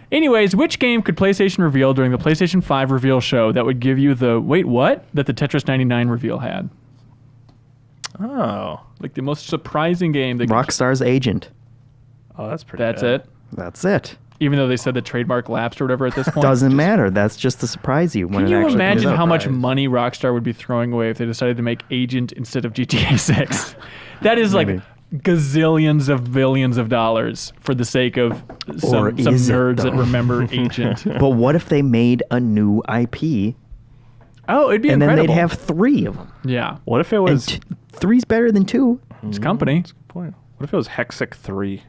Anyways, which game could PlayStation reveal during the PlayStation 5 reveal show that would give you the, wait, what? That the Tetris 99 reveal had? Oh. Like the most surprising game. That Rockstar's Agent. Oh, that's pretty That's good. it? That's it. Even though they said the trademark lapsed or whatever at this point? Doesn't matter. That's just to surprise you when Can it you actually imagine comes out. how much money Rockstar would be throwing away if they decided to make Agent instead of GTA 6? That is like Maybe. gazillions of billions of dollars for the sake of some is it, nerds that though? remember Agent. But what if they made a new IP Oh, it'd be and incredible. then they'd have 3 of them? Yeah, What if it And was... 3's better than 2. it's company. Point. What if it was Hexic 3?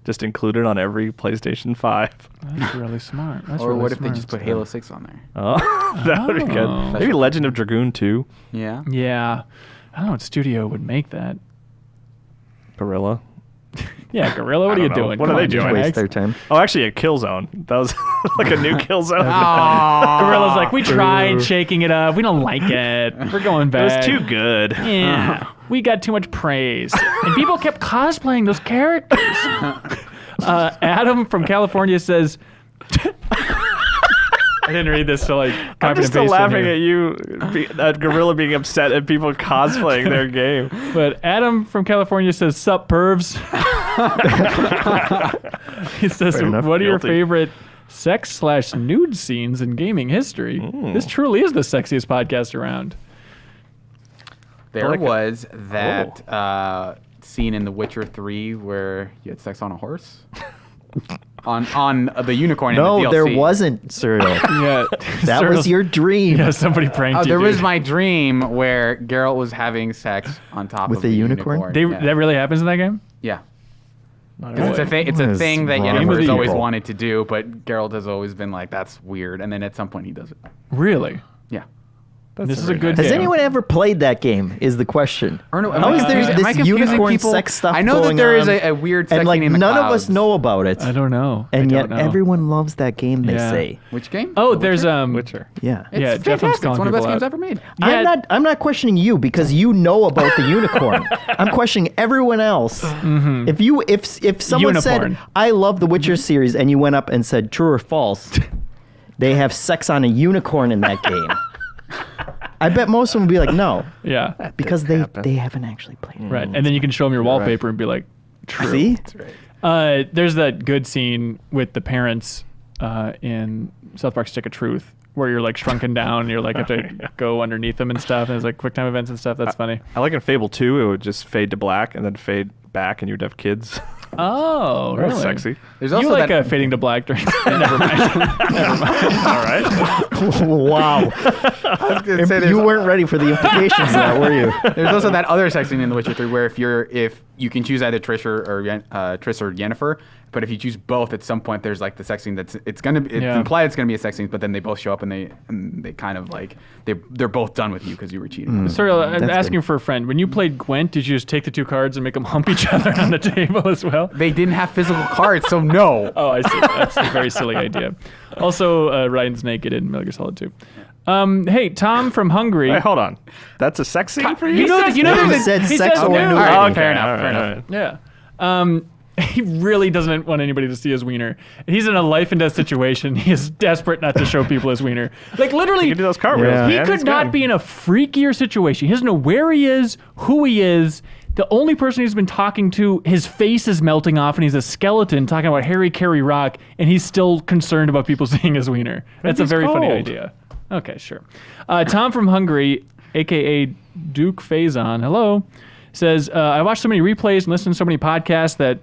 Just included on every PlayStation 5. That's really smart. That's Or really what if they smart. just put Halo 6 on there? Oh, that would be good. Oh. Maybe Legend of Dragoon 2. Yeah. Yeah, I don't know what studio would make that. Gorilla. Yeah, Gorilla, what I are you don't know. doing? What Come are they on, doing? Max. Waste their time. Oh, actually, a Killzone. That was like a new Killzone. Gorilla's like, we tried shaking it up. We don't like it. We're going It back. was too good. Yeah, we got too much praise, and people kept cosplaying those characters. Adam from California says, "I didn't read this, so like I'm copy just and still paste in laughing here. at you, at Gorilla being upset at people cosplaying their game. But Adam from California says, "Sup, pervs." He says, Fair enough. "What are your Guilty. favorite sex/nude scenes in gaming history?" This truly is the sexiest podcast around. There like it. was that scene in The Witcher 3 where you had sex on a horse. on the unicorn in the No, DLC. there wasn't, Cyril. Yeah, That was your dream. Yeah, somebody pranked Oh, you. there was dude. my dream where Geralt was having sex on top With of a the unicorn? Yeah. That really happens in that game? Yeah. 'Cause it's a What is thing that wrong with Yennefer's always people? wanted to do, but Geralt has always been like, that's weird. And then at some point he does it. Really? Yeah. This is a good Has game. anyone ever played that game? Is the question. Or no, How is there am I this confusing unicorn people? sex stuff I know going that there on, is a weird sex and like scene in the none of clouds. us know about it. I don't know. And I yet don't know. everyone loves that game. They Yeah. say. Which game? Oh, there's Witcher. Yeah. It's yeah, Jeff, I'm fantastic. calling It's one of the best people games out. ever made. Yeah. I'm not questioning you because you know about the unicorn. I'm questioning everyone else. Mm-hmm. If someone said Unicorn. I love the Witcher series and you went up and said true or false, they have sex on a unicorn in that game. I bet most of them would be like no Yeah. because they haven't actually played it. Right. And then you can show them your wallpaper and be like, true. See? There's that good scene with the parents in South Park Stick of Truth where you're like shrunken down and you're like have to go underneath them and stuff. And there's like quick time events and stuff. That's funny. I like in Fable 2, it would just fade to black and then fade back, and you'd have kids. Oh, really? That's sexy. There's You also like that. fading to black during. Never mind. All right. Wow. You weren't ready for the implications of that, were you? There's also that other sex scene in The Witcher 3 where if you can choose either Triss or Yennefer, but if you choose both, at some point there's like the sex scene it's Yeah. implied it's gonna be a sex scene, but then they both show up and they kind of like they're both done with you because you were cheating. Sorry, I'm That's asking good. for a friend. When you played Gwent, did you just take the two cards and make them hump each other on the table as well? They didn't have physical cards, so no. Oh, I see. That's a very silly idea. Also, Ryan's naked in Metal Gear Solid 2. Hey, Tom from Hungary. Wait, hold on. That's a sex scene for you? You know, He said he sex said or no. nudity. All right, Okay, fair enough. all right, Fair all enough. right. Yeah. He really doesn't want anybody to see his wiener. He's in a life and death situation. He is desperate not to show people his wiener. Like literally, You can do those cartwheels, Yeah. he man. could It's not good. be in a freakier situation. He doesn't know where he is, who he is. The only person he's been talking to, his face is melting off, and he's a skeleton talking about Harry Carey Rock, and he's still concerned about people seeing his wiener. That's a he's very funny cold. idea. Okay, sure. Tom from Hungary, a.k.a. Duke Faison, hello, says, I watch so many replays and listen to so many podcasts that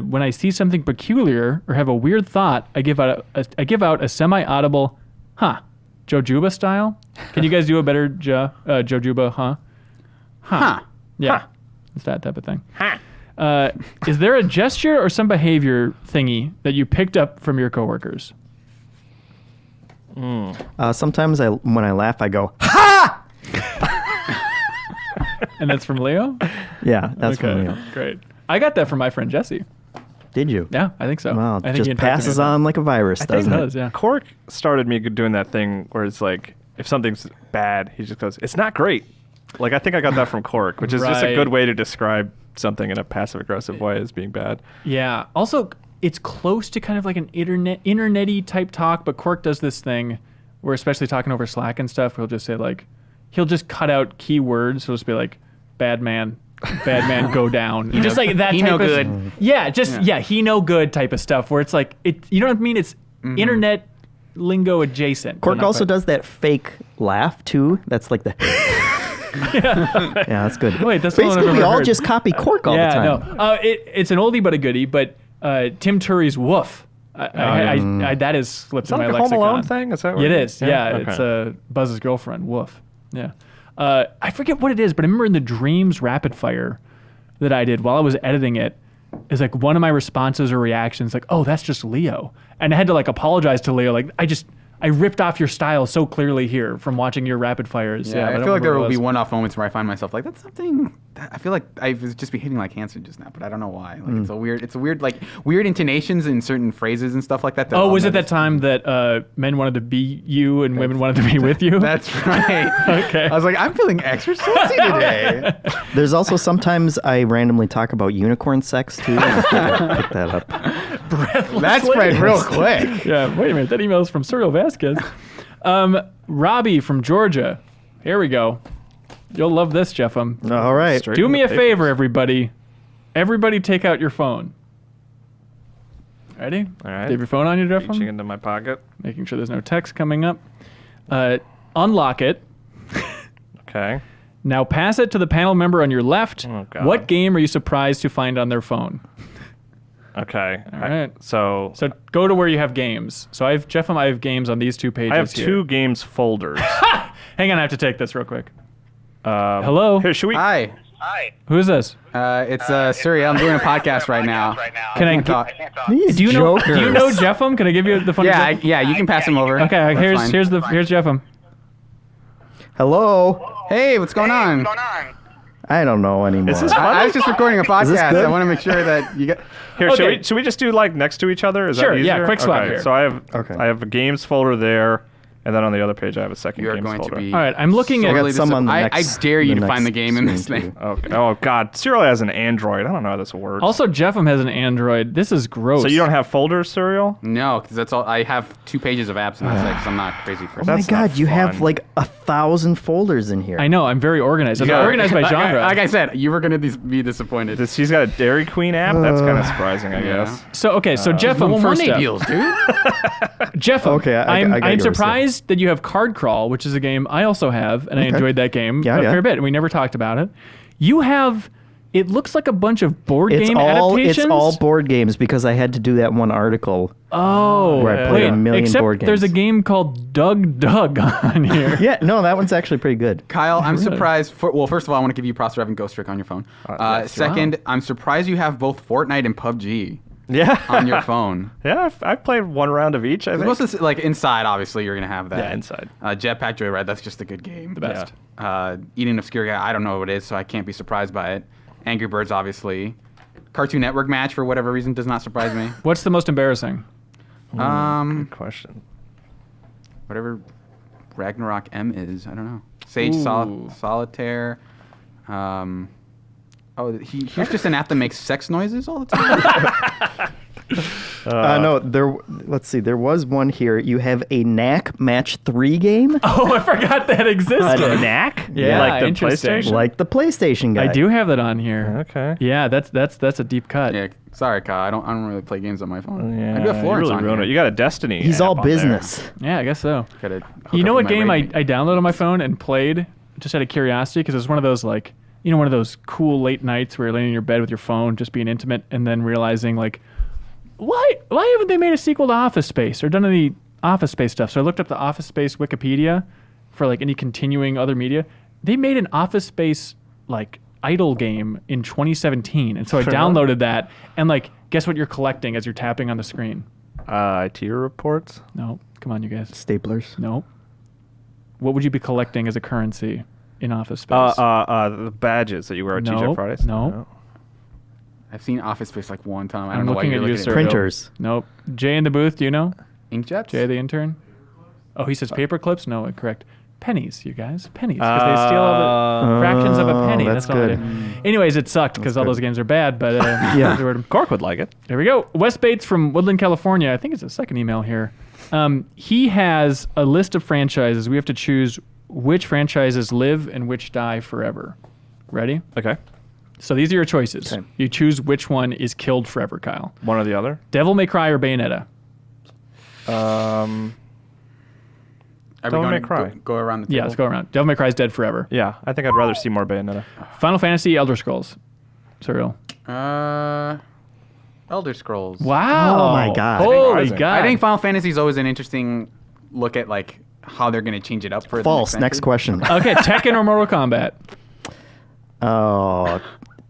when I see something peculiar or have a weird thought, I give out a semi-audible, huh, Jojuba style. Can you guys do a better Jojuba, huh? Huh. Yeah, it's that type of thing. Is there a gesture or some behavior thingy that you picked up from your coworkers? Sometimes when I laugh, I go, And that's from Leo? yeah, that's Okay, from Leo. great. I got that from my friend Jesse. Did you? Yeah, I think so. Wow, I think just he interacted passes with that. on like a virus, It doesn't it? does, yeah. Cork started me doing that thing where it's like, if something's bad, he just goes, it's not great. Like, I think I got that from Cork, which is just a Right. good way to describe something in a passive-aggressive way as being bad. Yeah. Also, it's close to kind of like an internet-y type talk, but Cork does this thing where, especially talking over Slack and stuff, he'll just say like, he'll just cut out keywords. He'll just be like, bad man, go down. Just like that He type no of good. Yeah, just he no good type of stuff where it's like you know what I mean? It's internet lingo adjacent. Cork also does that fake laugh too. That's like the. Yeah, that's good. Wait, that's the one I've basically we ever all heard. just copy Cork all the time. No. It's an oldie but a goodie, but Tim Turry's woof. That is slipped Is in that my like a Home lexicon. Alone thing? Is that what It is. Yeah, okay. it's Buzz's girlfriend, Woof. Yeah. I forget what it is, but I remember in the Dreams Rapid Fire that I did while I was editing it, is like one of my responses or reactions like, oh, that's just Leo. And I had to like apologize to Leo. Like, I ripped off your style so clearly here from watching your rapid fires. Yeah, but I don't feel like there remember will what be it was. one-off moments where I find myself like that's something. I feel like I was just be hitting like Hanson just now, but I don't know why. Like it's a weird like weird intonations in certain phrases and stuff like that. Oh, was it that time that men wanted to be you and women wanted to be with you? That's right. Okay. I was like, I'm feeling extra sexy today. There's also sometimes I randomly talk about unicorn sex too. I pick that up. That spread real quick. Yeah, wait a minute. That email is from Cyril Vasquez. Robbie from Georgia. Here we go. You'll love this, Jeffem. All right. Straight Do from me the a papers. favor, everybody. Everybody take out your phone. Ready? All right. Do you have your phone on you, Reaching Jeffem? into my pocket. Making sure there's no text coming up. Unlock it. Okay. Now pass it to the panel member on your left. Oh, God. What game are you surprised to find on their phone? Okay. All right. So So go to where you have games. So I have games on these two pages I have here. two games folders. Hang on, I have to take this real quick. Hello? Here, should we? Hi. Who is this? It's Siri. I'm doing a podcast right now. Can I talk? These Do you know jokers. Jeffem? Can I give you the phone? Yeah, you can pass him over. Okay, That's fine. here's Jeffem. Hello. Hey, what's going on? I don't know anymore. Is this I was just recording a podcast. good? I want to make sure that you get. Here, Okay. should we just do like next to each other? Is Sure, that yeah, easier? quick swap okay, here. So I have a games folder there, and then on the other page I have a second You are games going folder. to be. All right, I'm looking so at- I got really some on the I next. dare you the to find the next game in this screen, thing. too. Okay. Oh God, Serial has an Android. I don't know how this works. Also, Jeffem has an Android. This is gross. so you don't have folders, Serial? No, because that's all. I have 2 pages of apps in this because I'm not a crazy person. Oh my That's not God, you have fun. like 1,000 folders in here. I know. I'm very organized. I'm Yeah. organized by genre. Like I said, you were going to be disappointed. She's got a Dairy Queen app. That's kind of surprising, I guess. So okay, so Jeffem, Well, first Monday up. deals, dude. Jeffem, Okay, I got I'm yours, surprised that you have Card Crawl, which is a game I also have, and I enjoyed that game Yeah, a yeah. fair bit. And we never talked about it. You have. It looks like a bunch of board It's game all adaptations. it's all board games because I had to do that one article Oh, where I played wait, a million except board games. there's a game called Doug on here. Yeah, no, that one's actually pretty good. Kyle, I'm surprised. Well, first of all, I want to give you props for having Ghost Trick on your phone. Second, I'm surprised you have both Fortnite and PUBG Yeah. on your phone. Yeah, I've played one round of each. I think. Most of this, like inside, obviously, you're gonna have that. Yeah, Inside. Jetpack Joyride, that's just a good game. The best. Eating Obscure Guy, I don't know what it is, so I can't be surprised by it. Angry Birds, obviously. Cartoon Network Match, for whatever reason, does not surprise me. What's the most embarrassing? Good question. Whatever Ragnarok M is, I don't know. Sage Solitaire. Here's just an app that makes sex noises all the time. No, let's see. There was one here. You have a Knack Match 3 game, Oh, I forgot that existed. A Knack? Yeah, like the interesting. PlayStation. like the PlayStation guy. I do have that on here. Okay. Yeah, that's a deep cut. Yeah, sorry, Kyle. I don't really play games on my phone. Yeah, I do have Florence you on really ruined here. it. You got a Destiny. He's app all on there. business. Yeah, I guess so. Gotta hook You know up what with my game I rating. downloaded on my phone and played just out of curiosity because it was one of those like one of those cool late nights where you're laying in your bed with your phone just being intimate and then realizing like why haven't they made a sequel to Office Space or done any Office Space stuff? So I looked up the Office Space Wikipedia for like any continuing other media. They made an Office Space like idle game in 2017, and so I downloaded that and like guess what you're collecting as you're tapping on the screen? IT reports. No, come on, you guys. Staplers. No. What would you be collecting as a currency in Office Space? The badges that you wear at TJ No, Fridays. no. I've seen Office Space like one time. I I'm don't know why looking you're at you, looking sir. at Printers. Nope. Jay in the booth, do you know? Inkjets. Jay the intern? Oh, he says paper clips? No, correct. Pennies, you guys. Pennies. Because they steal all the fractions of a penny. that's all they good. do. Anyways, it sucked because all those games are bad, but Yeah. Cork would like it. there we go. Wes Bates from Woodland, California. I think it's a second email here. He has a list of franchises. We have to choose which franchises live and which die forever. Ready? Okay. So these are your choices. Okay. You choose which one is killed forever, Kyle. One or the other. Devil May Cry or Bayonetta? Are we Devil going May to Cry. go around the table? Yeah, let's go around. Devil May Cry is dead forever. Yeah, I think I'd rather see more Bayonetta. Final Fantasy, Elder Scrolls. Surreal. Elder Scrolls. Wow. Oh my God. Holy Rising. God. I think Final Fantasy is always an interesting look at like how they're going to change it up for False. the Next entry. question. Okay, Tekken or Mortal Kombat? Oh,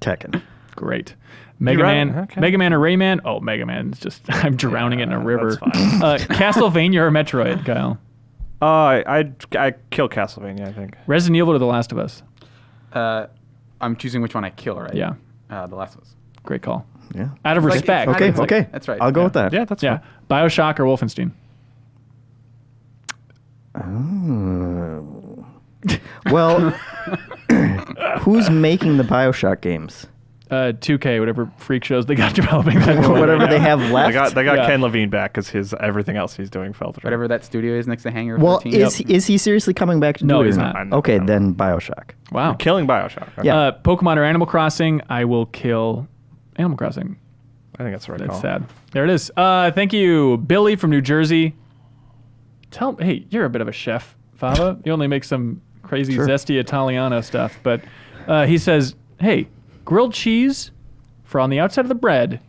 Tekken. Great. Mega right. Man, Okay. Mega Man or Rayman? Oh, Mega Man. It's just I'm drowning it in a river. that's fine. Castlevania or Metroid, Kyle? I'd kill Castlevania, I think. Resident Evil or The Last of Us? I'm choosing which one I kill, right? Yeah. The last one. Great call. Yeah. Out of Like, respect. it's Okay. like- Okay. that's right, I'll go yeah. with that. Yeah, that's Yeah. fine. Bioshock or Wolfenstein? Well, who's making the BioShock games? 2K, whatever freak shows they got developing that. Or whatever they have left. They got Yeah. Ken Levine back because his everything else he's doing fell through. Whatever that studio is next to Hangar Well, 13. is he seriously coming back to No, do it? he's or not. Okay, then BioShock. Wow. Killing Bioshock. Okay. Yeah. Pokemon or Animal Crossing? I will kill Animal Crossing. I think that's the right That's call. sad. There it is. Thank you, Billy from New Jersey. Hey, you're a bit of a chef, Fava. You only make some crazy Sure. zesty Italiano stuff, but he says, "Hey, grilled cheese for on the outside of the bread,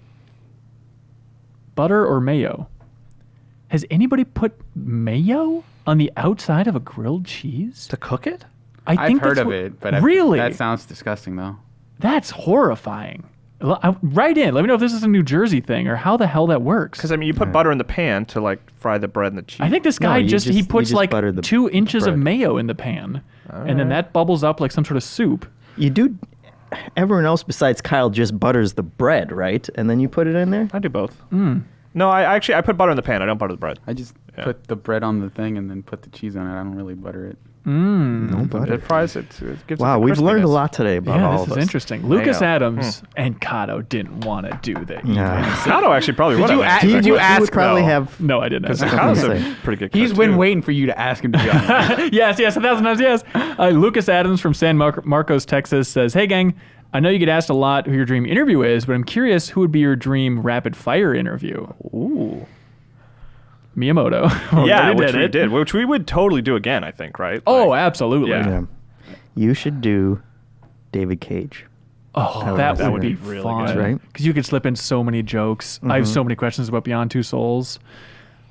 butter or mayo? Has anybody put mayo on the outside of a grilled cheese? To cook it? I've heard that's of what- it, but really, that sounds disgusting though. that's horrifying. Write in. Let me know if this is a New Jersey thing or how the hell that works. Because I mean, you put butter in the pan to like fry the bread and the cheese. I think this No, guy you he just puts like butter the 2 inches of bread. mayo in the pan, and then that bubbles up like some sort of soup. You do. Everyone else besides Kyle just butters the bread, right? And then you put it in there. I do both. No, I put butter in the pan. I don't butter the bread. I just put the bread on the thing and then put the cheese on it. I don't really butter it. No butter. It fries it. It gives Wow, it the we've learned a crispiness. lot today about Yeah, all this of is us. interesting. Lucas know. Adams and Kato didn't want to do that. Kato actually probably would you have. ask- He Did you would- he ask would probably though? have. No, I didn't. Because ask. Kato's a say. pretty good. He's cook, been too. waiting for you to ask him to be on. Yes, 1,000 times yes. Lucas Adams from San Marcos, Texas says, "Hey gang, I know you get asked a lot who your dream interview is, but I'm curious who would be your dream rapid fire interview." Ooh. Miyamoto. Yeah, Already which we it. did, which we would totally do again. I think, right? Oh, Like, absolutely. Yeah. Yeah. You should do David Cage. Oh, That that would would be be really fun. good. Right? Because you could slip in so many jokes. I have so many questions about Beyond Two Souls.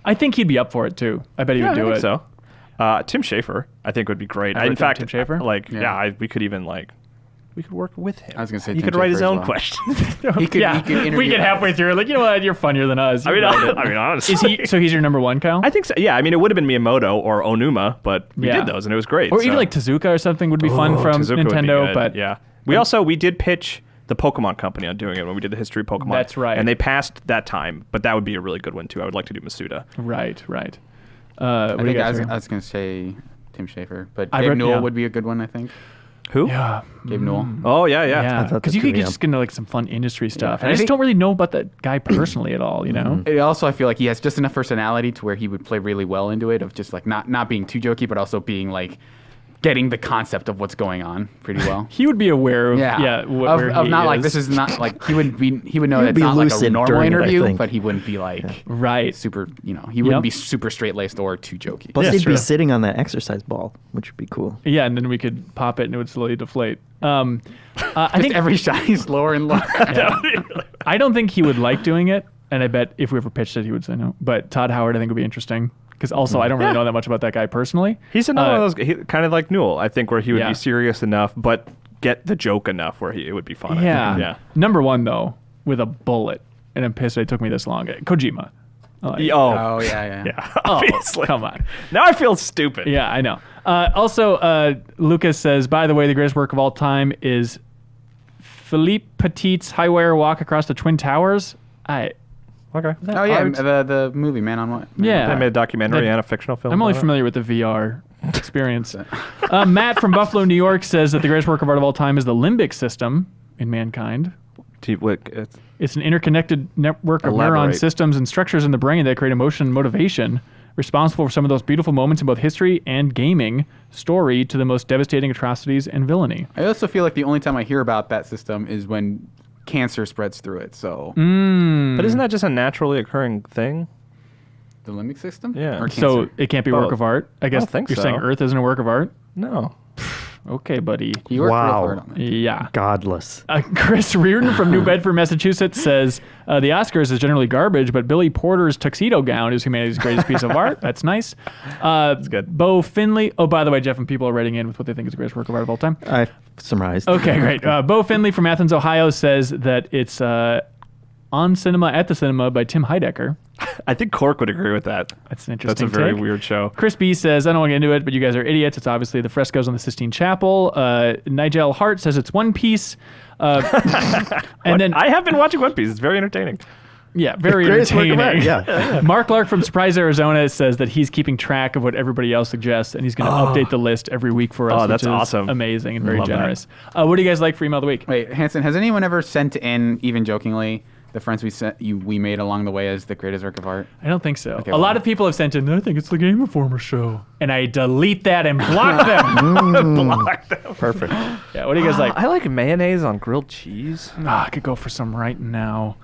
I think he'd be up for it too. I bet he Yeah, would do I think it. so. Tim Schafer, I think would be great. I would In think fact, Tim Schafer? like, Yeah. we could even we could work with him. I was gonna say he Tim could write Schafer his as own well. questions. He could we get halfway through, like, you know what, you're funnier than us. I mean, You write it. honestly, Is he? So he's your number one, Kyle? I think so. Yeah, I mean, it would have been Miyamoto or Onuma, but we Yeah. did those and it was great. Or so. even like Tezuka or something would be fun from Tezuka would be Nintendo. good, But yeah, we did pitch the Pokemon Company on doing it when we did the history of Pokemon. That's right. And they passed that time, but that would be a really good one too. I would like to do Masuda. right. What I do you think guys I think? was going to say Tim Schafer, but I Gabe read- Newell yeah. would be a good one, I think. Who? Yeah. Gabe Newell. Oh yeah. Yeah, thought because that you could too, yeah. just get into like some fun industry stuff. And And I I just think- don't really know about that guy personally at all, you know? It also, I feel like he has just enough personality to where he would play really well into it, of just like not being too jokey, but also being like getting the concept of what's going on pretty well. He would be aware of, Of where he not like is. this is not like he would know He'd that it's be not like a lucid normal during it, I interview, think. but he wouldn't be like Right. super, he wouldn't Yep. be super straight laced or too jokey. Plus, Yeah, he'd sure. be sitting on that exercise ball, which would be cool. Yeah, and then we could pop it and it would slowly deflate. I Just think every shot he's lower and lower. I don't think he would like doing it, and I bet if we ever pitched it, he would say no. But Todd Howard, I think, would be interesting because also I don't really know that much about that guy personally. He's another one of those, kind of like Newell, I think, where he would Yeah. be serious enough, but get the joke enough where it would be fun. I Yeah. think. Yeah. Number one though, with a bullet, and I'm pissed it took me this long. Kojima. Oh yeah. Yeah. Oh, Obviously. come on. Now I feel stupid. Yeah, I know. Also, Lucas says, by the way, the greatest work of all time is Philippe Petit's high wire walk across the Twin Towers. Okay. Oh yeah, the movie Man on What? Yeah. They made a documentary That- and a fictional film. I'm only about it. familiar with the VR experience. Matt from Buffalo, New York says that the greatest work of art of all time is the limbic system in mankind. It's an interconnected network of neuron Elaborate. systems and structures in the brain that create emotion and motivation, responsible for some of those beautiful moments in both history and gaming story to the most devastating atrocities and villainy. I also feel like the only time I hear about that system is when cancer spreads through it. So But isn't that just a naturally occurring thing? the limbic system. Yeah. Or So cancer? it can't be a work Both. of art. I guess don't think you're so. saying Earth isn't a work of art? No. Okay, buddy. You worked real Wow. hard on it. Yeah. Godless. Chris Reardon from New Bedford, Massachusetts says the Oscars is generally garbage, but Billy Porter's tuxedo gown is humanity's greatest piece of art. That's nice. That's good. Bo Finley. Oh, by the way, Jeff, and people are writing in with what they think is the greatest work of art of all time. I summarized. Okay, great. Bo Finley from Athens, Ohio says that it's On Cinema at the Cinema by Tim Heidecker. I think Cork would agree with that. That's an That's interesting a very take. weird show. Chris B says, I don't want to get into it, but you guys are idiots. It's obviously the frescoes on the Sistine Chapel. Nigel Hart says it's One Piece. And then, I have been watching One Piece. It's very entertaining. yeah, very Greatest work of entertaining. art, yeah. Mark Lark from Surprise, Arizona says that he's keeping track of what everybody else suggests, and he's going to update the list every week for us. Oh, that's which is awesome. Amazing and very Love that. generous. What do you guys like for email of the week? Wait, Hanson, has anyone ever sent in, even jokingly, the friends we made along the way as the greatest work of art? I don't think so. Okay, A lot well. of people have sent in, I think it's the Game Informer show. And I delete that and block them. Block them. Perfect. Yeah, what do you guys like? I like mayonnaise on grilled cheese. I could go for some right now.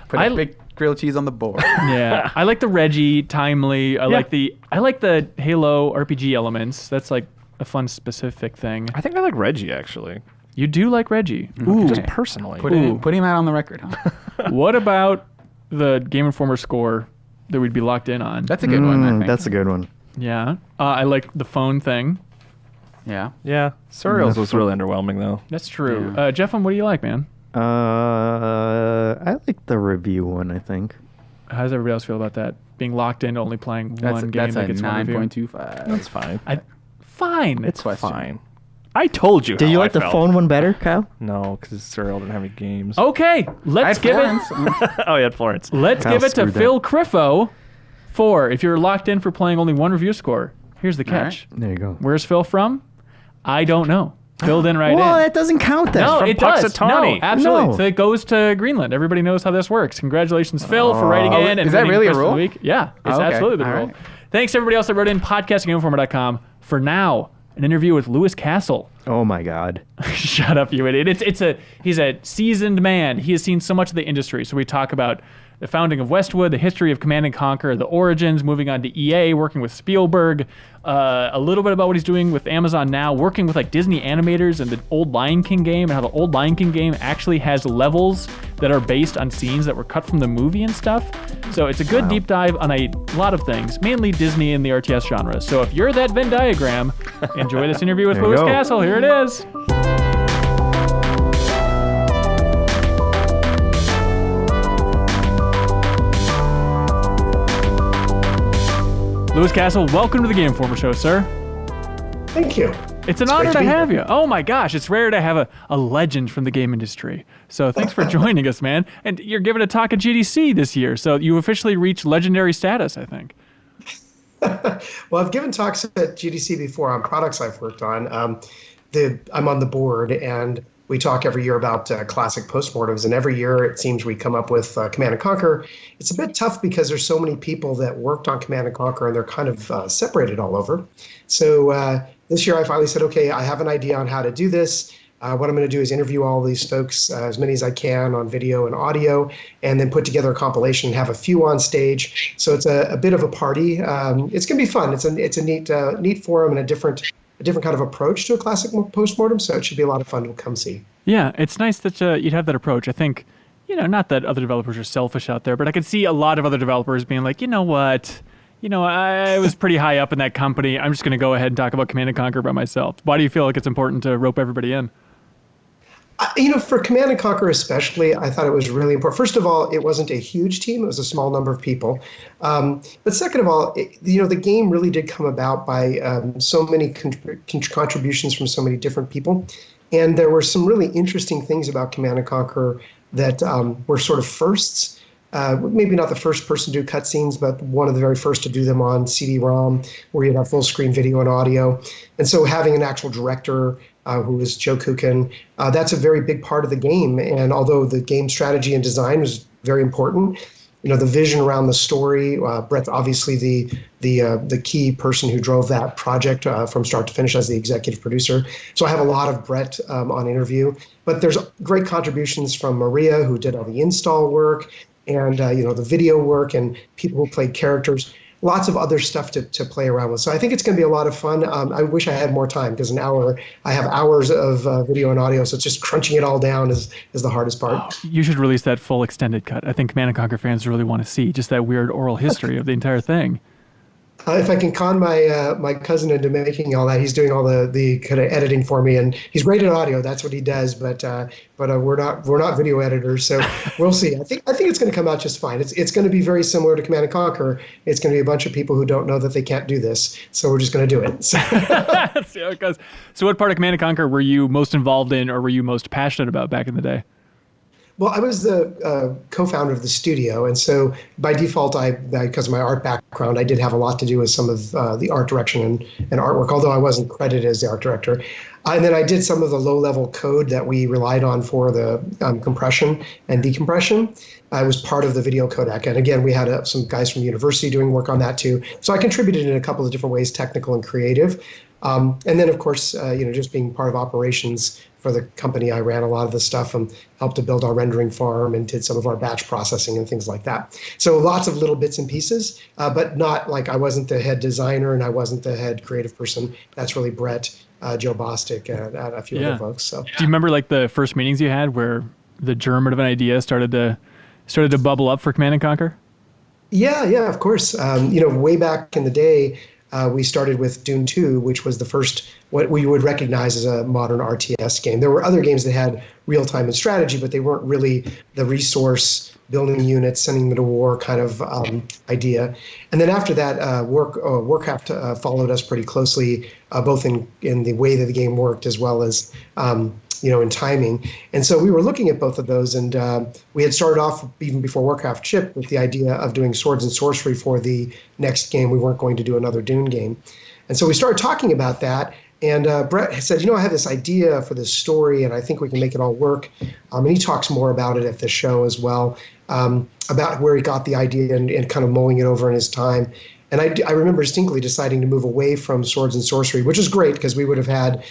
Put a big grilled cheese on the board. Yeah, I like the Reggie, timely. I like the Halo RPG elements. That's like a fun specific thing. I think I like Reggie, actually. You do like Reggie. Ooh. Just personally. Put him out on the record, huh? What about the Game Informer score that we'd be locked in on? That's a good one, I think. That's a good one. Yeah. I like the phone thing. Yeah. Yeah. Surreals was really underwhelming, though. That's true. Yeah. Jeff, what do you like, man? I like the review one, I think. How does everybody else feel about that? Being locked into only playing one game That's that a gets one review? 9.25. That's fine. Fine. It's fine. I told you. Did how you I like the felt. phone one better, Kyle? No, because Earl didn't have any games. Okay, let's give it. Oh, yeah, Florence. Let's Kyle give it to screwed Phil Criffo for if you're locked in for playing only one review score. Here's the catch. There you go. Where's Phil from? I don't know. Filled in right Well, in. that doesn't count then. No, from it does. Punxsutawney. No, absolutely. No. So it goes to Greenland. Everybody knows how this works. Congratulations, Phil, for writing in. And is that winning really a Person of the rule? Week. Yeah, it's okay. absolutely the All rule. right. Thanks to everybody else that wrote in. Podcastinginformer.com. For now, an interview with Lewis Castle. Oh my God. Shut up, you idiot. He's a seasoned man. He has seen so much of the industry. So we talk about the founding of Westwood, the history of Command and Conquer, the origins, moving on to EA, working with Spielberg, a little bit about what he's doing with Amazon now, working with like Disney animators and the old Lion King game, and how the old Lion King game actually has levels that are based on scenes that were cut from the movie and stuff. So it's a good deep dive on a lot of things, mainly Disney and the RTS genre. So if you're that Venn diagram, enjoy this interview with There you Lewis go. Castle. Here it is. Lewis Castle, welcome to the Game Informer Show, sir. Thank you. It's an great honor to to be have here. you. Oh my gosh, it's rare to have a legend from the game industry. So thanks for joining us, man. And you're giving a talk at GDC this year, so you officially reached legendary status, I think. Well, I've given talks at GDC before on products I've worked on. I'm on the board, and we talk every year about classic postmortems. And every year, it seems we come up with Command & Conquer. It's a bit tough because there's so many people that worked on Command & Conquer, and they're kind of separated all over. So this year, I finally said, okay, I have an idea on how to do this. What I'm going to do is interview all these folks, as many as I can on video and audio, and then put together a compilation and have a few on stage. So it's a bit of a party. It's going to be fun. It's a neat forum and a different kind of approach to a classic postmortem. So it should be a lot of fun to come see. Yeah, it's nice that you'd have that approach. I think, not that other developers are selfish out there, but I could see a lot of other developers being like, you know what? I was pretty high up in that company. I'm just going to go ahead and talk about Command & Conquer by myself. Why do you feel like it's important to rope everybody in? For Command & Conquer especially, I thought it was really important. First of all, it wasn't a huge team. It was a small number of people. But second of all, the game really did come about by so many contributions from so many different people. And there were some really interesting things about Command & Conquer that were sort of firsts. Maybe not the first person to do cutscenes, but one of the very first to do them on CD-ROM, where you have full screen video and audio. And so having an actual director who is Joe Kukin, that's a very big part of the game. And although the game strategy and design was very important, the vision around the story, Brett's obviously the key person who drove that project from start to finish as the executive producer. So I have a lot of Brett on interview. But there's great contributions from Maria, who did all the install work, and the video work, and people who played characters. Lots of other stuff to play around with. So I think it's going to be a lot of fun. I wish I had more time, because I have hours of video and audio, so it's just crunching it all down is the hardest part. You should release that full extended cut. I think Command & Conquer fans really want to see just that weird oral history of the entire thing. If I can con my cousin into making all that, he's doing all the kind of editing for me, and he's great at audio. That's what he does. But we're not video editors, so we'll see. I think it's going to come out just fine. It's going to be very similar to Command & Conquer. It's going to be a bunch of people who don't know that they can't do this, so we're just going to do it. So. That's how it goes. So what part of Command & Conquer were you most involved in, or were you most passionate about back in the day? Well, I was the co-founder of the studio, and so by default, because of my art background, I did have a lot to do with some of the art direction and artwork, although I wasn't credited as the art director. And then I did some of the low-level code that we relied on for the compression and decompression. I was part of the video codec, and again, we had some guys from the university doing work on that too. So I contributed in a couple of different ways, technical and creative. And then, of course, just being part of operations for the company, I ran a lot of the stuff and helped to build our rendering farm and did some of our batch processing and things like that. So lots of little bits and pieces, but not like I wasn't the head designer and I wasn't the head creative person. That's really Brett, Joe Bostic, and a few other folks. So. Do you remember like the first meetings you had where the germ of an idea started to bubble up for Command & Conquer? Yeah, of course. Way back in the day, we started with Dune 2, which was the first what we would recognize as a modern RTS game. There were other games that had real-time and strategy, but they weren't really the resource building units, sending them to war kind of idea. And then after that, Warcraft followed us pretty closely, both in the way that the game worked as well as in timing. And so we were looking at both of those, and we had started off even before Warcraft shipped with the idea of doing swords and sorcery for the next game. We weren't going to do another Dune game. And so we started talking about that, and Brett said, I have this idea for this story, and I think we can make it all work. And he talks more about it at the show as well, about where he got the idea and kind of mulling it over in his time. And I remember distinctly deciding to move away from swords and sorcery, which is great because we would have had,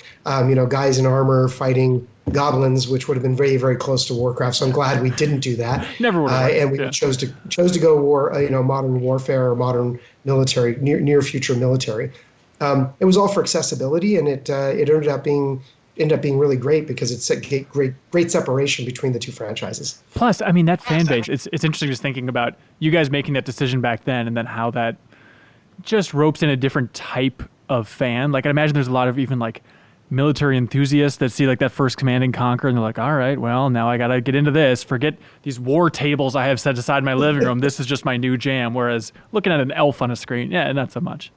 guys in armor fighting goblins, which would have been very, very close to Warcraft. So I'm glad we didn't do that. Never would have. And we chose to go modern warfare or modern military, near future military. It was all for accessibility, and it ended up being really great because it's a great separation between the two franchises. Plus, I mean, that fan base, it's interesting just thinking about you guys making that decision back then and then how that just ropes in a different type of fan. Like, I imagine there's a lot of even like military enthusiasts that see like that first Command and Conquer and they're like, all right, well, now I got to get into this. Forget these war tables I have set aside in my living room. This is just my new jam. Whereas looking at an elf on a screen, yeah, not so much.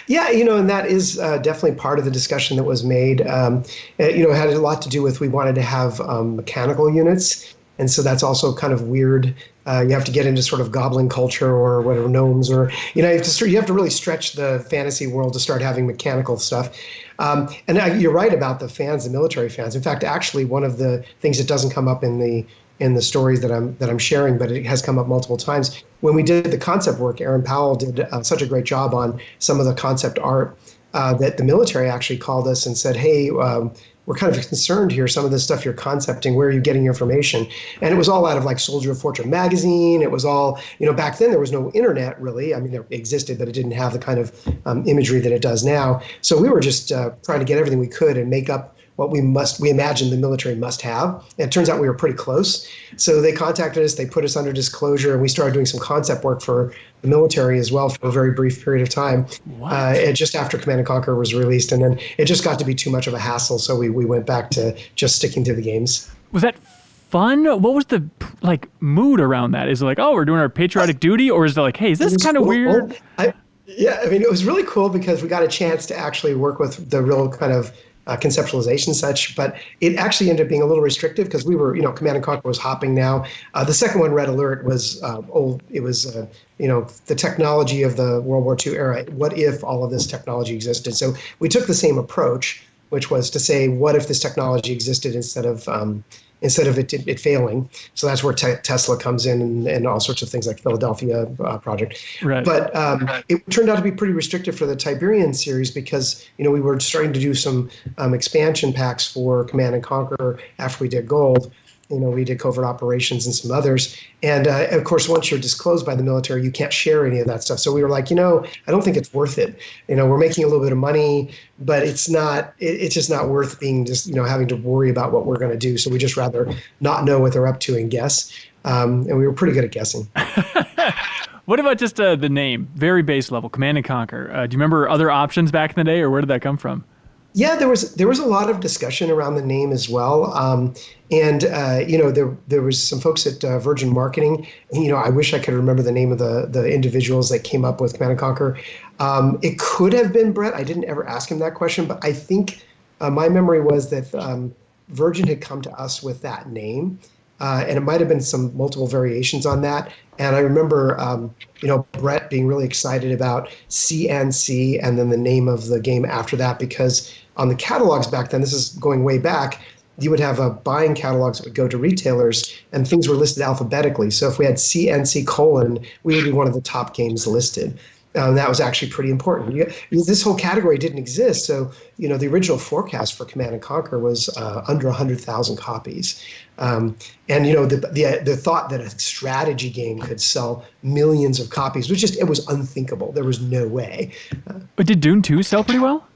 Yeah, and that is definitely part of the discussion that was made. It had a lot to do with we wanted to have mechanical units. And so that's also kind of weird. You have to get into sort of goblin culture or whatever, gnomes, or you have to really stretch the fantasy world to start having mechanical stuff. And you're right about the fans, the military fans. In fact, actually, one of the things that doesn't come up in the stories that I'm sharing, but it has come up multiple times. When we did the concept work, Aaron Powell did such a great job on some of the concept art that the military actually called us and said, hey, we're kind of concerned here, some of the stuff you're concepting, where are you getting your information? And it was all out of like Soldier of Fortune magazine. It was all, back then there was no internet really. I mean, it existed, but it didn't have the kind of imagery that it does now. So we were just trying to get everything we could and make up what we imagined the military must have. And it turns out we were pretty close. So they contacted us, they put us under disclosure, and we started doing some concept work for the military as well for a very brief period of time. Just after Command & Conquer was released. And then it just got to be too much of a hassle, so we went back to just sticking to the games. Was that fun? What was the mood around that? Is it like, oh, we're doing our patriotic duty? Or is it like, hey, is this kind of weird? It was really cool because we got a chance to actually work with the real kind of conceptualization such, but it actually ended up being a little restrictive because we were, Command & Conquer was hopping now. The second one, Red Alert, was old. It was, the technology of the World War II era. What if all of this technology existed? So we took the same approach, which was to say, what if this technology existed instead of it failing? So that's where Tesla comes in and all sorts of things like Philadelphia project. Right. But it turned out to be pretty restrictive for the Tiberian series because, we were starting to do some expansion packs for Command & Conquer after we did Gold. We did Covert Operations and some others. And of course, once you're disclosed by the military, you can't share any of that stuff. So we were like, I don't think it's worth it. We're making a little bit of money, but it's just not worth being having to worry about what we're going to do. So we just rather not know what they're up to and guess. And we were pretty good at guessing. What about just the name, very base level, Command & Conquer? Do you remember other options back in the day, or where did that come from? Yeah, there was a lot of discussion around the name as well, there was some folks at Virgin Marketing. I wish I could remember the name of the individuals that came up with Command & Conquer. It could have been Brett. I didn't ever ask him that question, but I think my memory was that Virgin had come to us with that name, and it might have been some multiple variations on that. And I remember, Brett being really excited about CNC and then the name of the game after that, because on the catalogs back then, this is going way back, you would have buying catalogs that would go to retailers and things were listed alphabetically. So if we had CNC : we would be one of the top games listed. That was actually pretty important. This whole category didn't exist. So, the original forecast for Command & Conquer was under 100,000 copies. The thought that a strategy game could sell millions of copies it was unthinkable. There was no way. But did Dune 2 sell pretty well?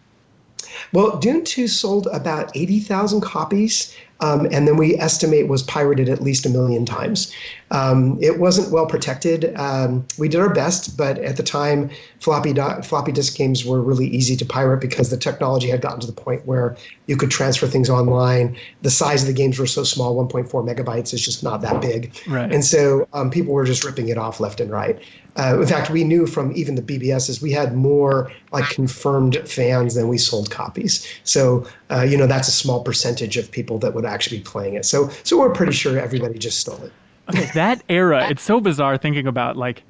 Well, Dune 2 sold about 80,000 copies. and then we estimate was pirated at least 1 million times. It wasn't well protected. We did our best, but at the time, floppy disk games were really easy to pirate because the technology had gotten to the point where you could transfer things online. The size of the games were so small, 1.4 megabytes is just not that big. Right. And so people were just ripping it off left and right. In fact, we knew from even the BBSs, we had more like confirmed fans than we sold copies. So, that's a small percentage of people that would actually be playing it. So we're pretty sure everybody just stole it. Okay, that era, it's so bizarre thinking about like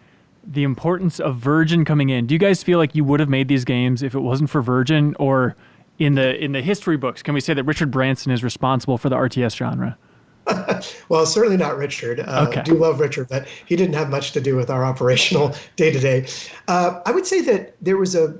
the importance of Virgin coming in. Do you guys feel like you would have made these games if it wasn't for Virgin, or in the history books, can we say that Richard Branson is responsible for the RTS genre? Well, certainly not Richard. Okay. Do love Richard, but he didn't have much to do with our operational day-to-day. I would say that there was this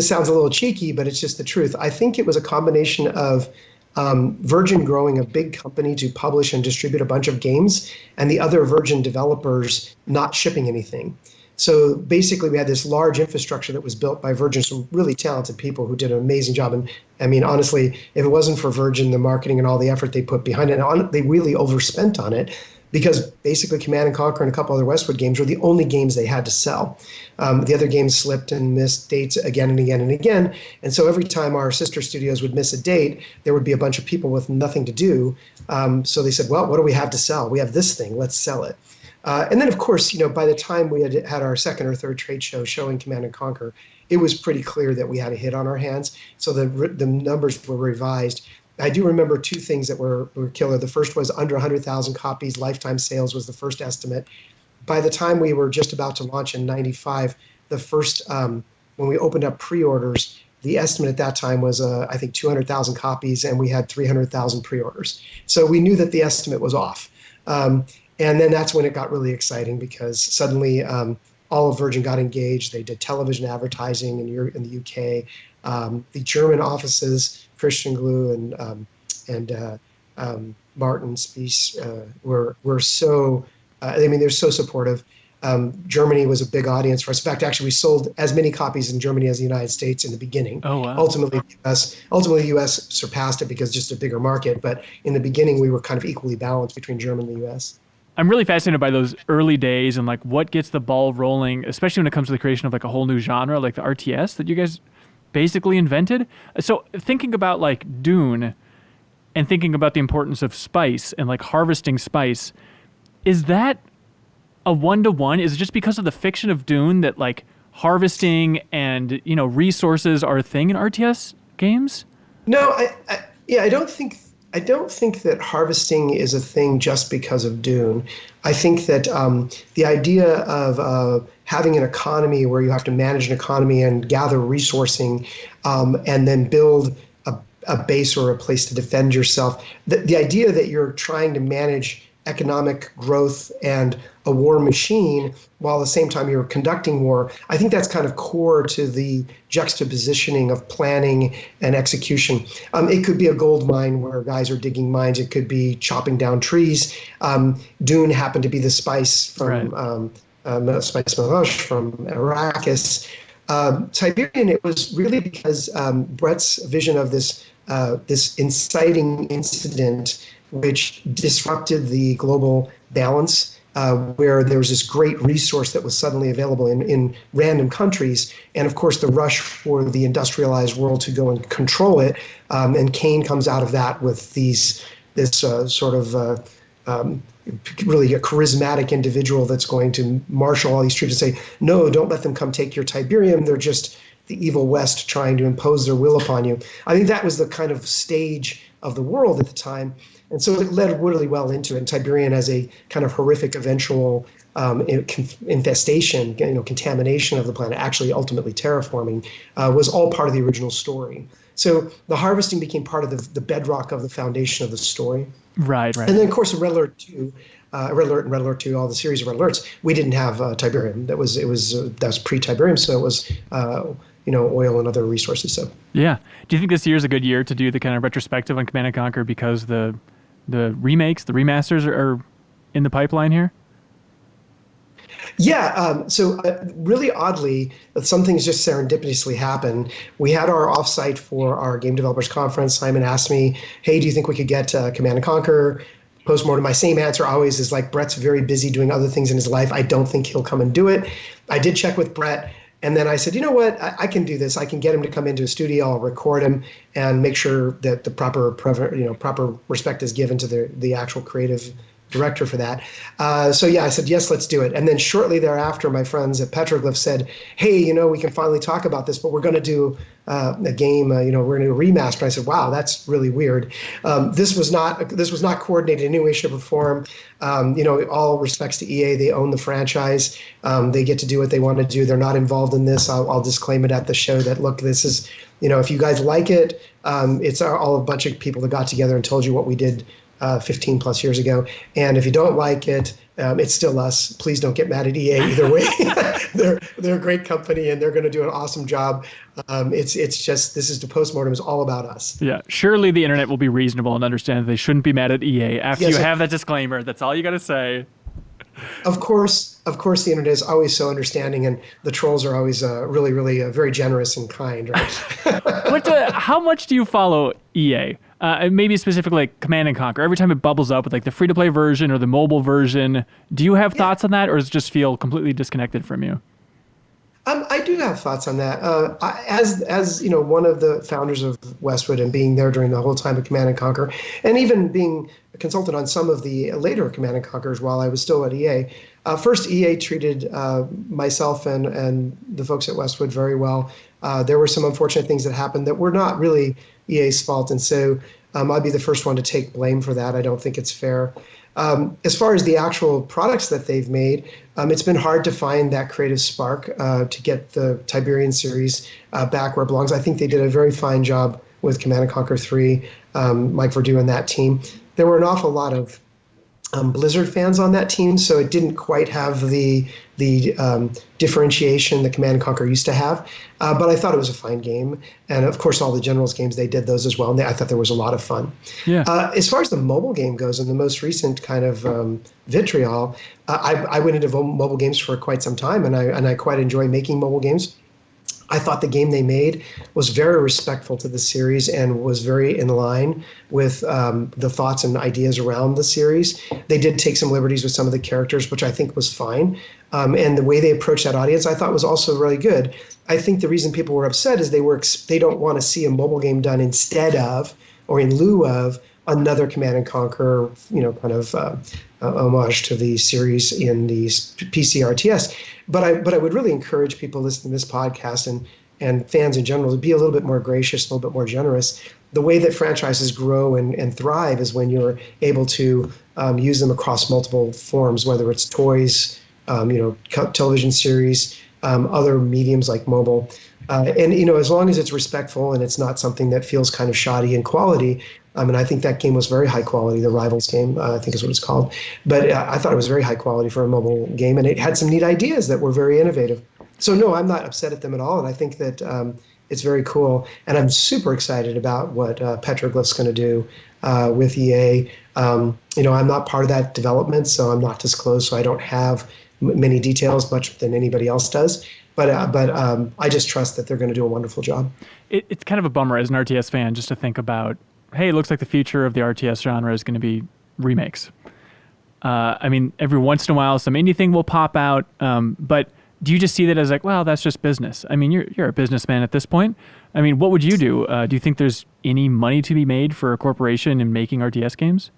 sounds a little cheeky, but it's just the truth. I think it was a combination of Virgin growing a big company to publish and distribute a bunch of games, and the other Virgin developers not shipping anything. So basically, we had this large infrastructure that was built by Virgin, some really talented people who did an amazing job. And I mean, honestly, if it wasn't for Virgin, the marketing and all the effort they put behind it, they really overspent on it, because basically Command & Conquer and a couple other Westwood games were the only games they had to sell. The other games slipped and missed dates again and again and again. And so every time our sister studios would miss a date, there would be a bunch of people with nothing to do. So they said, well, what do we have to sell? We have this thing, let's sell it. And then, of course, by the time we had our second or third trade show showing Command & Conquer, it was pretty clear that we had a hit on our hands. So the numbers were revised. I do remember two things that were killer. The first was under 100,000 copies. Lifetime sales was the first estimate. By the time we were just about to launch in 95, the first, when we opened up pre-orders, the estimate at that time was, I think, 200,000 copies, and we had 300,000 pre-orders. So we knew that the estimate was off. And then that's when it got really exciting, because suddenly all of Virgin got engaged. They did television advertising in the UK. The German offices, Christian Glue and Martin Spies were so, they're so supportive. Germany was a big audience for us. In fact, actually, we sold as many copies in Germany as the United States in the beginning. Oh, wow. Ultimately, the U.S. surpassed it because just a bigger market. But in the beginning, we were kind of equally balanced between Germany and the U.S. I'm really fascinated by those early days and like what gets the ball rolling, especially when it comes to the creation of like a whole new genre like the RTS that you guys basically invented. So thinking about like Dune and thinking about the importance of spice and like harvesting spice, is that a one-to-one? Is it just because of the fiction of Dune that like harvesting and resources are a thing in RTS games? No, I don't think that harvesting is a thing just because of Dune. I think that the idea of having an economy where you have to manage an economy and gather resourcing and then build a base or a place to defend yourself, the idea that you're trying to manage economic growth and a war machine while at the same time you're conducting war, I think that's kind of core to the juxtapositioning of planning and execution. It could be a gold mine where guys are digging mines. It could be chopping down trees. Dune happened to be the spice from spice melange from Arrakis. Tiberian, it was really because Brett's vision of this inciting incident which disrupted the global balance, where there was this great resource that was suddenly available in random countries. And of course, the rush for the industrialized world to go and control it. And Kane comes out of that with this sort of really a charismatic individual that's going to marshal all these troops and say, no, don't let them come take your Tiberium. They're just the evil West trying to impose their will upon you. I think that was the kind of stage of the world at the time. And so it led really well into it. And Tiberian as a kind of horrific eventual infestation, contamination of the planet, actually ultimately terraforming, was all part of the original story. So the harvesting became part of the bedrock of the foundation of the story. Right. And then, of course, Red Alert 2, Red Alert and Red Alert 2, all the series of Red Alerts, we didn't have Tiberium. That was pre-Tiberium, so it was oil and other resources. So yeah. Do you think this year is a good year to do the kind of retrospective on Command & Conquer because the remakes, the remasters are in the pipeline here? So really oddly, some things just serendipitously happen. We had our offsite for our Game Developers Conference. Simon asked me, hey, do you think we could get Command & Conquer? Postmortem, my same answer always is like, Brett's very busy doing other things in his life. I don't think he'll come and do it. I did check with Brett. And then I said, you know what, I can do this. I can get him to come into a studio. I'll record him and make sure that the proper respect is given to the actual creative director for that. I said, yes, let's do it. And then shortly thereafter, my friends at Petroglyph said, hey, we can finally talk about this, but we're going to do a game, we're going to do a remaster. I said, wow, that's really weird. This was not coordinated in any way, shape, or form. All respects to EA, they own the franchise. They get to do what they want to do. They're not involved in this. I'll disclaim it at the show that, look, this is, if you guys like it, it's all a bunch of people that got together and told you what we did 15 plus years ago. And if you don't like it, it's still us. Please don't get mad at EA either way. They're a great company and they're going to do an awesome job. It's just, this is the postmortem is all about us. Yeah. Surely the internet will be reasonable and understand that they shouldn't be mad at EA after Yes, you have that disclaimer. That's all you got to say. Of course, the internet is always so understanding, and the trolls are always really, really very generous and kind, right? How much do you follow EA? Maybe specifically like Command and Conquer. Every time it bubbles up with like the free-to-play version or the mobile version, do you have thoughts on that, or does it just feel completely disconnected from you? I do have thoughts on that. As one of the founders of Westwood and being there during the whole time of Command and Conquer, and even being a consultant on some of the later Command and Conquers while I was still at EA. First, EA treated myself and the folks at Westwood very well. There were some unfortunate things that happened that were not really EA's fault, and so I'd be the first one to take blame for that. I don't think it's fair. As far as the actual products that they've made, it's been hard to find that creative spark to get the Tiberian series back where it belongs. I think they did a very fine job with Command & Conquer 3, Mike Verdu and that team. There were an awful lot of Blizzard fans on that team, so it didn't quite have the differentiation that Command & Conquer used to have. But I thought it was a fine game. And of course, all the Generals games, they did those as well. And I thought there was a lot of fun. Yeah. As far as the mobile game goes, and the most recent kind of vitriol, I went into mobile games for quite some time, and I quite enjoy making mobile games. I thought the game they made was very respectful to the series and was very in line with the thoughts and ideas around the series. They did take some liberties with some of the characters, which I think was fine. And the way they approached that audience, I thought was also really good. I think the reason people were upset is they don't want to see a mobile game done instead of or in lieu of another Command and Conquer, kind of homage to the series in the PC RTS. But I would really encourage people listening to this podcast and fans in general to be a little bit more gracious, a little bit more generous. The way that franchises grow and thrive is when you're able to use them across multiple forms, whether it's toys, television series, other mediums like mobile. And as long as it's respectful and it's not something that feels kind of shoddy in quality, and I think that game was very high quality, the Rivals game, I think is what it's called. But I thought it was very high quality for a mobile game, and it had some neat ideas that were very innovative. So no, I'm not upset at them at all, and I think that it's very cool. And I'm super excited about what Petroglyph's going to do with EA. I'm not part of that development, so I'm not disclosed, so I don't have many details, much than anybody else does. But I just trust that they're going to do a wonderful job. It's kind of a bummer as an RTS fan just to think about, hey, it looks like the future of the RTS genre is going to be remakes. Every once in a while, some indie thing will pop out, but do you just see that as like, well, that's just business? You're a businessman at this point. What would you do? Do you think there's any money to be made for a corporation in making RTS games?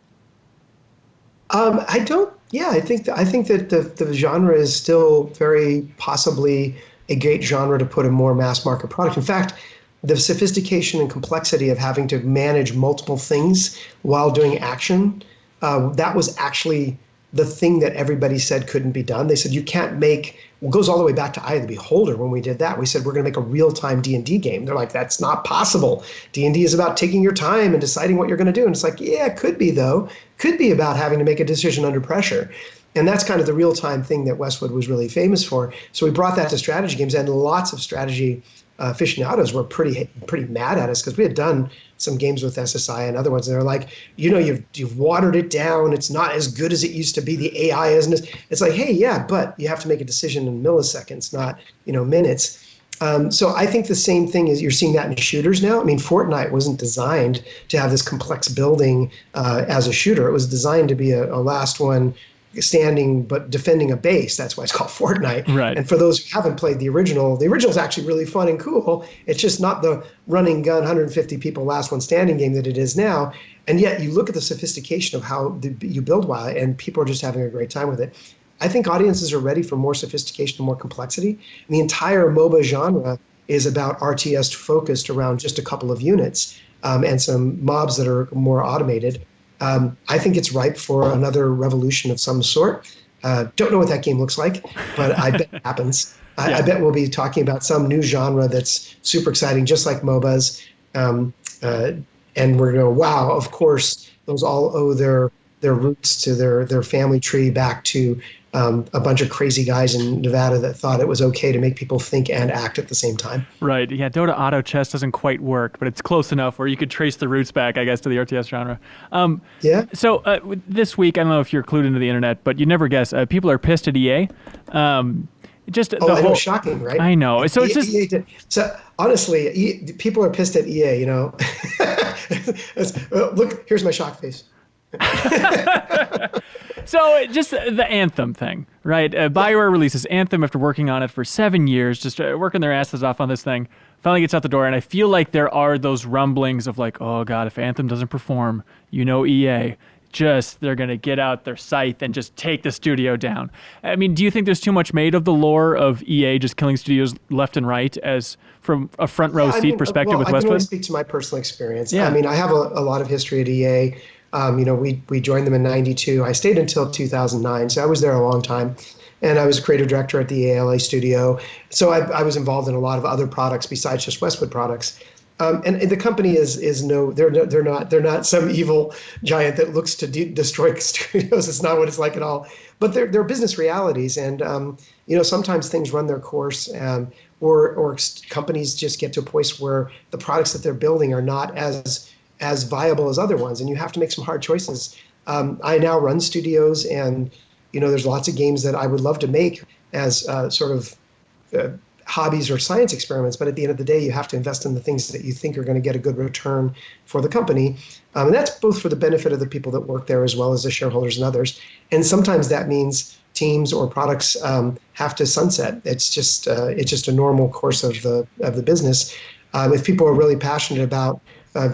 I don't. Yeah, I think that the genre is still very possibly a great genre to put a more mass market product. In fact, the sophistication and complexity of having to manage multiple things while doing action, that was actually the thing that everybody said couldn't be done. They said you can't make, it goes all the way back to Eye of the Beholder when we did that. We said we're going to make a real-time D&D game. They're like, that's not possible. D&D is about taking your time and deciding what you're going to do. And it's like, yeah, it could be though. Could be about having to make a decision under pressure. And that's kind of the real-time thing that Westwood was really famous for. So we brought that to strategy games, and lots of strategy aficionados were pretty mad at us because we had done some games with SSI and other ones. And they're like, you've watered it down. It's not as good as it used to be. The AI isn't. It's like, hey, yeah, but you have to make a decision in milliseconds, not minutes. So I think the same thing is you're seeing that in shooters now. I mean, Fortnite wasn't designed to have this complex building as a shooter. It was designed to be a last one standing but defending a base. That's why it's called Fortnite. Right. And for those who haven't played the original is actually really fun and cool. It's just not the running gun 150 people last one standing game that it is now. And yet you look at the sophistication of how you build WoW, and people are just having a great time with it. I think audiences are ready for more sophistication and more complexity. And the entire MOBA genre is about RTS focused around just a couple of units and some mobs that are more automated. I think it's ripe for another revolution of some sort. Don't know what that game looks like, but I bet it happens. I bet we'll be talking about some new genre that's super exciting, just like MOBAs. And we're going to go, wow, of course, those all owe their roots to their family tree back to a bunch of crazy guys in Nevada that thought it was okay to make people think and act at the same time. Right. Yeah, Dota Auto Chess doesn't quite work, but it's close enough where you could trace the roots back, I guess, to the RTS genre. So this week, I don't know if you're clued into the internet, but you never guess. People are pissed at EA. I know, shocking, right? I know. So it's just... So honestly, people are pissed at EA, Look, here's my shock face. So just the Anthem thing, right? BioWare releases Anthem after working on it for 7 years, just working their asses off on this thing. Finally gets out the door, and I feel like there are those rumblings of like, oh God, if Anthem doesn't perform, EA, they're going to get out their scythe and just take the studio down. I mean, do you think there's too much made of the lore of EA just killing studios left and right as from a front row seat perspective with Westwood? I can only speak to my personal experience. Yeah. I mean, I have a lot of history at EA. We joined them in 92. I stayed until 2009, so I was there a long time. And I was a creative director at the EA LA studio. So I was involved in a lot of other products besides just Westwood products. And the company is no, they're not some evil giant that looks to destroy studios. It's not what it's like at all. But they're business realities, and sometimes things run their course, or companies just get to a point where the products that they're building are not as viable as other ones, and you have to make some hard choices. I now run studios, and there's lots of games that I would love to make as sort of hobbies or science experiments, but at the end of the day, you have to invest in the things that you think are going to get a good return for the company. And that's both for the benefit of the people that work there as well as the shareholders and others. And sometimes that means teams or products have to sunset. It's just a normal course of the business. If people are really passionate about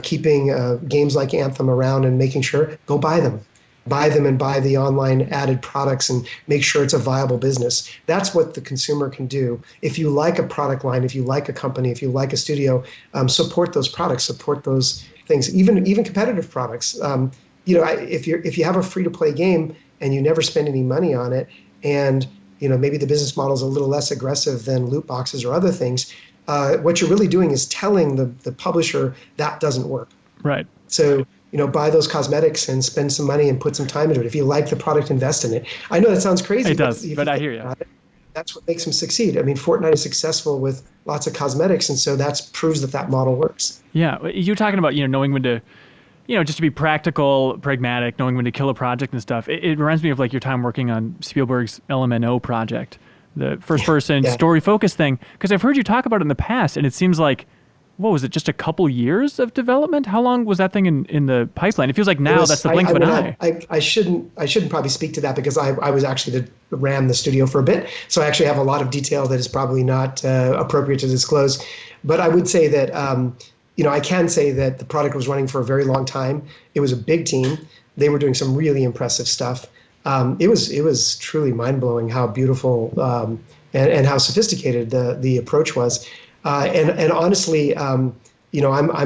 keeping games like Anthem around and making sure, go buy them and buy the online added products and make sure it's a viable business. That's what the consumer can do. If you like a product line, if you like a company, if you like a studio, support those products, support those things, even competitive products. If you have a free-to-play game and you never spend any money on it, and maybe the business model is a little less aggressive than loot boxes or other things, what you're really doing is telling the publisher that doesn't work. Right. So, buy those cosmetics and spend some money and put some time into it. If you like the product, invest in it. I know that sounds crazy. It does, but I hear you. That's what makes them succeed. I mean, Fortnite is successful with lots of cosmetics, and so that proves that model works. Yeah, you're talking about, knowing when to, just to be practical, pragmatic, knowing when to kill a project and stuff. It reminds me of like your time working on Spielberg's LMNO project, the first-person story-focused thing, because I've heard you talk about it in the past, and it seems like, what was it, just a couple years of development? How long was that thing in the pipeline? It feels like now that's the blink of an eye. I shouldn't probably speak to that because I was actually ran the studio for a bit, so I actually have a lot of detail that is probably not appropriate to disclose. But I would say that I can say that the product was running for a very long time. It was a big team. They were doing some really impressive stuff. It was truly mind-blowing how beautiful and how sophisticated the approach was. And honestly, I'm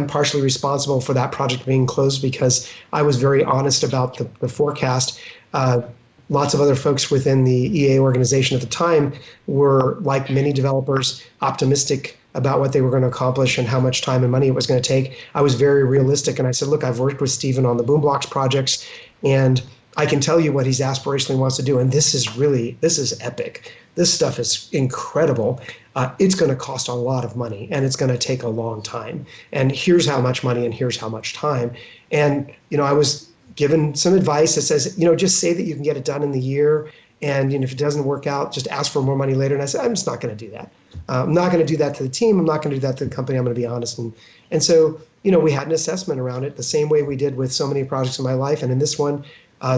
partially responsible for that project being closed because I was very honest about the forecast. Lots of other folks within the EA organization at the time were, like many developers, optimistic about what they were going to accomplish and how much time and money it was going to take. I was very realistic, and I said, look, I've worked with Steven on the Boomblocks projects, and I can tell you what he's aspirationally wants to do, and this is epic. This stuff is incredible. It's going to cost a lot of money, and it's going to take a long time. And here's how much money, and here's how much time. And I was given some advice that says, just say that you can get it done in the year, and if it doesn't work out, just ask for more money later. And I said, I'm just not going to do that. I'm not going to do that to the team. I'm not going to do that to the company. I'm going to be honest. And so, we had an assessment around it the same way we did with so many projects in my life. And in this one,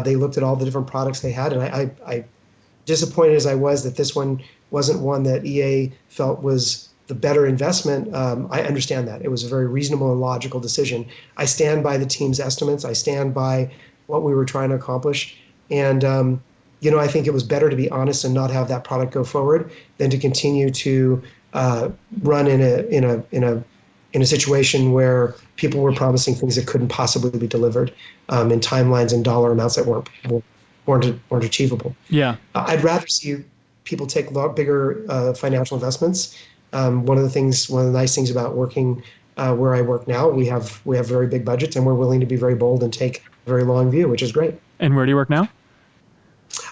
they looked at all the different products they had. And I disappointed as I was that this one wasn't one that EA felt was the better investment. I understand that. It was a very reasonable and logical decision. I stand by the team's estimates. I stand by what we were trying to accomplish. And, I think it was better to be honest and not have that product go forward than to continue to run in a situation where people were promising things that couldn't possibly be delivered in timelines and dollar amounts that weren't achievable. Yeah. I'd rather see people take bigger financial investments. One of the nice things about working where I work now, we have very big budgets, and we're willing to be very bold and take a very long view, which is great. And where do you work now?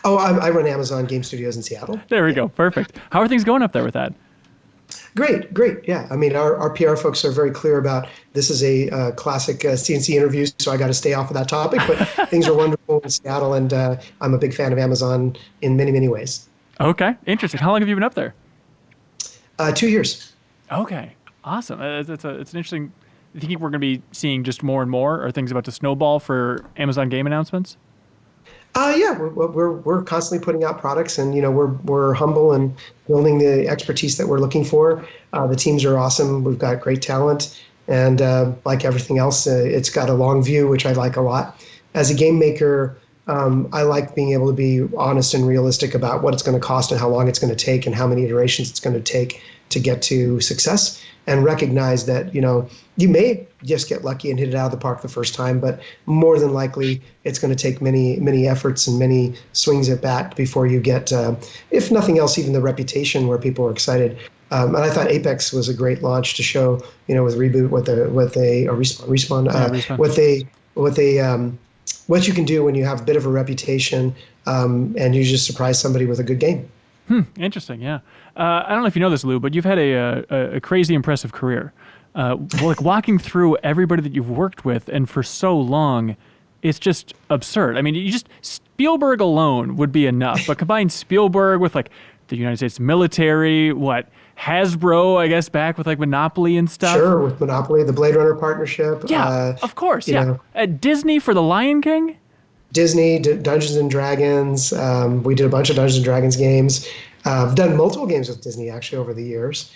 Oh, I run Amazon Game Studios in Seattle. There we go. Perfect. How are things going up there with that? Great. Yeah. I mean, our PR folks are very clear about this is a classic CNC interview, so I got to stay off of that topic. But things are wonderful in Seattle, and I'm a big fan of Amazon in many, many ways. Okay. Interesting. How long have you been up there? 2 years. Okay. Awesome. It's an interesting. You think we're going to be seeing just more and more? Are things about to snowball for Amazon game announcements? Yeah, we're constantly putting out products, and we're humble and building the expertise that we're looking for. The teams are awesome. We've got great talent, and like everything else, it's got a long view, which I like a lot. As a game maker, I like being able to be honest and realistic about what it's going to cost and how long it's going to take and how many iterations it's going to take to get to success, and recognize that you may just get lucky and hit it out of the park the first time, but more than likely it's going to take many efforts and many swings at bat before you get, if nothing else, even the reputation where people are excited. And I thought Apex was a great launch to show, with Reboot what you can do when you have a bit of a reputation, and you just surprise somebody with a good game. Interesting. Yeah. I don't know if you know this, Lou, but you've had a crazy impressive career. Like walking through everybody that you've worked with, and for so long, it's just absurd. I mean, Spielberg alone would be enough, but combine Spielberg with like the United States military, Hasbro, I guess, back with like Monopoly and stuff. Sure, with Monopoly, the Blade Runner partnership. Yeah, of course. Yeah. Disney for the Lion King. Disney, Dungeons and Dragons. We did a bunch of Dungeons and Dragons games. I've done multiple games with Disney actually over the years.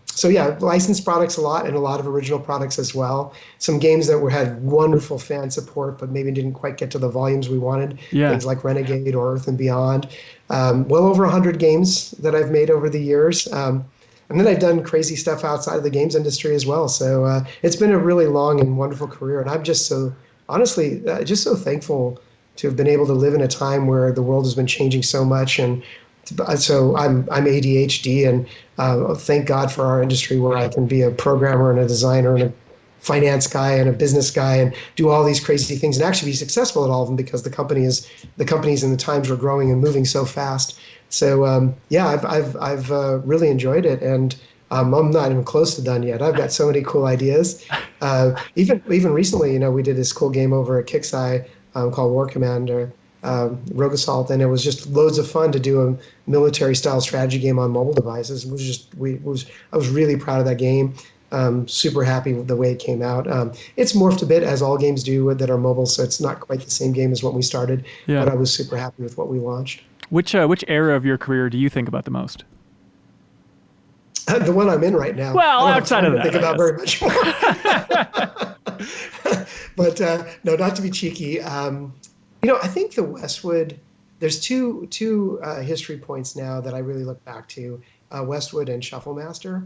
So yeah, licensed products a lot, and a lot of original products as well. Some games that had wonderful fan support, but maybe didn't quite get to the volumes we wanted. Yeah. Things like Renegade or Earth and Beyond. Well over 100 games that I've made over the years. And then I've done crazy stuff outside of the games industry as well. So it's been a really long and wonderful career. And I'm just so, honestly, just so thankful to have been able to live in a time where the world has been changing so much. And so I'm ADHD, and thank God for our industry where I can be a programmer and a designer and a finance guy and a business guy and do all these crazy things and actually be successful at all of them, because the companies and the times are growing and moving so fast. So yeah, I've really enjoyed it, and I'm not even close to done yet. I've got so many cool ideas. Even recently, we did this cool game over at Kixeye called War Commander. Rogue Assault, and it was just loads of fun to do a military-style strategy game on mobile devices. I was really proud of that game. Super happy with the way it came out. It's morphed a bit, as all games do that are mobile, so it's not quite the same game as what we started. Yeah. But I was super happy with what we launched. Which era of your career do you think about the most? The one I'm in right now. Well, I don't outside have of time that, to think about very much more. But no, not to be cheeky. I think the Westwood, there's two history points now that I really look back to, Westwood and Shufflemaster.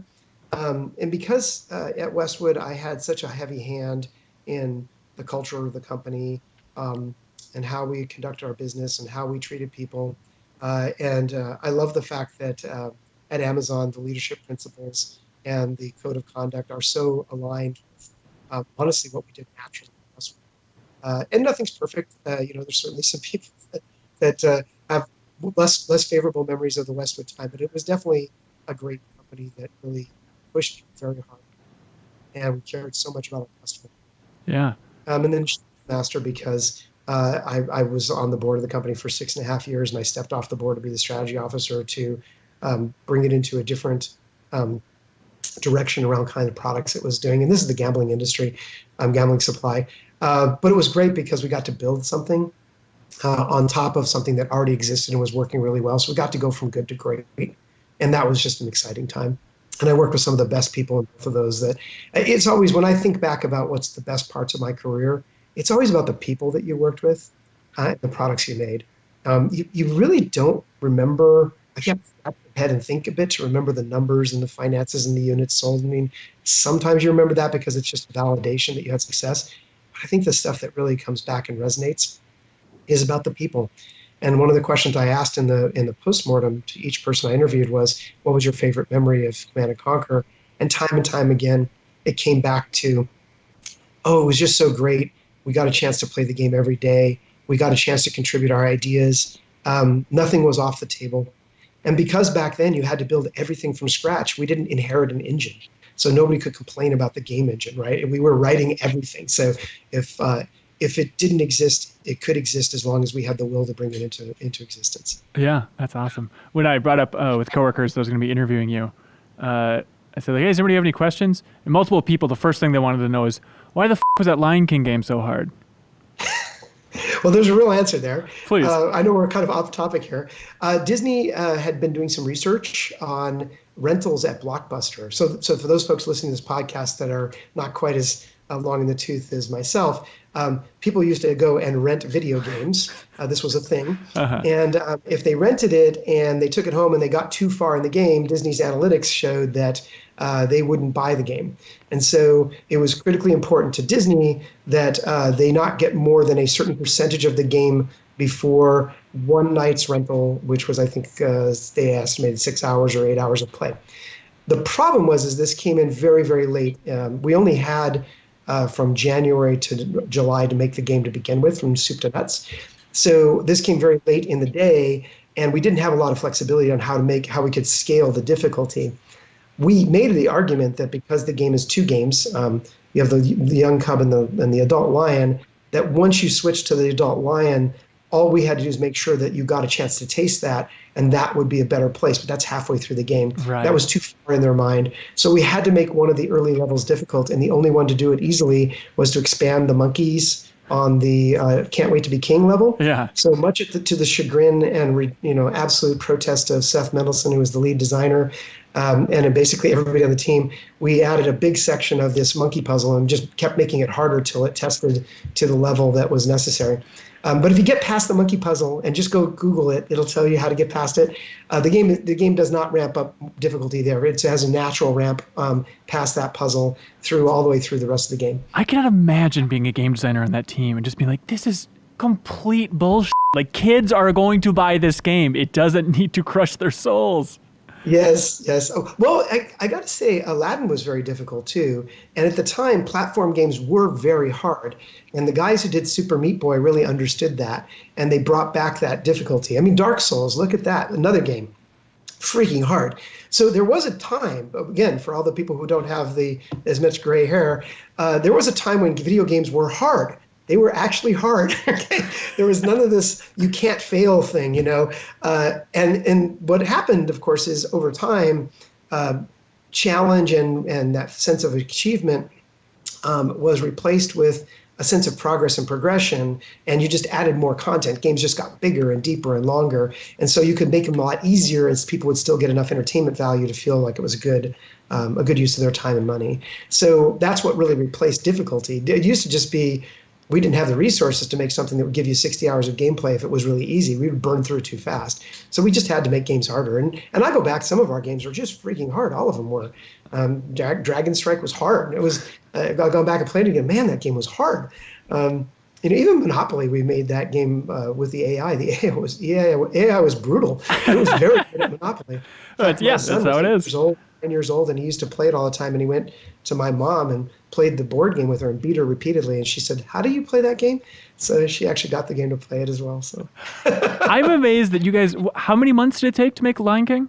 And because at Westwood I had such a heavy hand in the culture of the company, and how we conduct our business and how we treated people. And I love the fact that at Amazon, the leadership principles and the code of conduct are so aligned with, honestly, what we did naturally. And nothing's perfect. There's certainly some people that have less favorable memories of the Westwood time, but it was definitely a great company that really pushed very hard, and we cared so much about our customer. Yeah. And then Master, because I was on the board of the company for 6.5 years, and I stepped off the board to be the strategy officer to bring it into a different direction around kind of products it was doing. And this is the gambling industry, gambling supply. But it was great because we got to build something on top of something that already existed and was working really well. So we got to go from good to great. And that was just an exciting time. And I worked with some of the best people in both of those. That it's always, when I think back about what's the best parts of my career, it's always about the people that you worked with and the products you made. You really don't remember. I can't wrap your head and think a bit to remember the numbers and the finances and the units sold. I mean, sometimes you remember that because it's just validation that you had success. But I think the stuff that really comes back and resonates is about the people. And one of the questions I asked in the postmortem to each person I interviewed was, what was your favorite memory of Command & Conquer? And time again, it came back to, it was just so great. We got a chance to play the game every day. We got a chance to contribute our ideas. Nothing was off the table. And because back then you had to build everything from scratch, we didn't inherit an engine. So nobody could complain about the game engine, right? And we were writing everything. So if it didn't exist, it could exist as long as we had the will to bring it into existence. Yeah, that's awesome. When I brought up with coworkers that I was going to be interviewing you, I said, hey, does anybody have any questions? And multiple people, the first thing they wanted to know is, why the was that Lion King game so hard? Well, there's a real answer there. Please. I know we're kind of off topic here. Disney had been doing some research on rentals at Blockbuster. So for those folks listening to this podcast that are not quite as long in the tooth as myself, people used to go and rent video games. This was a thing. Uh-huh. And if they rented it and they took it home and they got too far in the game, Disney's analytics showed that they wouldn't buy the game. And so it was critically important to Disney that they not get more than a certain percentage of the game before one night's rental, which was, I think, they estimated 6 hours or 8 hours of play. The problem was this came in very, very late. We only had from January to July to make the game to begin with, from soup to nuts. So this came very late in the day, and we didn't have a lot of flexibility on how we could scale the difficulty. We made the argument that because the game is two games, you have the young cub and the adult lion, that once you switch to the adult lion, all we had to do is make sure that you got a chance to taste that, and that would be a better place. But that's halfway through the game. Right. That was too far in their mind. So we had to make one of the early levels difficult, and the only one to do it easily was to expand the monkeys on the Can't Wait to Be King level. Yeah. So much to the chagrin and absolute protest of Seth Mendelsohn, who was the lead designer, and basically everybody on the team, we added a big section of this monkey puzzle and just kept making it harder till it tested to the level that was necessary. But if you get past the monkey puzzle and just go Google it, it'll tell you how to get past it. The game does not ramp up difficulty there. It has a natural ramp past that puzzle all the way through the rest of the game. I cannot imagine being a game designer on that team and just being like, this is complete bullshit. Like, kids are going to buy this game. It doesn't need to crush their souls. Yes. Oh, well, I got to say, Aladdin was very difficult too. And at the time, platform games were very hard. And the guys who did Super Meat Boy really understood that. And they brought back that difficulty. I mean, Dark Souls, look at that. Another game. Freaking hard. So there was a time, again, for all the people who don't have as much gray hair, there was a time when video games were hard. They were actually hard. There was none of this "you can't fail" thing, And what happened, of course, is over time, challenge and that sense of achievement was replaced with a sense of progress and progression, and you just added more content. Games just got bigger and deeper and longer, and so you could make them a lot easier, as people would still get enough entertainment value to feel like it was a good use of their time and money. So that's what really replaced difficulty. It used to just be, we didn't have the resources to make something that would give you 60 hours of gameplay if it was really easy. We would burn through it too fast. So we just had to make games harder. And I go back, some of our games were just freaking hard. All of them were. Dragon Strike was hard. It was, I've gone back and played it again. Man, that game was hard. even Monopoly, we made that game with the AI. The AI was brutal. It was very good at Monopoly. That's how it is. 10 years old, and he used to play it all the time. And he went to my mom and played the board game with her and beat her repeatedly. And she said, "How do you play that game?" So she actually got the game to play it as well. So I'm amazed that you guys. How many months did it take to make Lion King?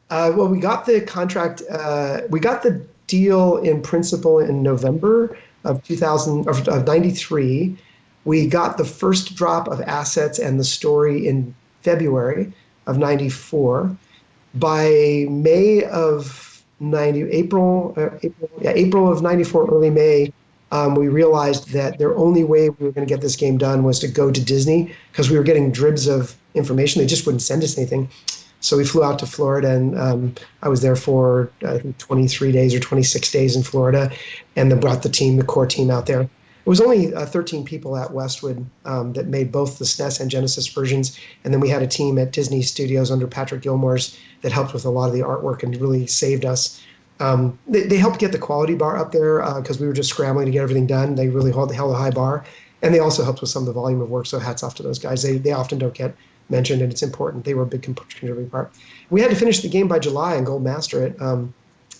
Well, we got the contract. We got the deal in principle in November of 93. We got the first drop of assets and the story in February of 94. By May of April of 94, early May, we realized that the only way we were going to get this game done was to go to Disney, because we were getting dribs of information. They just wouldn't send us anything. So we flew out to Florida, and I was there for I think 23 days or 26 days in Florida, and then brought the core team out there. It was only 13 people at Westwood that made both the SNES and Genesis versions, and then we had a team at Disney Studios under Patrick Gilmore's that helped with a lot of the artwork and really saved us. They helped get the quality bar up there because we were just scrambling to get everything done. They really held a high bar, and they also helped with some of the volume of work, so hats off to those guys. They often don't get mentioned, and it's important. They were a big contributing part. We had to finish the game by July and Gold Master it.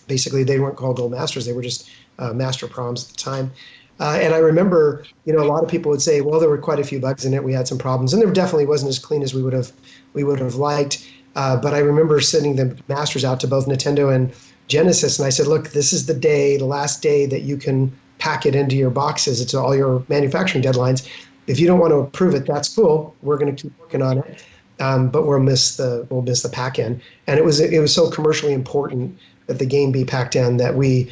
Basically, they weren't called Gold Masters. They were just Master Proms at the time. And I remember, a lot of people would say, well, there were quite a few bugs in it. We had some problems, and there definitely wasn't as clean as we would have liked. But I remember sending the masters out to both Nintendo and Genesis, and I said, look, this is the last day that you can pack it into your boxes. It's all your manufacturing deadlines. If you don't want to approve it, that's cool. We're going to keep working on it, but we'll miss the pack in. And it was so commercially important that the game be packed in that we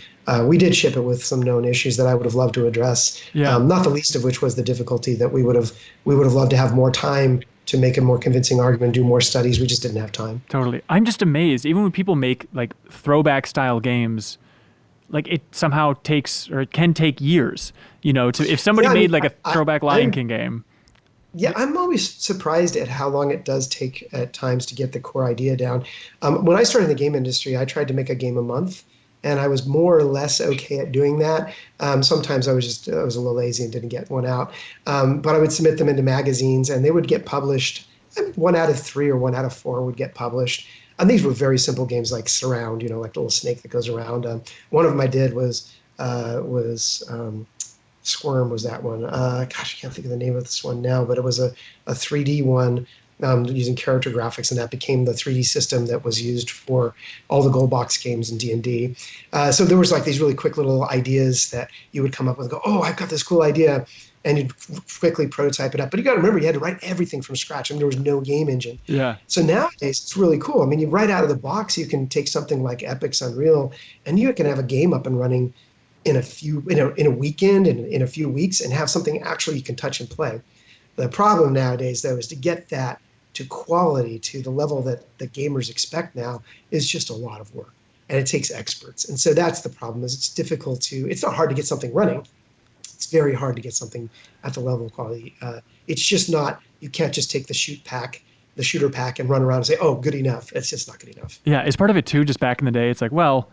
did ship it with some known issues that I would have loved to address. Yeah. Not the least of which was the difficulty that we would have loved to have more time to make a more convincing argument, do more studies. We just didn't have time. Totally. I'm just amazed. Even when people make like throwback style games, like it somehow takes, or it can take years, if somebody made like a throwback Lion King game. Yeah, I'm always surprised at how long it does take at times to get the core idea down. When I started in the game industry, I tried to make a game a month, and I was more or less okay at doing that. Sometimes I was a little lazy and didn't get one out. But I would submit them into magazines, and they would get published. 1 out of 3 or 1 out of 4 would get published. And these were very simple games like Surround, like the little snake that goes around. One of them I did was Squirm was that one. I can't think of the name of this one now, but it was a 3D one using character graphics, and that became the 3D system that was used for all the gold box games in D&D. So there was like these really quick little ideas that you would come up with and go, oh, I've got this cool idea. And you'd quickly prototype it up. But you got to remember, you had to write everything from scratch. There was no game engine. Yeah. So nowadays, it's really cool. You right out of the box, you can take something like Epic's Unreal, and you can have a game up and running in a weekend and in a few weeks, and have something actually you can touch and play. The problem nowadays, though, is to get that to quality, to the level that the gamers expect now, is just a lot of work, and it takes experts. And so that's the problem. Is it's not hard to get something running. It's very hard to get something at the level of quality. It's just not. You can't just take the shooter pack, and run around and say, "Oh, good enough." It's just not good enough. Yeah, is part of it too. Just back in the day, it's like, well,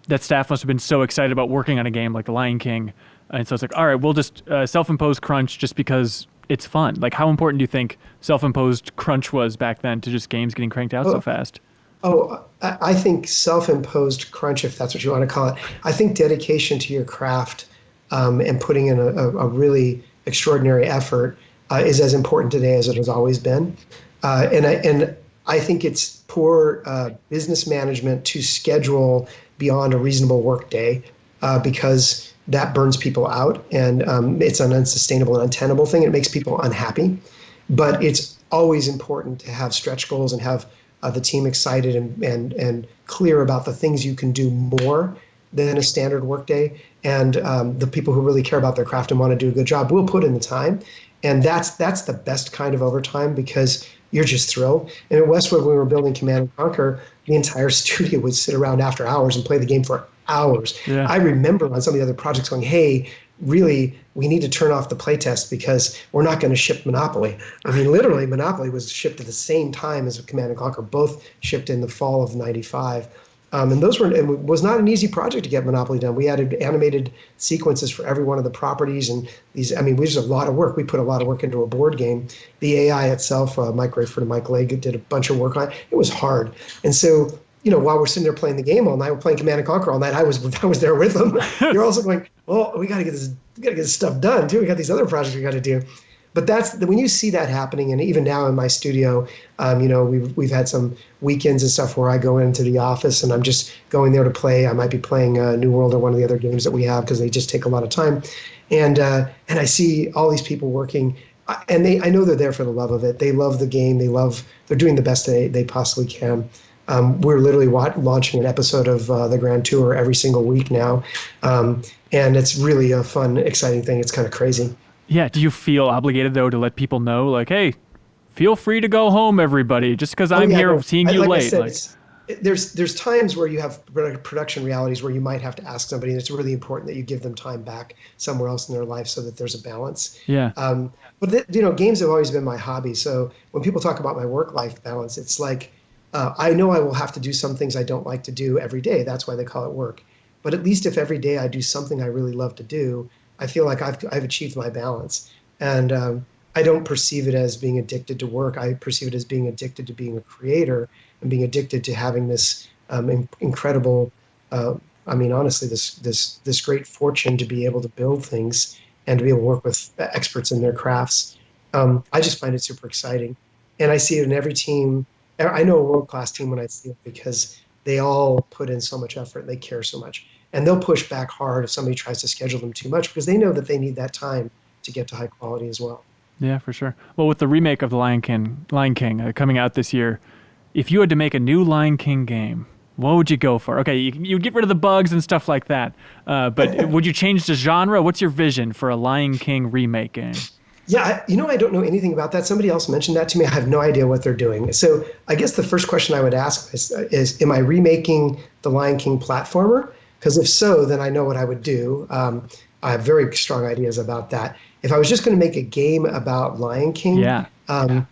that staff must have been so excited about working on a game like The Lion King, and so it's like, all right, we'll just self-impose crunch just because it's fun. Like, how important do you think self-imposed crunch was back then to just games getting cranked out so fast? Oh, I think self-imposed crunch, if that's what you want to call it. I think dedication to your craft and putting in a really extraordinary effort is as important today as it has always been. And I think it's poor business management to schedule beyond a reasonable work day because that burns people out, and it's an unsustainable and untenable thing. It makes people unhappy. But it's always important to have stretch goals and have the team excited and clear about the things you can do more than a standard workday. And the people who really care about their craft and want to do a good job will put in the time. And that's the best kind of overtime, because you're just thrilled. And at Westwood, when we were building Command & Conquer, the entire studio would sit around after hours and play the game for hours. Yeah. I remember on some of the other projects going, hey, really, we need to turn off the playtest because we're not going to ship Monopoly. Literally, Monopoly was shipped at the same time as Command & Conquer. Both shipped in the fall of '95. And those were, it was not an easy project to get Monopoly done. We added animated sequences for every one of the properties, and these, I mean, we just a lot of work. We put a lot of work into a board game. The AI itself, Mike Rayford and Mike Legg did a bunch of work on it. It was hard. And so, you know, while we're sitting there playing the game all night, we're playing Command and Conquer all night. I was there with them. You're also going, well, we got to get this stuff done too. We got these other projects we got to do. But that's when you see that happening, and even now in my studio, you know, we've had some weekends and stuff where I go into the office and I'm just going there to play. I might be playing New World or one of the other games that we have because they just take a lot of time, and I see all these people working, and I know they're there for the love of it. They love the game. They're doing the best they possibly can. We're literally launching an episode of the Grand Tour every single week now, and it's really a fun, exciting thing. It's kind of crazy. Yeah. Do you feel obligated, though, to let people know, like, hey, feel free to go home, everybody, just because I'm here seeing you late? I said, there's times where you have production realities where you might have to ask somebody, and it's really important that you give them time back somewhere else in their life so that there's a balance. Yeah. But you know, games have always been my hobby. So when people talk about my work-life balance, it's like, I know I will have to do some things I don't like to do every day. That's why they call it work. But at least if every day I do something I really love to do, I feel like I've achieved my balance. And I don't perceive it as being addicted to work. I perceive it as being addicted to being a creator and being addicted to having this incredible, I mean, honestly, this great fortune to be able to build things and to be able to work with experts in their crafts. I just find it super exciting. And I see it in every team. I know a world-class team when I see it because they all put in so much effort. They care so much. And they'll push back hard if somebody tries to schedule them too much because they know that they need that time to get to high quality as well. Yeah, for sure. Well, with the remake of the Lion King coming out this year, if you had to make a new Lion King game, what would you go for? Okay, you'd get rid of the bugs and stuff like that, but would you change the genre? What's your vision for a Lion King remake game? Yeah, I don't know anything about that. Somebody else mentioned that to me. I have no idea what they're doing. So I guess the first question I would ask is am I remaking the Lion King platformer? Because if so, then I know what I would do. I have very strong ideas about that. If I was just going to make a game about Lion King, I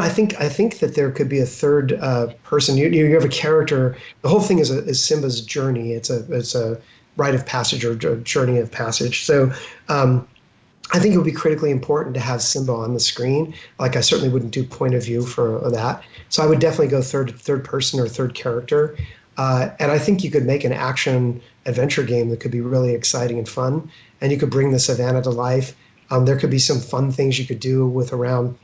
think that there could be a third person. You have a character. The whole thing is Simba's journey. It's a rite of passage or journey of passage. So I think it would be critically important to have Simba on the screen. Like I certainly wouldn't do point of view for that. So I would definitely go third person or third character. And I think you could make an action adventure game that could be really exciting and fun. And you could bring the savannah to life. There could be some fun things you could do with around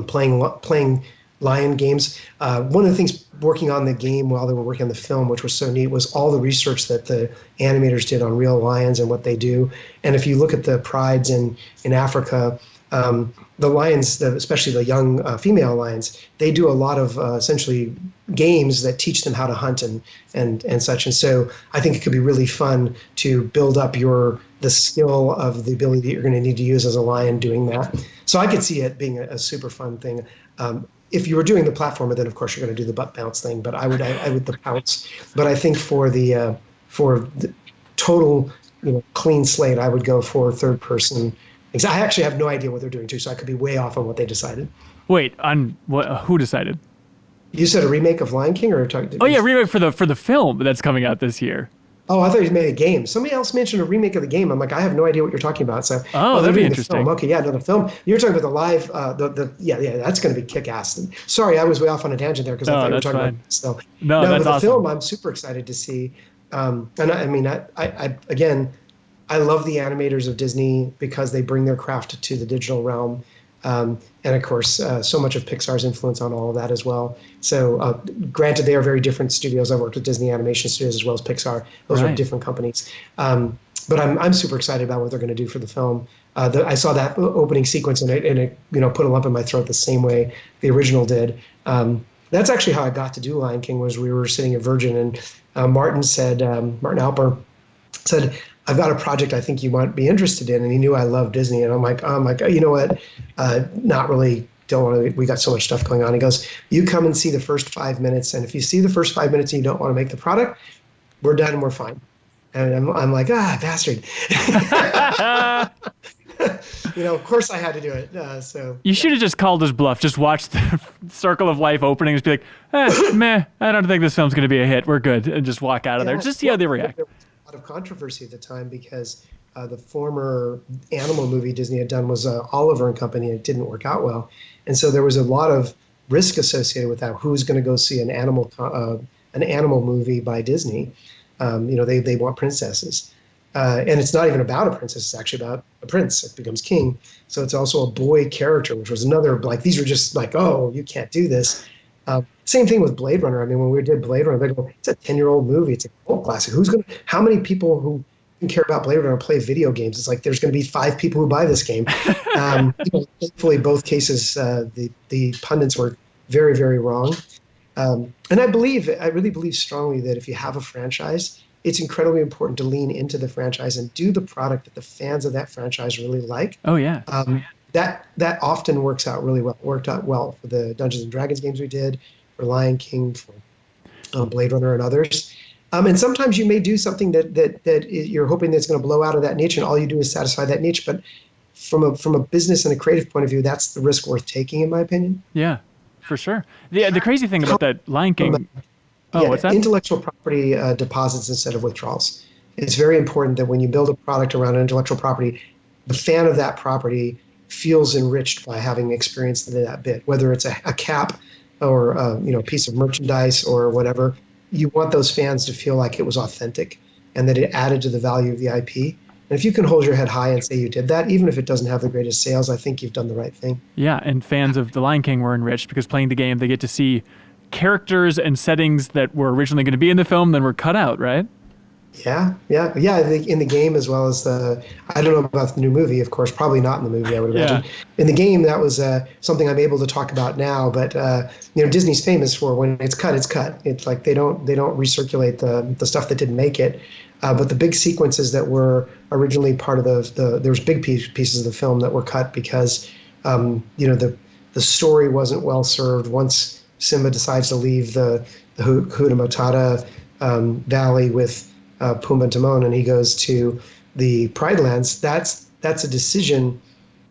playing lion games. One of the things working on the game while they were working on the film, which was so neat, was all the research that the animators did on real lions and what they do. And if you look at the prides in Africa, the lions, especially the young female lions, they do a lot of essentially games that teach them how to hunt and such. And so I think it could be really fun to build up the skill of the ability that you're going to need to use as a lion doing that. So I could see it being a super fun thing. If you were doing the platformer, then of course you're going to do the butt bounce thing. But I would the pounce. But I think for the total clean slate, I would go for third person. I actually have no idea what they're doing too, so I could be way off on what they decided. Wait, on what? Who decided? You said a remake of Lion King, or remake for the film that's coming out this year. Oh, I thought you made a game. Somebody else mentioned a remake of the game. I'm like, I have no idea what you're talking about. So, that'd be interesting. Okay, yeah, no, the film. You're talking about the live. That's going to be kick-ass. Sorry, I was way off on a tangent there because I thought you were talking about this. So, no, that's the awesome. film I'm super excited to see. And I love the animators of Disney because they bring their craft to the digital realm. And of course, so much of Pixar's influence on all of that as well. So granted, they are very different studios. I've worked with Disney Animation Studios as well as Pixar. Those are different companies. But I'm super excited about what they're going to do for the film. I saw that opening sequence and it put a lump in my throat the same way the original did. That's actually how I got to do Lion King. Was we were sitting at Virgin and Martin Alper said, I've got a project I think you might be interested in. And he knew I love Disney. And I'm like, you know what? Not really. Don't want to. We got so much stuff going on. He goes, you come and see the first 5 minutes. And if you see the first 5 minutes and you don't want to make the product, we're done and we're fine. And I'm like, bastard. Of course I had to do it. So You should have just called his bluff. Just watch the Circle of Life opening and just be like, meh, I don't think this film's going to be a hit. We're good. And just walk out of there. Just see how they react. There was a lot of controversy at the time because the former animal movie Disney had done was Oliver and Company, and it didn't work out well. And so there was a lot of risk associated with that. Who's going to go see an animal movie by Disney? They want princesses. And it's not even about a princess. It's actually about a prince that becomes king. So it's also a boy character, which was another, like, these were just like, oh, you can't do this. Same thing with Blade Runner. I mean, when we did Blade Runner, they go, it's a 10-year-old movie. It's a cult classic. How many people who care about Blade Runner play video games? It's like, there's going to be 5 people who buy this game. Thankfully, both cases, the pundits were very, very wrong. And I really believe strongly that if you have a franchise, it's incredibly important to lean into the franchise and do the product that the fans of that franchise really like. Oh, yeah. That often works out really well. It worked out well for the Dungeons and Dragons games we did, for Lion King, for Blade Runner and others. And sometimes you may do something that you're hoping that's going to blow out of that niche, and all you do is satisfy that niche. But from a business and a creative point of view, that's the risk worth taking, in my opinion. Yeah, for sure. The crazy thing about that Lion King... what's that? Intellectual property deposits instead of withdrawals. It's very important that when you build a product around an intellectual property, the fan of that property feels enriched by having experienced that bit, whether it's a cap or a piece of merchandise or whatever. You want those fans to feel like it was authentic and that it added to the value of the IP. And if you can hold your head high and say you did that, even if it doesn't have the greatest sales, I think you've done the right thing. Yeah, and fans of The Lion King were enriched because playing the game, they get to see characters and settings that were originally going to be in the film then were cut out, right? Yeah. In the game, as well as I don't know about the new movie, of course, probably not in the movie, I would imagine. Yeah. In the game, that was something I'm able to talk about now. But Disney's famous for when it's cut, it's cut. It's like they don't recirculate the stuff that didn't make it. But the big sequences that were originally part of there was big pieces of the film that were cut because the story wasn't well served. Once Simba decides to leave the Hakuna Matata Valley with Pumbaa and Timon, and he goes to the Pride Lands. That's a decision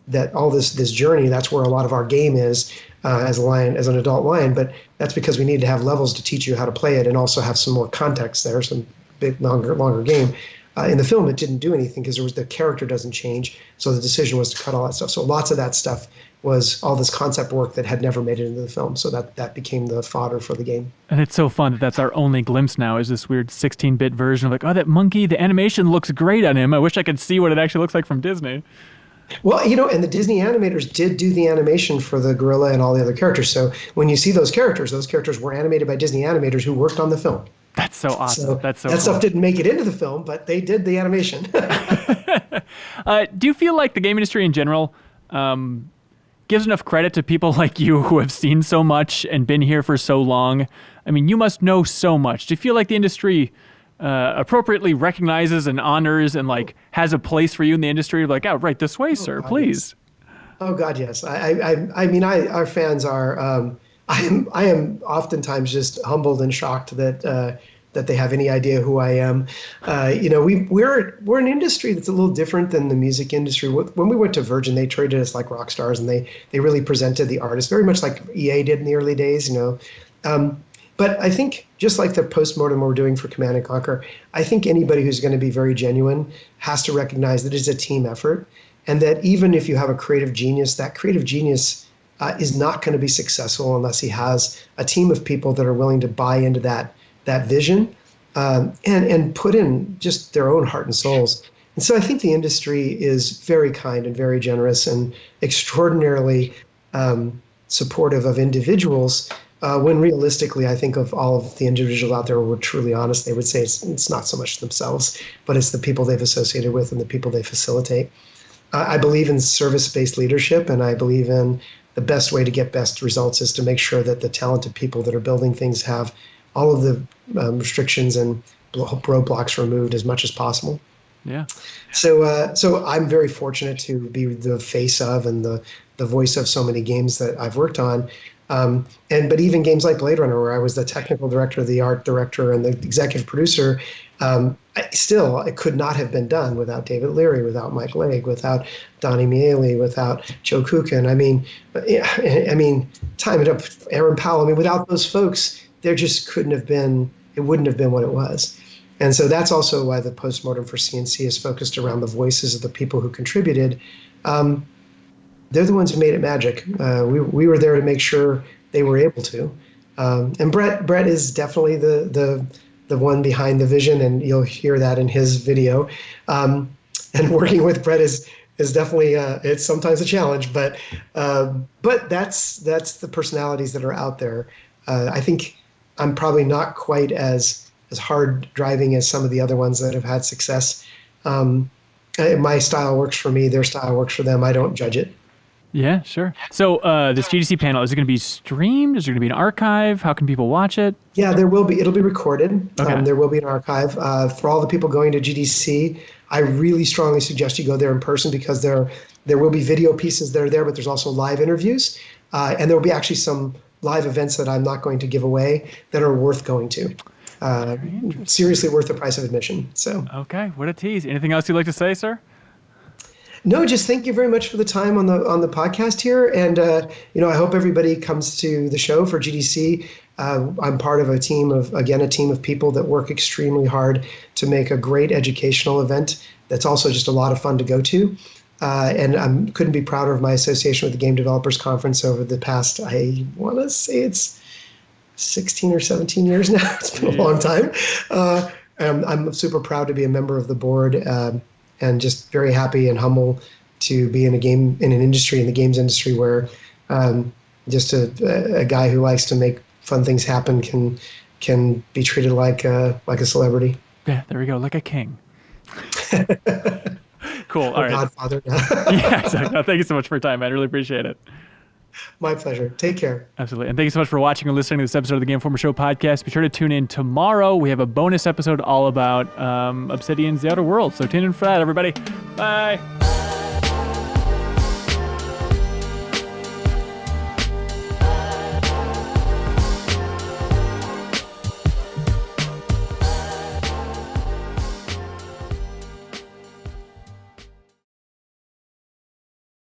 that all this journey. That's where a lot of our game is as an adult lion. But that's because we need to have levels to teach you how to play it, and also have some more context there, some big longer game. In the film, it didn't do anything because the character doesn't change. So the decision was to cut all that stuff. So lots of that stuff was all this concept work that had never made it into the film. So that became the fodder for the game. And it's so fun that's our only glimpse now is this weird 16-bit version of like, oh, that monkey, the animation looks great on him. I wish I could see what it actually looks like from Disney. Well, and the Disney animators did do the animation for the gorilla and all the other characters. So when you see those characters were animated by Disney animators who worked on the film. That's so awesome. So That's so that cool. stuff didn't make it into the film, but they did the animation. Do you feel like the game industry in general gives enough credit to people like you who have seen so much and been here for so long? I mean, you must know so much. Do you feel like the industry appropriately recognizes and honors and like has a place for you in the industry? Like, oh, right this way, sir, God, please. Yes. Oh God, yes. I mean, our fans are. I am oftentimes just humbled and shocked that they have any idea who I am. We're an industry that's a little different than the music industry. When we went to Virgin, they treated us like rock stars, and they really presented the artists very much like EA did in the early days. But I think just like the postmortem we're doing for Command and Conquer, I think anybody who's going to be very genuine has to recognize that it's a team effort, and that even if you have a creative genius, that creative genius is not going to be successful unless he has a team of people that are willing to buy into that vision and put in just their own heart and souls. And so I think the industry is very kind and very generous and extraordinarily supportive of individuals. When realistically, I think of all of the individuals out there who were truly honest, they would say it's not so much themselves, but it's the people they've associated with and the people they facilitate. I believe in service-based leadership, and I believe in the best way to get best results is to make sure that the talented people that are building things have all of the restrictions and roadblocks removed as much as possible. Yeah. So I'm very fortunate to be the face of and the voice of so many games that I've worked on. But even games like Blade Runner, where I was the technical director, the art director, and the executive producer, it could not have been done without David Leary, without Mike Legg, without Donnie Miele, without Joe Kukin. I mean, time it up, Aaron Powell. I mean, without those folks, there just couldn't have been. It wouldn't have been what it was. And so that's also why the postmortem for CNC is focused around the voices of the people who contributed. They're the ones who made it magic. We were there to make sure they were able to. And Brett is definitely the one behind the vision, and you'll hear that in his video. And working with Brett is definitely it's sometimes a challenge, but that's the personalities that are out there. I think I'm probably not quite as hard driving as some of the other ones that have had success. My style works for me. Their style works for them. I don't judge it. Yeah, sure. So this GDC panel, is it going to be streamed? Is there going to be an archive? How can people watch it? Yeah, there will be. It'll be recorded. Okay. There will be an archive. For all the people going to GDC, I really strongly suggest you go there in person, because there will be video pieces that are there, but there's also live interviews. And there will be actually some live events that I'm not going to give away that are worth going to. Seriously worth the price of admission. So. Okay, what a tease. Anything else you'd like to say, sir? No, just thank you very much for the time on the podcast here, and I hope everybody comes to the show for GDC. I'm part of a team of people that work extremely hard to make a great educational event that's also just a lot of fun to go to. And I couldn't be prouder of my association with the Game Developers Conference over the past, I want to say it's 16 or 17 years now. It's been a long time. I'm super proud to be a member of the board. And just very happy and humble to be in the games industry where just a guy who likes to make fun things happen can be treated like a celebrity. Yeah, there we go, like a king. Cool. All right. Godfather. Yeah, exactly. No, thank you so much for your time, man. I really appreciate it. My pleasure. Take care. Absolutely. And thank you so much for watching and listening to this episode of the Game Informer Show podcast. Be sure to tune in tomorrow. We have a bonus episode all about Obsidian's The Outer Worlds. So tune in for that, everybody. Bye.